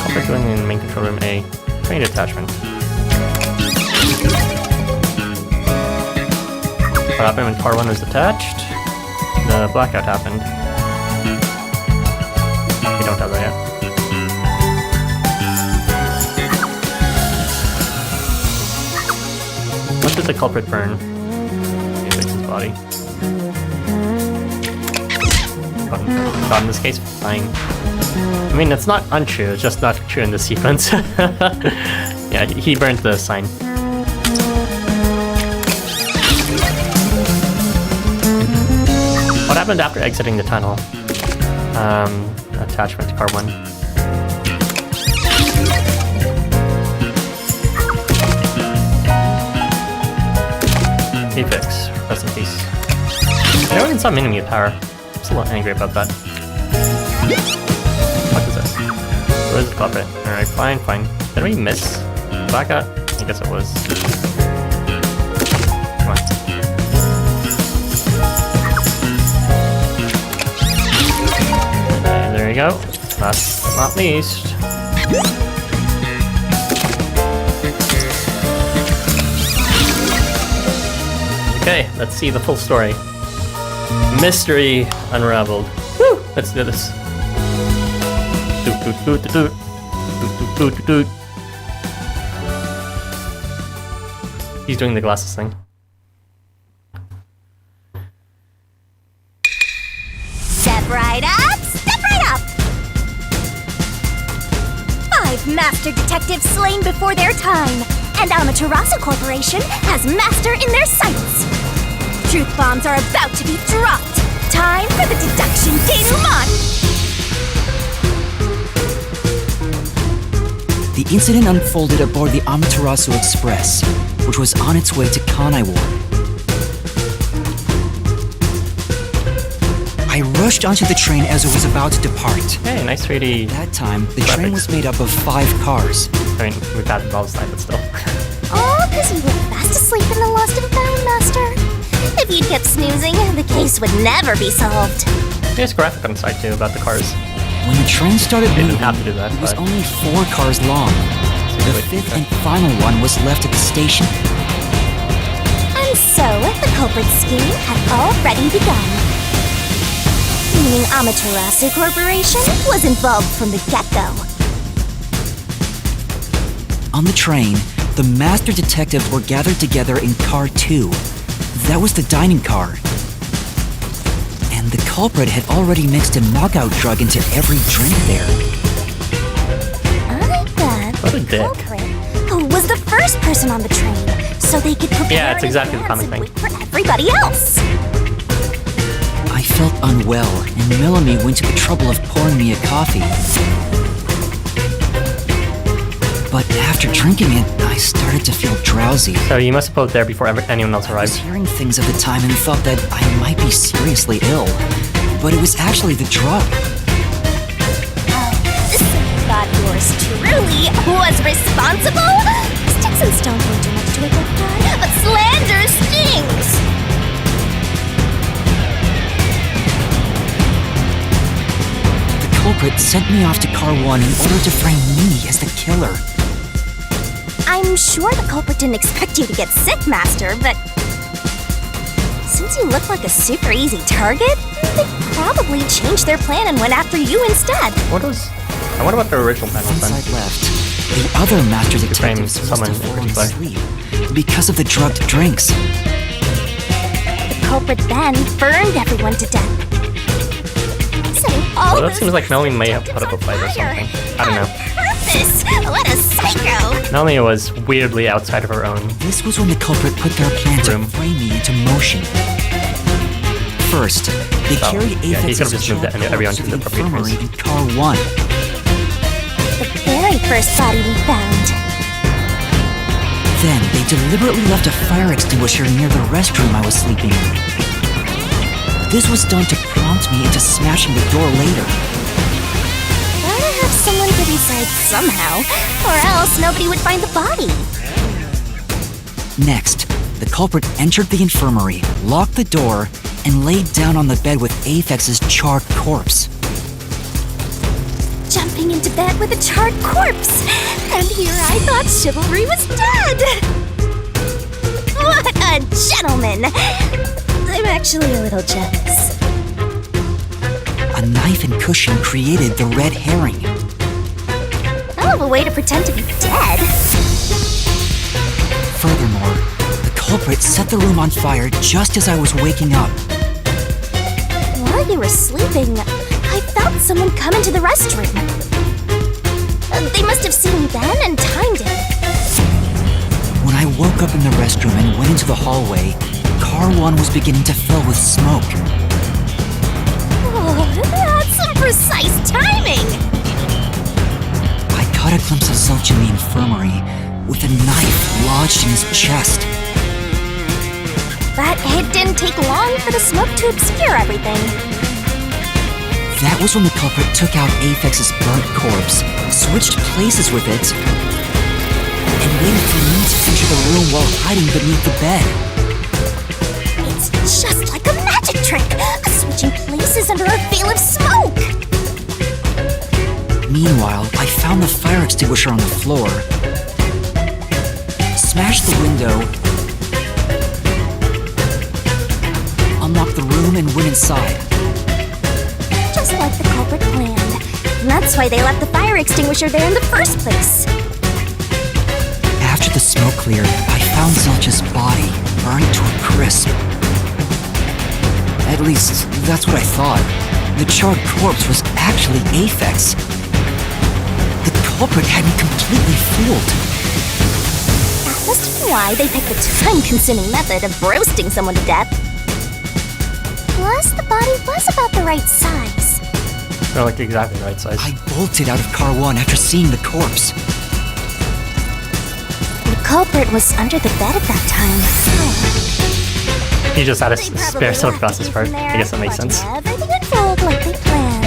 Culprit going in main control room A. Train attachment. What happened when car 1 was attached? The blackout happened. We don't have that yet. What did the culprit burn? He fixed his body. But in this case, fine. I mean, it's not untrue, it's just not true in this sequence. Yeah, he burned the sign. What happened after exiting the tunnel? attachment to car 1. Apex, rest in peace. I never even saw Minimi with power. I'm still not angry about that. What is this? Where's the culprit? Alright, fine. Did we miss Baka? I guess it was. Come on. And there you go. Last but not least. Okay, let's see the full story. Mystery unraveled. Woo! Let's do this. He's doing the glasses thing. Step right up, step right up! 5 master detectives slain before their time, and Amaterasu Corporation has master in their sights. Truth bombs are about to be dropped. Time for the Deduction Denouement! The incident unfolded aboard the Amaterasu Express, which was on its way to Kanai Ward. I rushed onto the train as it was about to depart. Hey, nice 3D. That time, the train was made up of 5 cars. I mean, we've had all this time, but still. Oh, because you were fast asleep in the Lost and Found, Master. If you'd kept snoozing, the case would never be solved. There's graphic on the side too about the cars. When the train started They moving, didn't have to do that, it was but only 4 cars long. The 5th and final one was left at the station. And so, the culprit scheme had already begun. Meaning Amaterasu Corporation was involved from the get-go. On the train, the master detectives were gathered together in car 2. That was the dining car. And the culprit had already mixed a knockout drug into every drink there. I bet What a the dick. culprit was the first person on the train, so they could prepare Yeah, it's in exactly the advance common and thing. wait for everybody else. I felt unwell, and Melanie went to the trouble of pouring me a coffee. But after drinking it, I started to feel drowsy. So you must have put it there before anyone else I was arrived. hearing things at the time and thought that I might be seriously ill. But it was actually the drug. This god yours truly was responsible? Sticks and stones won't do much to a good god, but slander stings! The culprit sent me off to car 1 in order to frame me as the killer. I'm sure the culprit didn't expect you to get sick, Master, but since you look like a super easy target, they probably changed their plan and went after you instead. What was... I wonder what the original plan was Once then. I'd left, the other master frame detectives must someone have in fallen particular. asleep because of the drugged drinks. The culprit then burned everyone to death. Setting all Well, that those seems like Melanie may have detectives put up a on fight or fire. something. I don't know. Purpose! What a psycho! Melanie was weirdly outside of her own. This was when the culprit put their plan to Room. frame me into motion. First, they Oh, carried yeah, he Aphex's could've just moved charred everyone corpse to the appropriate infirmary place. in car 1. The very first body we found. Then, they deliberately left a fire extinguisher near the restroom I was sleeping in. This was done to prompt me into smashing the door later. Gotta have someone get inside somehow, or else nobody would find the body. Next, the culprit entered the infirmary, locked the door, and laid down on the bed with Aphex's charred corpse. Jumping into bed with a charred corpse! And here I thought chivalry was dead! What a gentleman! I'm actually a little jealous. A knife and cushion created the red herring. Hell of a way to pretend to be dead. Furthermore, the culprit set the room on fire just as I was waking up. While you were sleeping, I felt someone come into the restroom. They must have seen me then and timed it. When I woke up in the restroom and went into the hallway, car 1 was beginning to fill with smoke. Oh, that's some precise timing! I caught a glimpse of Zelch in the infirmary, with a knife lodged in his chest. But it didn't take long for the smoke to obscure everything. That was when the culprit took out Aphex's burnt corpse, switched places with it, and waited for me to enter the room while hiding beneath the bed. It's just like a magic trick! Switching places under a veil of smoke! Meanwhile, I found the fire extinguisher on the floor, smashed the window, unlocked the room, and went inside. Just like the culprit planned. And that's why they left the fire extinguisher there in the first place. After the smoke cleared, I found Zelch's body, burned to a crisp. At least, that's what I thought. The charred corpse was actually Aphex. The culprit had me completely fooled. That must be why they picked the time-consuming method of roasting someone to death. Plus, the body was about the right size. They're like exactly the right size. I bolted out of Car 1 after seeing the corpse. The culprit was under the bed at that time. He just had a They spare probably silk left process you part. from I there, guess that makes watching sense. Everything unfold like they planned.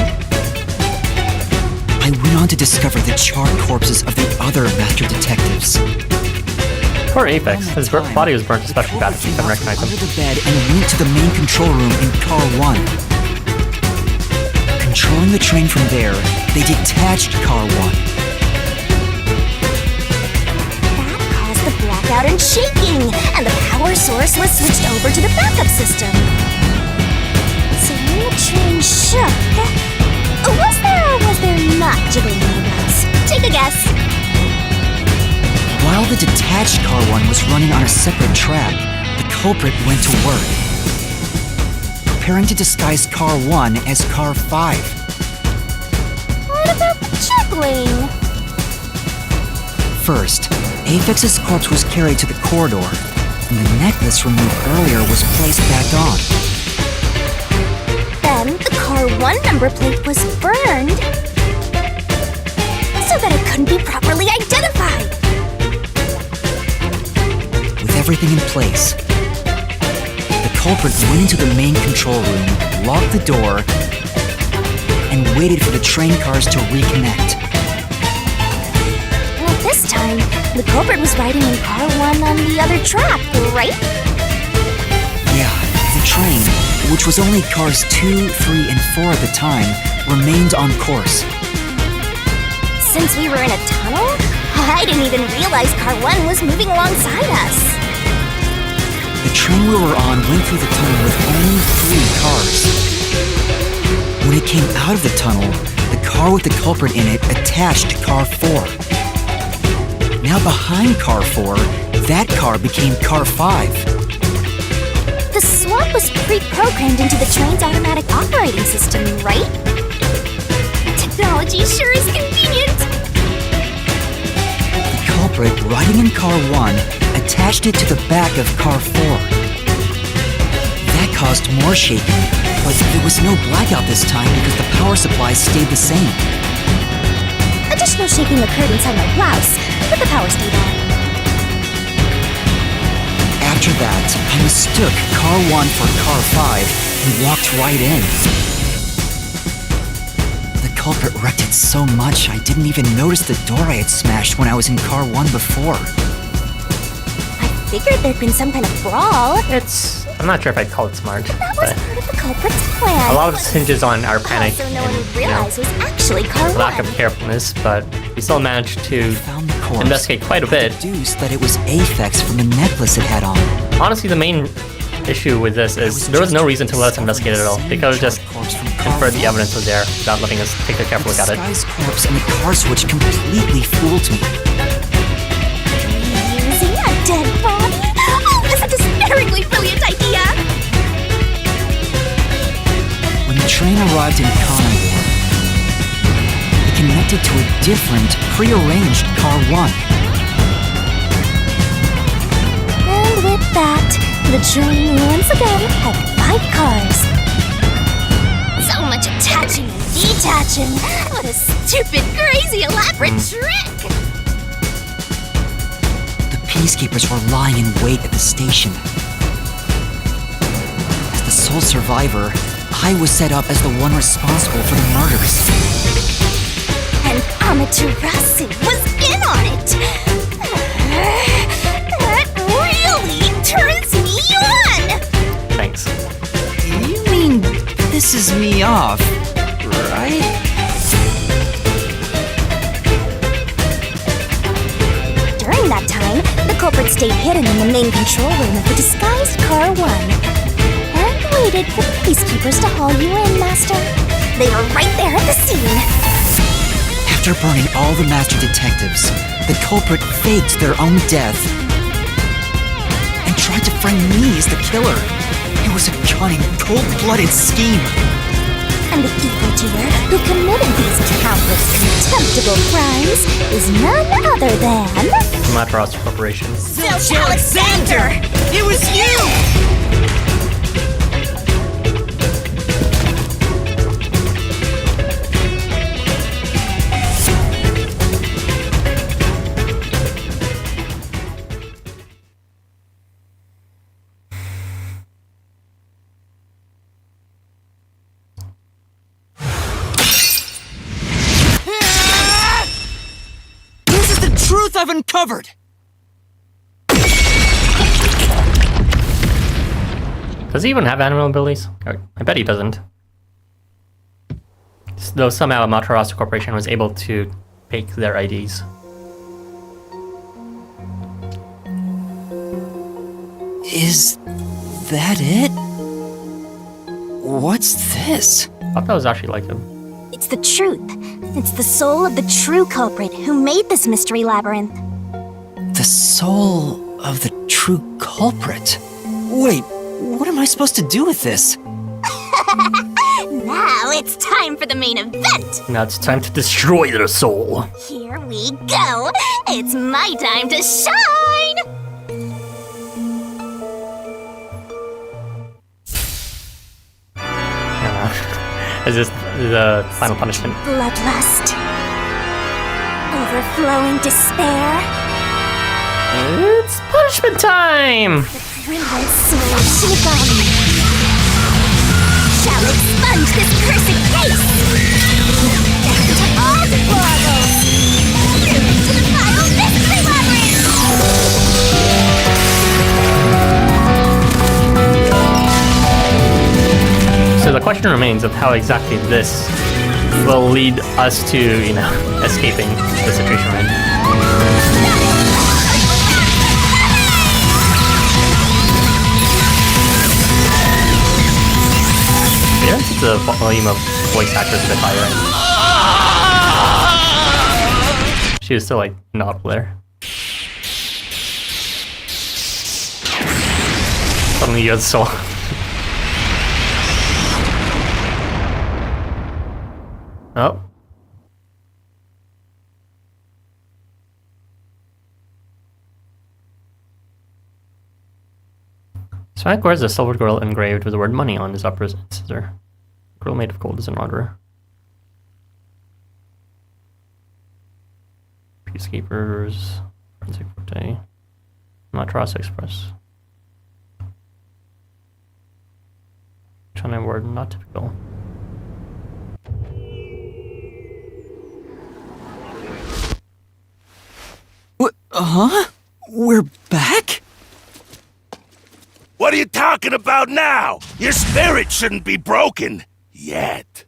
I went on to discover the charred corpses of the other master detectives. Poor Aphex. His body was burnt especially bad if you couldn't recognize Under him. the bed and went to the main control room in Car 1. Controlling the train from there, they detached Car 1. That caused the blackout and shaking, and the power source was switched over to the backup system. So when the train shook, was there not jiggling in the guts? Take a guess. While the detached Car 1 was running on a separate track, the culprit went to work, preparing to disguise Car 1 as Car 5. What about the jiggling? First, Aphex's corpse was carried to the corridor, and the necklace removed earlier was placed back on. Then the Car 1 number plate was burned so that it couldn't be properly identified. With everything in place, the culprit went into the main control room, locked the door, and waited for the train cars to reconnect. And at this time, the culprit was riding in Car 1 on the other track, right? Yeah, the train, which was only cars 2, 3, and 4 at the time, remained on course. Since we were in a tunnel, I didn't even realize Car 1 was moving alongside us. The train we were on went through the tunnel with only 3 cars. When it came out of the tunnel, the car with the culprit in it attached to Car 4. Now behind Car 4, that car became Car 5. The swap was pre-programmed into the train's automatic operating system, right? Technology sure is convenient! The culprit, riding in Car 1, attached it to the back of Car 4. That caused more shaking, but there was no blackout this time because the power supply stayed the same. Additional shaking occurred inside my blouse, but the power stayed on. After that, I mistook Car 1 for Car 5 and walked right in. The culprit wrecked it so much I didn't even notice the door I had smashed when I was in Car 1 before. I figured there'd been some kind of brawl. I'm not sure if I'd call it smart, That was but part of the culprit's plan. a lot of this hinges on our panic Also, no one would and, realize was actually Car 1. lack of carefulness, but we still managed to Found the corpse. investigate quite a bit. Deduced that it was Aphex from the necklace it had on. Honestly, the main issue with this is there was no reason to let us investigate it at all. They could have just inferred the evidence was there without letting us take a careful look at it. The disguised corpse and the car switch completely fooled me. Using a dead body? Oh, that's a despairingly brilliant idea! When the train arrived in Connemore, it connected to a different, prearranged Car 1. And with that, the train once again had 5 cars. So much attaching and detaching. What a stupid, crazy, elaborate trick! The peacekeepers were lying in wait at the station. As the sole survivor, I was set up as the one responsible for the murders. And Amaterasu was in on it! That really turns me on! Thanks. You mean pisses me off, right? During that time, the culprit stayed hidden in the main control room of the disguised Car 1. And waited for the peacekeepers to haul you in, Master. They were right there at the scene. After burning all the master detectives, the culprit faked their own death and tried to frame me as the killer. It was a cunning, cold-blooded scheme. And the evildoer who committed these countless contemptible crimes is none other than... Amaterasu Corporation. Zilch Alexander! It was you! Truth I've uncovered! Does he even have animal abilities? I bet he doesn't. Though somehow Amaterasu Corporation was able to fake their IDs. Is that it? What's this? I thought that was actually like him. It's the truth. It's the soul of the true culprit who made this mystery labyrinth. The soul of the true culprit? Wait, what am I supposed to do with this? Now it's time for the main event! Now it's time to destroy their soul. Here we go! It's my time to shine! Is this the final punishment? Bloodlust. Overflowing despair. It's punishment time! The brilliant soul of Shinigami shall expunge this cursed case! Down to all deplorables! Through to the final mystery labyrinth! So the question remains of how exactly this will lead us to, you know, escaping the situation we're in. Yeah, the volume of voice actors a bit higher. She was still like not there. Suddenly you have the soul. Oh. Sonic wears a silver girl engraved with the word money on his upper scissor. Girl made of gold is an order. Peacekeepers. Forensic Forte. Amaterasu Express. China word not typical. Huh? We're back? What are you talking about now? Your spirit shouldn't be broken. Yet.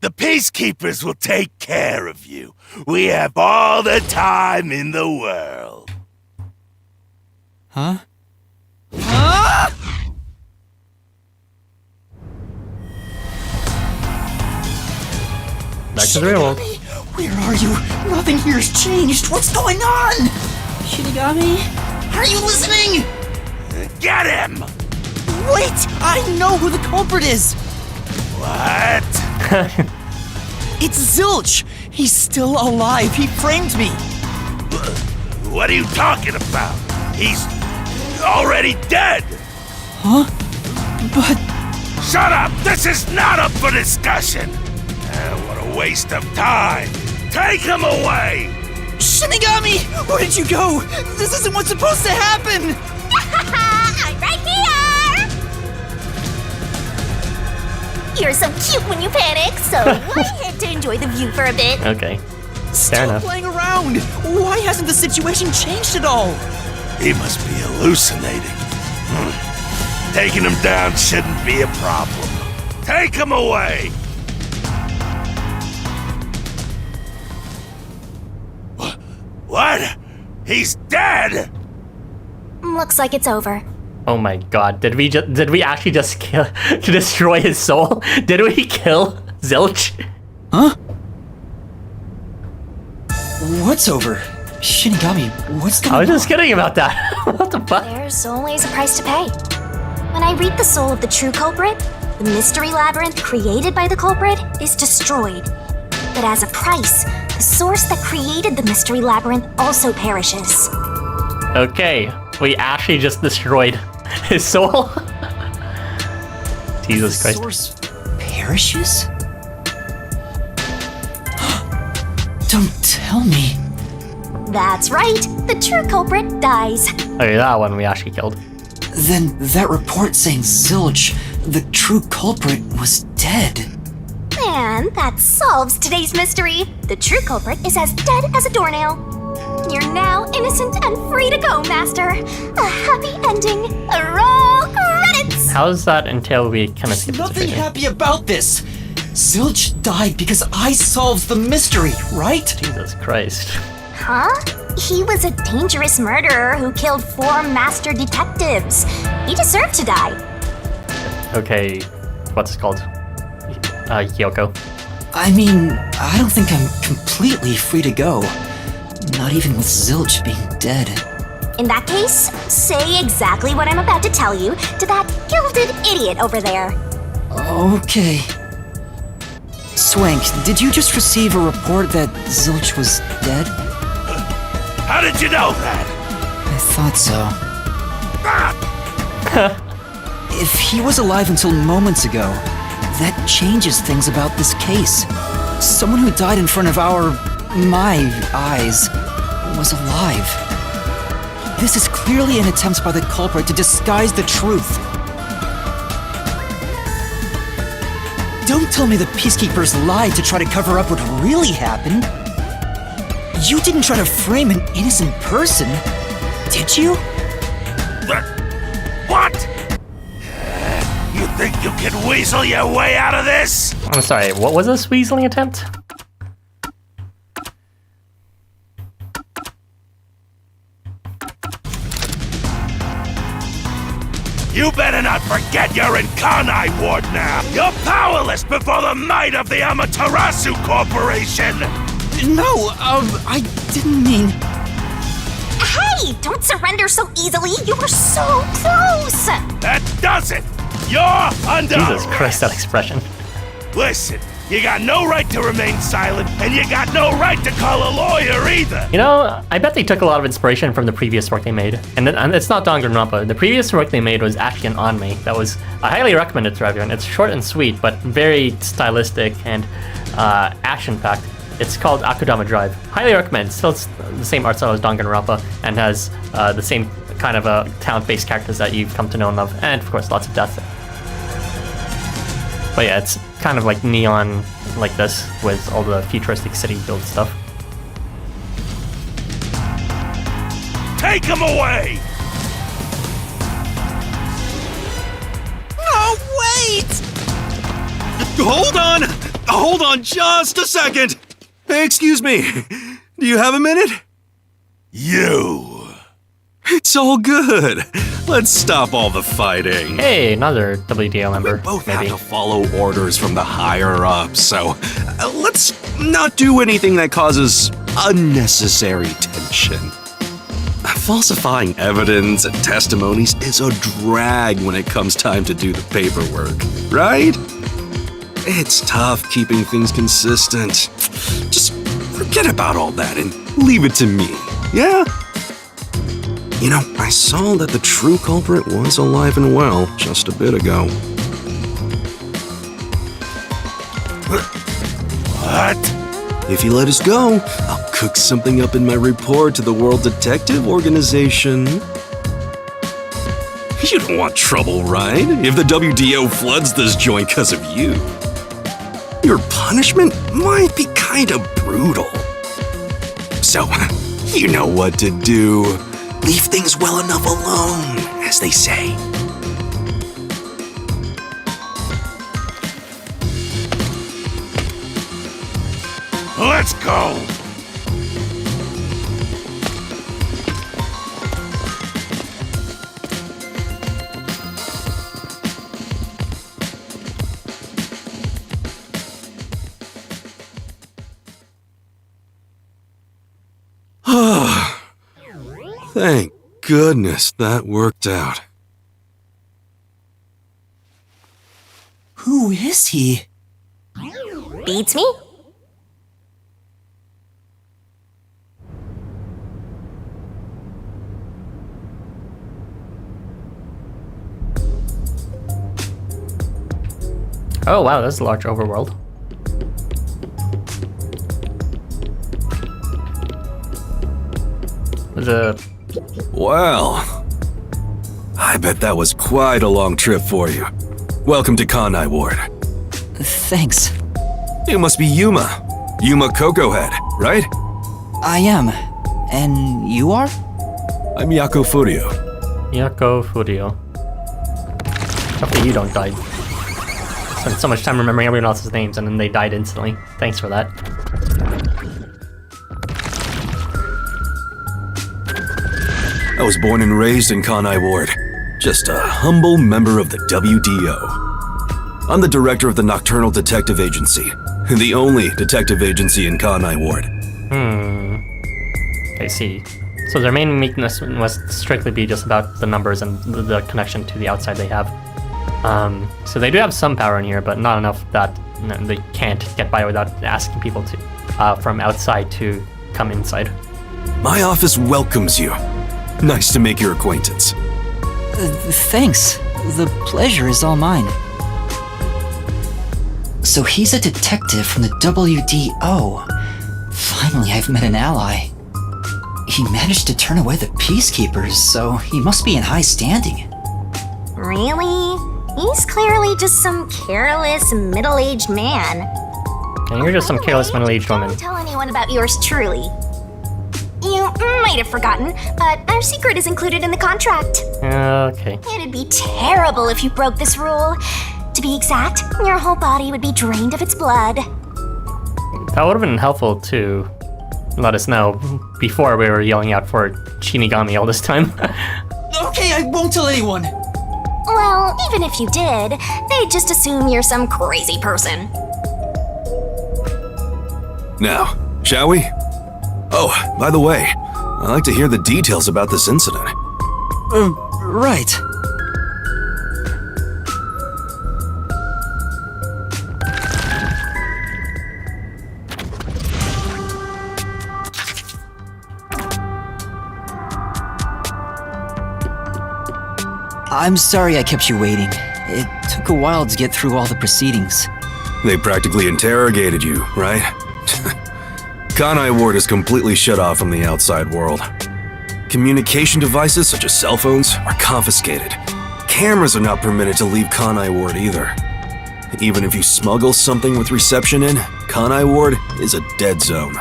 The peacekeepers will take care of you. We have all the time in the world. Huh? Back to the real world. Where are you? Nothing here's changed. What's going on? Shinigami? Are you listening? Get him! Wait! I know who the culprit is! What? It's Zilch! He's still alive. He framed me. What are you talking about? He's already dead! Huh? But Shut up! This is not up for discussion! What a waste of time! Take him away! Shinigami! Where did you go? This isn't what's supposed to happen! I'm right here! You're so cute when you panic, so why head to enjoy the view for a bit? Okay. Stop enough. playing around! Why hasn't the situation changed at all? He must be hallucinating. Taking him down shouldn't be a problem. Take him away! What? He's dead? Looks like it's over. Oh my god, did we actually just kill to destroy his soul? Did we kill Zilch? Huh? What's over? Shinigami, what's going on? I was just kidding about that. What the fuck? There's always a price to pay. When I reap the soul of the true culprit, the mystery labyrinth created by the culprit is destroyed. But as a price, the source that created the mystery labyrinth also perishes. Okay, we actually just destroyed his soul. Jesus Christ. Source perishes? Don't tell me. That's right, the true culprit dies. Okay, that one we actually killed. Then that report saying Zilch, the true culprit, was dead. And that solves today's mystery. The true culprit is as dead as a doornail. You're now innocent and free to go, Master. A happy ending. Roll credits! How does that entail we kind of There's skip this nothing video? happy about this. Zilch died because I solved the mystery, right? Jesus Christ. Huh? He was a dangerous murderer who killed 4 master detectives. He deserved to die. Okay, what's it called? Yoko. I mean, I don't think I'm completely free to go. Not even with Zilch being dead. In that case, say exactly what I'm about to tell you to that gilded idiot over there. Okay. Swank, did you just receive a report that Zilch was dead? How did you know that? I thought so. Ah! If he was alive until moments ago, that changes things about this case. Someone who died in front of my eyes, was alive. This is clearly an attempt by the culprit to disguise the truth. Don't tell me the Peacekeepers lied to try to cover up what really happened. You didn't try to frame an innocent person, did you? What? You think you can weasel your way out of this? I'm sorry, what was this weaseling attempt? You better not forget you're in Kanai Ward now! You're powerless before the might of the Amaterasu Corporation! No, I didn't mean... Hey, don't surrender so easily. You were so close. That does it! You're under Jesus arrest. Christ, that expression. Listen, you got no right to remain silent, and you got no right to call a lawyer either! You know, I bet they took a lot of inspiration from the previous work they made. And it's not Danganronpa. The previous work they made was actually an anime that was... I highly recommend it to everyone. It's short and sweet, but very stylistic and action-packed. It's called Akudama Drive. Highly recommend. Still it's the same art style as Danganronpa and has the same kind of talent-based characters that you've come to know and love. And, of course, lots of death. But yeah, it's kind of like neon like this with all the futuristic city build stuff. Take him away! No, wait! Hold on just a second! Hey, excuse me, do you have a minute? You! It's all good. Let's stop all the fighting. Hey, another WDO member. We both maybe. have to follow orders from the higher ups, so let's not do anything that causes unnecessary tension. Falsifying evidence and testimonies is a drag when it comes time to do the paperwork, right? It's tough keeping things consistent. Just forget about all that and leave it to me, yeah? You know, I saw that the true culprit was alive and well just a bit ago. What? If you let us go, I'll cook something up in my report to the World Detective Organization. You don't want trouble, right? If the WDO floods this joint because of you. Your punishment might be kinda brutal. So, you know what to do. Leave things well enough alone, as they say. Let's go! Thank goodness that worked out. Who is he? Beats me? Oh wow, that's a large overworld. Well, I bet that was quite a long trip for you. Welcome to Kanai Ward. Thanks. You must be Yuma. Yuma Cocoa Head, right? I am. And you are? I'm Yako Furio. Yako Furio. Hopefully you don't die. Spent so much time remembering everyone else's names and then they died instantly. Thanks for that. I was born and raised in Kanai Ward. Just a humble member of the WDO. I'm the director of the Nocturnal Detective Agency, the only detective agency in Kanai Ward. I see. So their main weakness must strictly be just about the numbers and the connection to the outside they have. So they do have some power in here, but not enough that they can't get by without asking people to from outside to come inside. My office welcomes you. Nice to make your acquaintance. Thanks. The pleasure is all mine. So he's a detective from the WDO. Finally, I've met an ally. He managed to turn away the Peacekeepers, so he must be in high standing. Really? He's clearly just some careless, middle-aged man. And you're just some careless middle-aged woman. Don't tell anyone about yours truly. You might have forgotten, but our secret is included in the contract. Okay. It'd be terrible if you broke this rule. To be exact, your whole body would be drained of its blood. That would have been helpful to let us know before we were yelling out for Shinigami all this time. Okay, I won't tell anyone. Well, even if you did, they'd just assume you're some crazy person. Now, shall we? Oh, by the way, I'd like to hear the details about this incident. Right. I'm sorry I kept you waiting. It took a while to get through all the proceedings. They practically interrogated you, right? Kanai Ward is completely shut off from the outside world. Communication devices such as cell phones are confiscated. Cameras are not permitted to leave Kanai Ward either. Even if you smuggle something with reception in, Kanai Ward is a dead zone.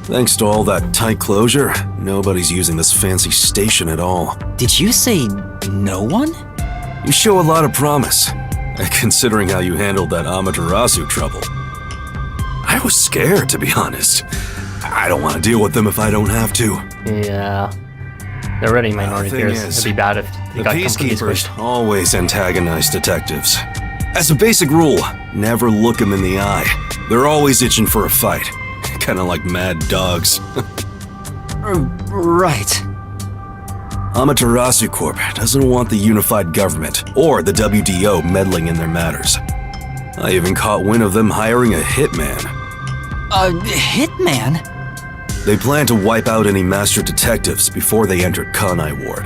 Thanks to all that tight closure, nobody's using this fancy station at all. Did you say no one? You show a lot of promise, considering how you handled that Amaterasu trouble. I was scared, to be honest. I don't want to deal with them if I don't have to. Yeah. They're already minority peers. It'd be bad if they got completely Peacekeepers squished. always antagonize detectives. As a basic rule, never look them in the eye. They're always itching for a fight. Kinda like mad dogs. Right. Amaterasu Corp doesn't want the unified government or the WDO meddling in their matters. I even caught wind of them hiring a hitman. A hitman? They plan to wipe out any master detectives before they entered Kanai Ward.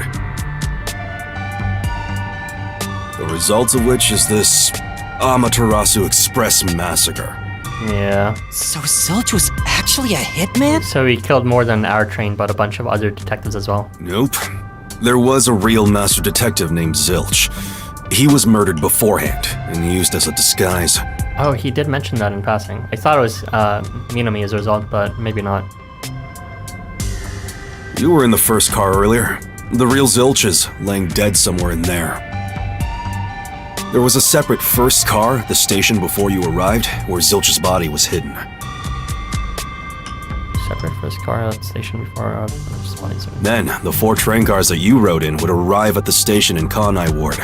The result of which is this Amaterasu Express Massacre. Yeah. So Zilch was actually a hitman? So he killed more than our train, but a bunch of other detectives as well. Nope. There was a real master detective named Zilch. He was murdered beforehand and used as a disguise. Oh, he did mention that in passing. I thought it was Minami as a result, but maybe not. You were in the first car earlier. The real Zilch is laying dead somewhere in there. There was a separate first car at the station before you arrived, where Zilch's body was hidden. Separate first car at the station before just bodies. Then, the 4 train cars that you rode in would arrive at the station in Kanai Ward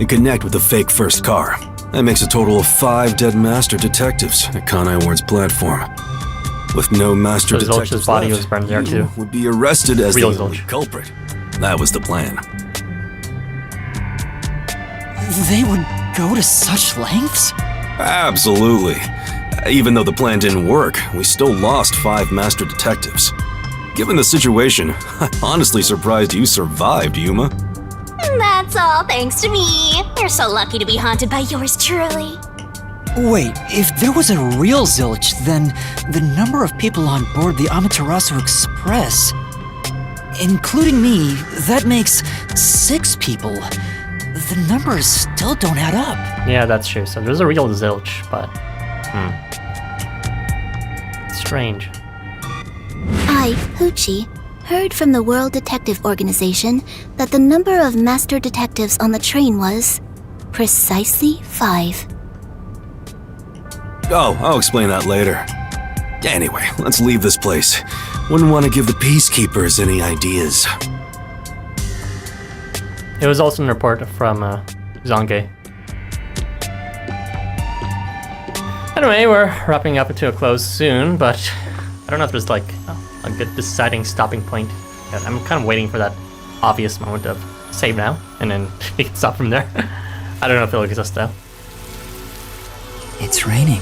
and connect with the fake first car. That makes a total of 5 dead master detectives at Kanai Ward's platform. With no master So detectives Zilch's body left, was burned there you too. would be arrested as Real the only Zilch. culprit. That was the plan. They would go to such lengths? Absolutely. Even though the plan didn't work, we still lost 5 master detectives. Given the situation, I'm honestly surprised you survived, Yuma. That's all thanks to me. You're so lucky to be haunted by yours truly. Wait, if there was a real Zilch, then the number of people on board the Amaterasu Express, including me, that makes 6 people. The numbers still don't add up. Yeah, that's true. So there's a real Zilch, but strange. I, Hoochie, heard from the World Detective Organization that the number of master detectives on the train was precisely 5. Oh, I'll explain that later. Anyway, let's leave this place. Wouldn't want to give the peacekeepers any ideas. It was also a report from Zange. Anyway, we're wrapping up to a close soon, but I don't know if there's like a good deciding stopping point yet. I'm kind of waiting for that obvious moment of save now, and then we can stop from there. I don't know if it'll exist though. It's raining.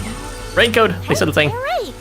Raincoat, they said the thing. Right.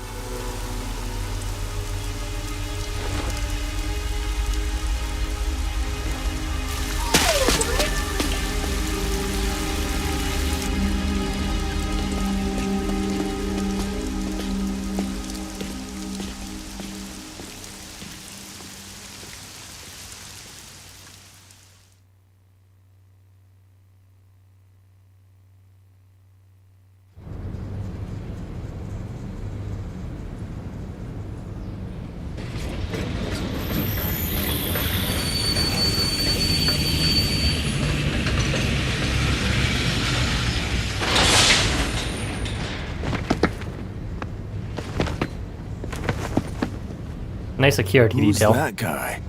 Nice security detail. that guy?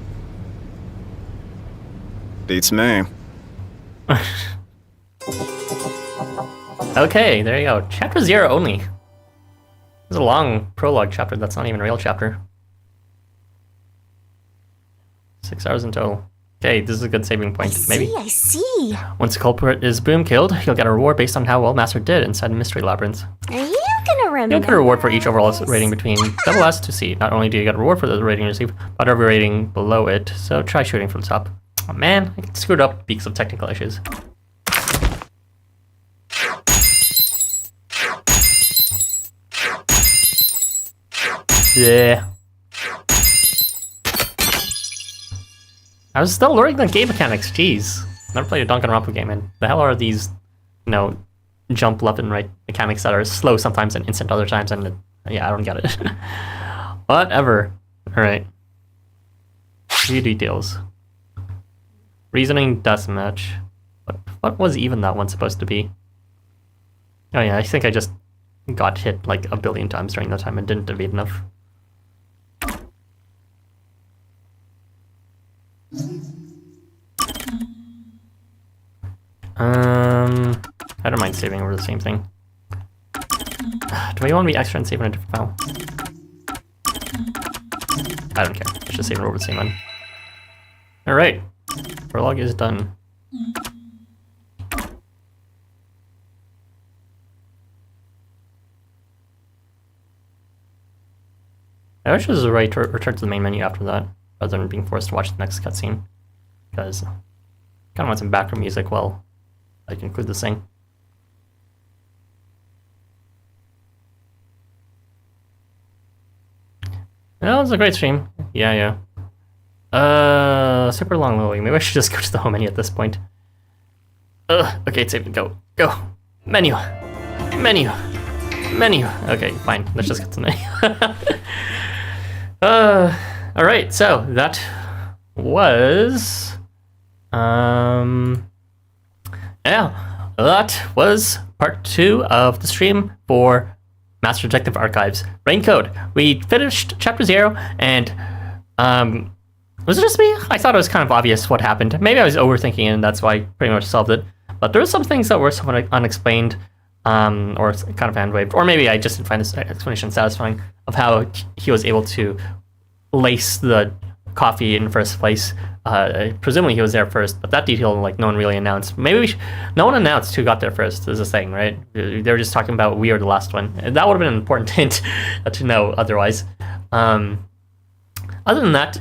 Beats me. Okay, there you go. Chapter 0 only. It's a long prologue chapter that's not even a real chapter. 6 hours in total. Okay, this is a good saving point, maybe. I see. Once the culprit is boom killed, you'll get a reward based on how well Master did inside the Mystery Labyrinth. Are you gonna remember? You'll get a reward for each overall rating between double S to C. Not only do you get a reward for the rating you receive, but every rating below it, so try shooting from the top. Oh man, I screwed up because of technical issues. Yeah. I was still learning the game mechanics, jeez. Never played a Danganronpa game, and the hell are these, you know, jump left and right mechanics that are slow sometimes and instant other times, and yeah, I don't get it. Whatever. Alright. Few details. Reasoning deathmatch. What was even that one supposed to be? Oh yeah, I think I just got hit like a billion times during that time and didn't evade enough. I don't mind saving over the same thing. Do I want to be extra and save in a different file? I don't care. Let's just save it over the same one. Alright. Prologue is done. I wish there was a way to return to the main menu after that, rather than being forced to watch the next cutscene. Because I kind of want some background music while I conclude this thing. That was a great stream. Yeah. Super long loading. Maybe I should just go to the home menu at this point. Okay, it's even go. Menu. Okay, fine. Let's just get to the menu. Alright, so that was that was part 2 of the stream for Master Detective Archives Rain Code. We finished chapter 0, and was it just me? I thought it was kind of obvious what happened. Maybe I was overthinking it, and that's why I pretty much solved it. But there were some things that were somewhat unexplained, or kind of hand-waved, or maybe I just didn't find this explanation satisfying of how he was able to lace the coffee in first place. Presumably he was there first, but that detail no one really announced. Maybe no one announced who got there first is a thing, right? They were just talking about we are the last one. That would have been an important hint to know otherwise. Other than that,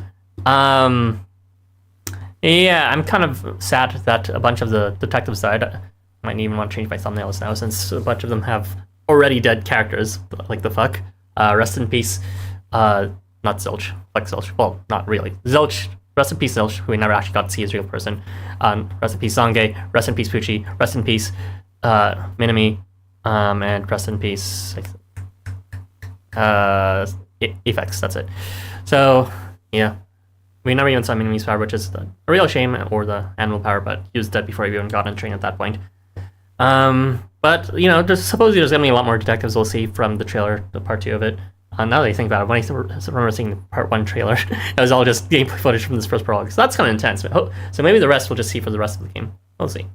yeah, I'm kind of sad that a bunch of the detectives died. I might even want to change my thumbnails now since a bunch of them have already dead characters. Like the fuck. Rest in peace. Not Zilch, like Zilch. Well, not really. Zilch, rest in peace Zilch, who we never actually got to see as a real person. Rest in peace Zange, rest in peace Pucci, rest in peace Minami, and rest in peace Effects, that's it. So, yeah. We never even saw Minami's power, which is a real shame, or the animal power, but he was dead before he even got on train at that point. But, supposedly there's going to be a lot more detectives we'll see from the trailer, the part 2 of it. Now that I think about it, when I remember seeing the part 1 trailer, it was all just gameplay footage from this first prologue. So that's kind of intense. So maybe the rest we'll just see for the rest of the game. We'll see.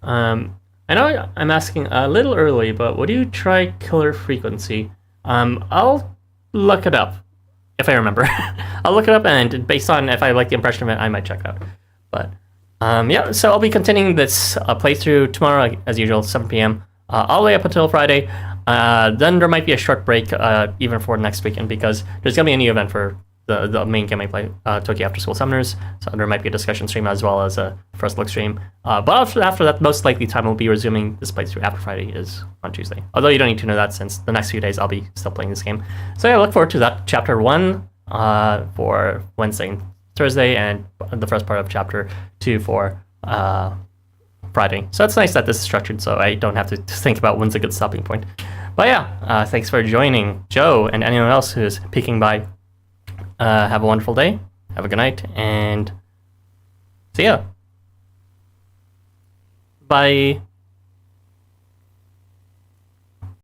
I know I'm asking a little early, but would you try killer frequency? I'll look it up if I remember. I'll look it up, and based on if I like the impression of it, I might check it out. But yeah, so I'll be continuing this playthrough tomorrow, as usual, 7 p.m. All the way up until Friday. Then there might be a short break even for next weekend, because there's going to be a new event for the main game I play, Tokyo After School Summoners. So there might be a discussion stream as well as a first look stream. But after that, most likely time will be resuming this playthrough after Friday is on Tuesday. Although you don't need to know that, since the next few days I'll be still playing this game. So yeah, I look forward to that. Chapter 1 for Wednesday and Thursday, and the first part of Chapter 2 for Friday. So it's nice that this is structured, so I don't have to think about when's a good stopping point. But yeah, thanks for joining, Joe, and anyone else who's peeking by. Have a wonderful day, have a good night, and see ya. Bye.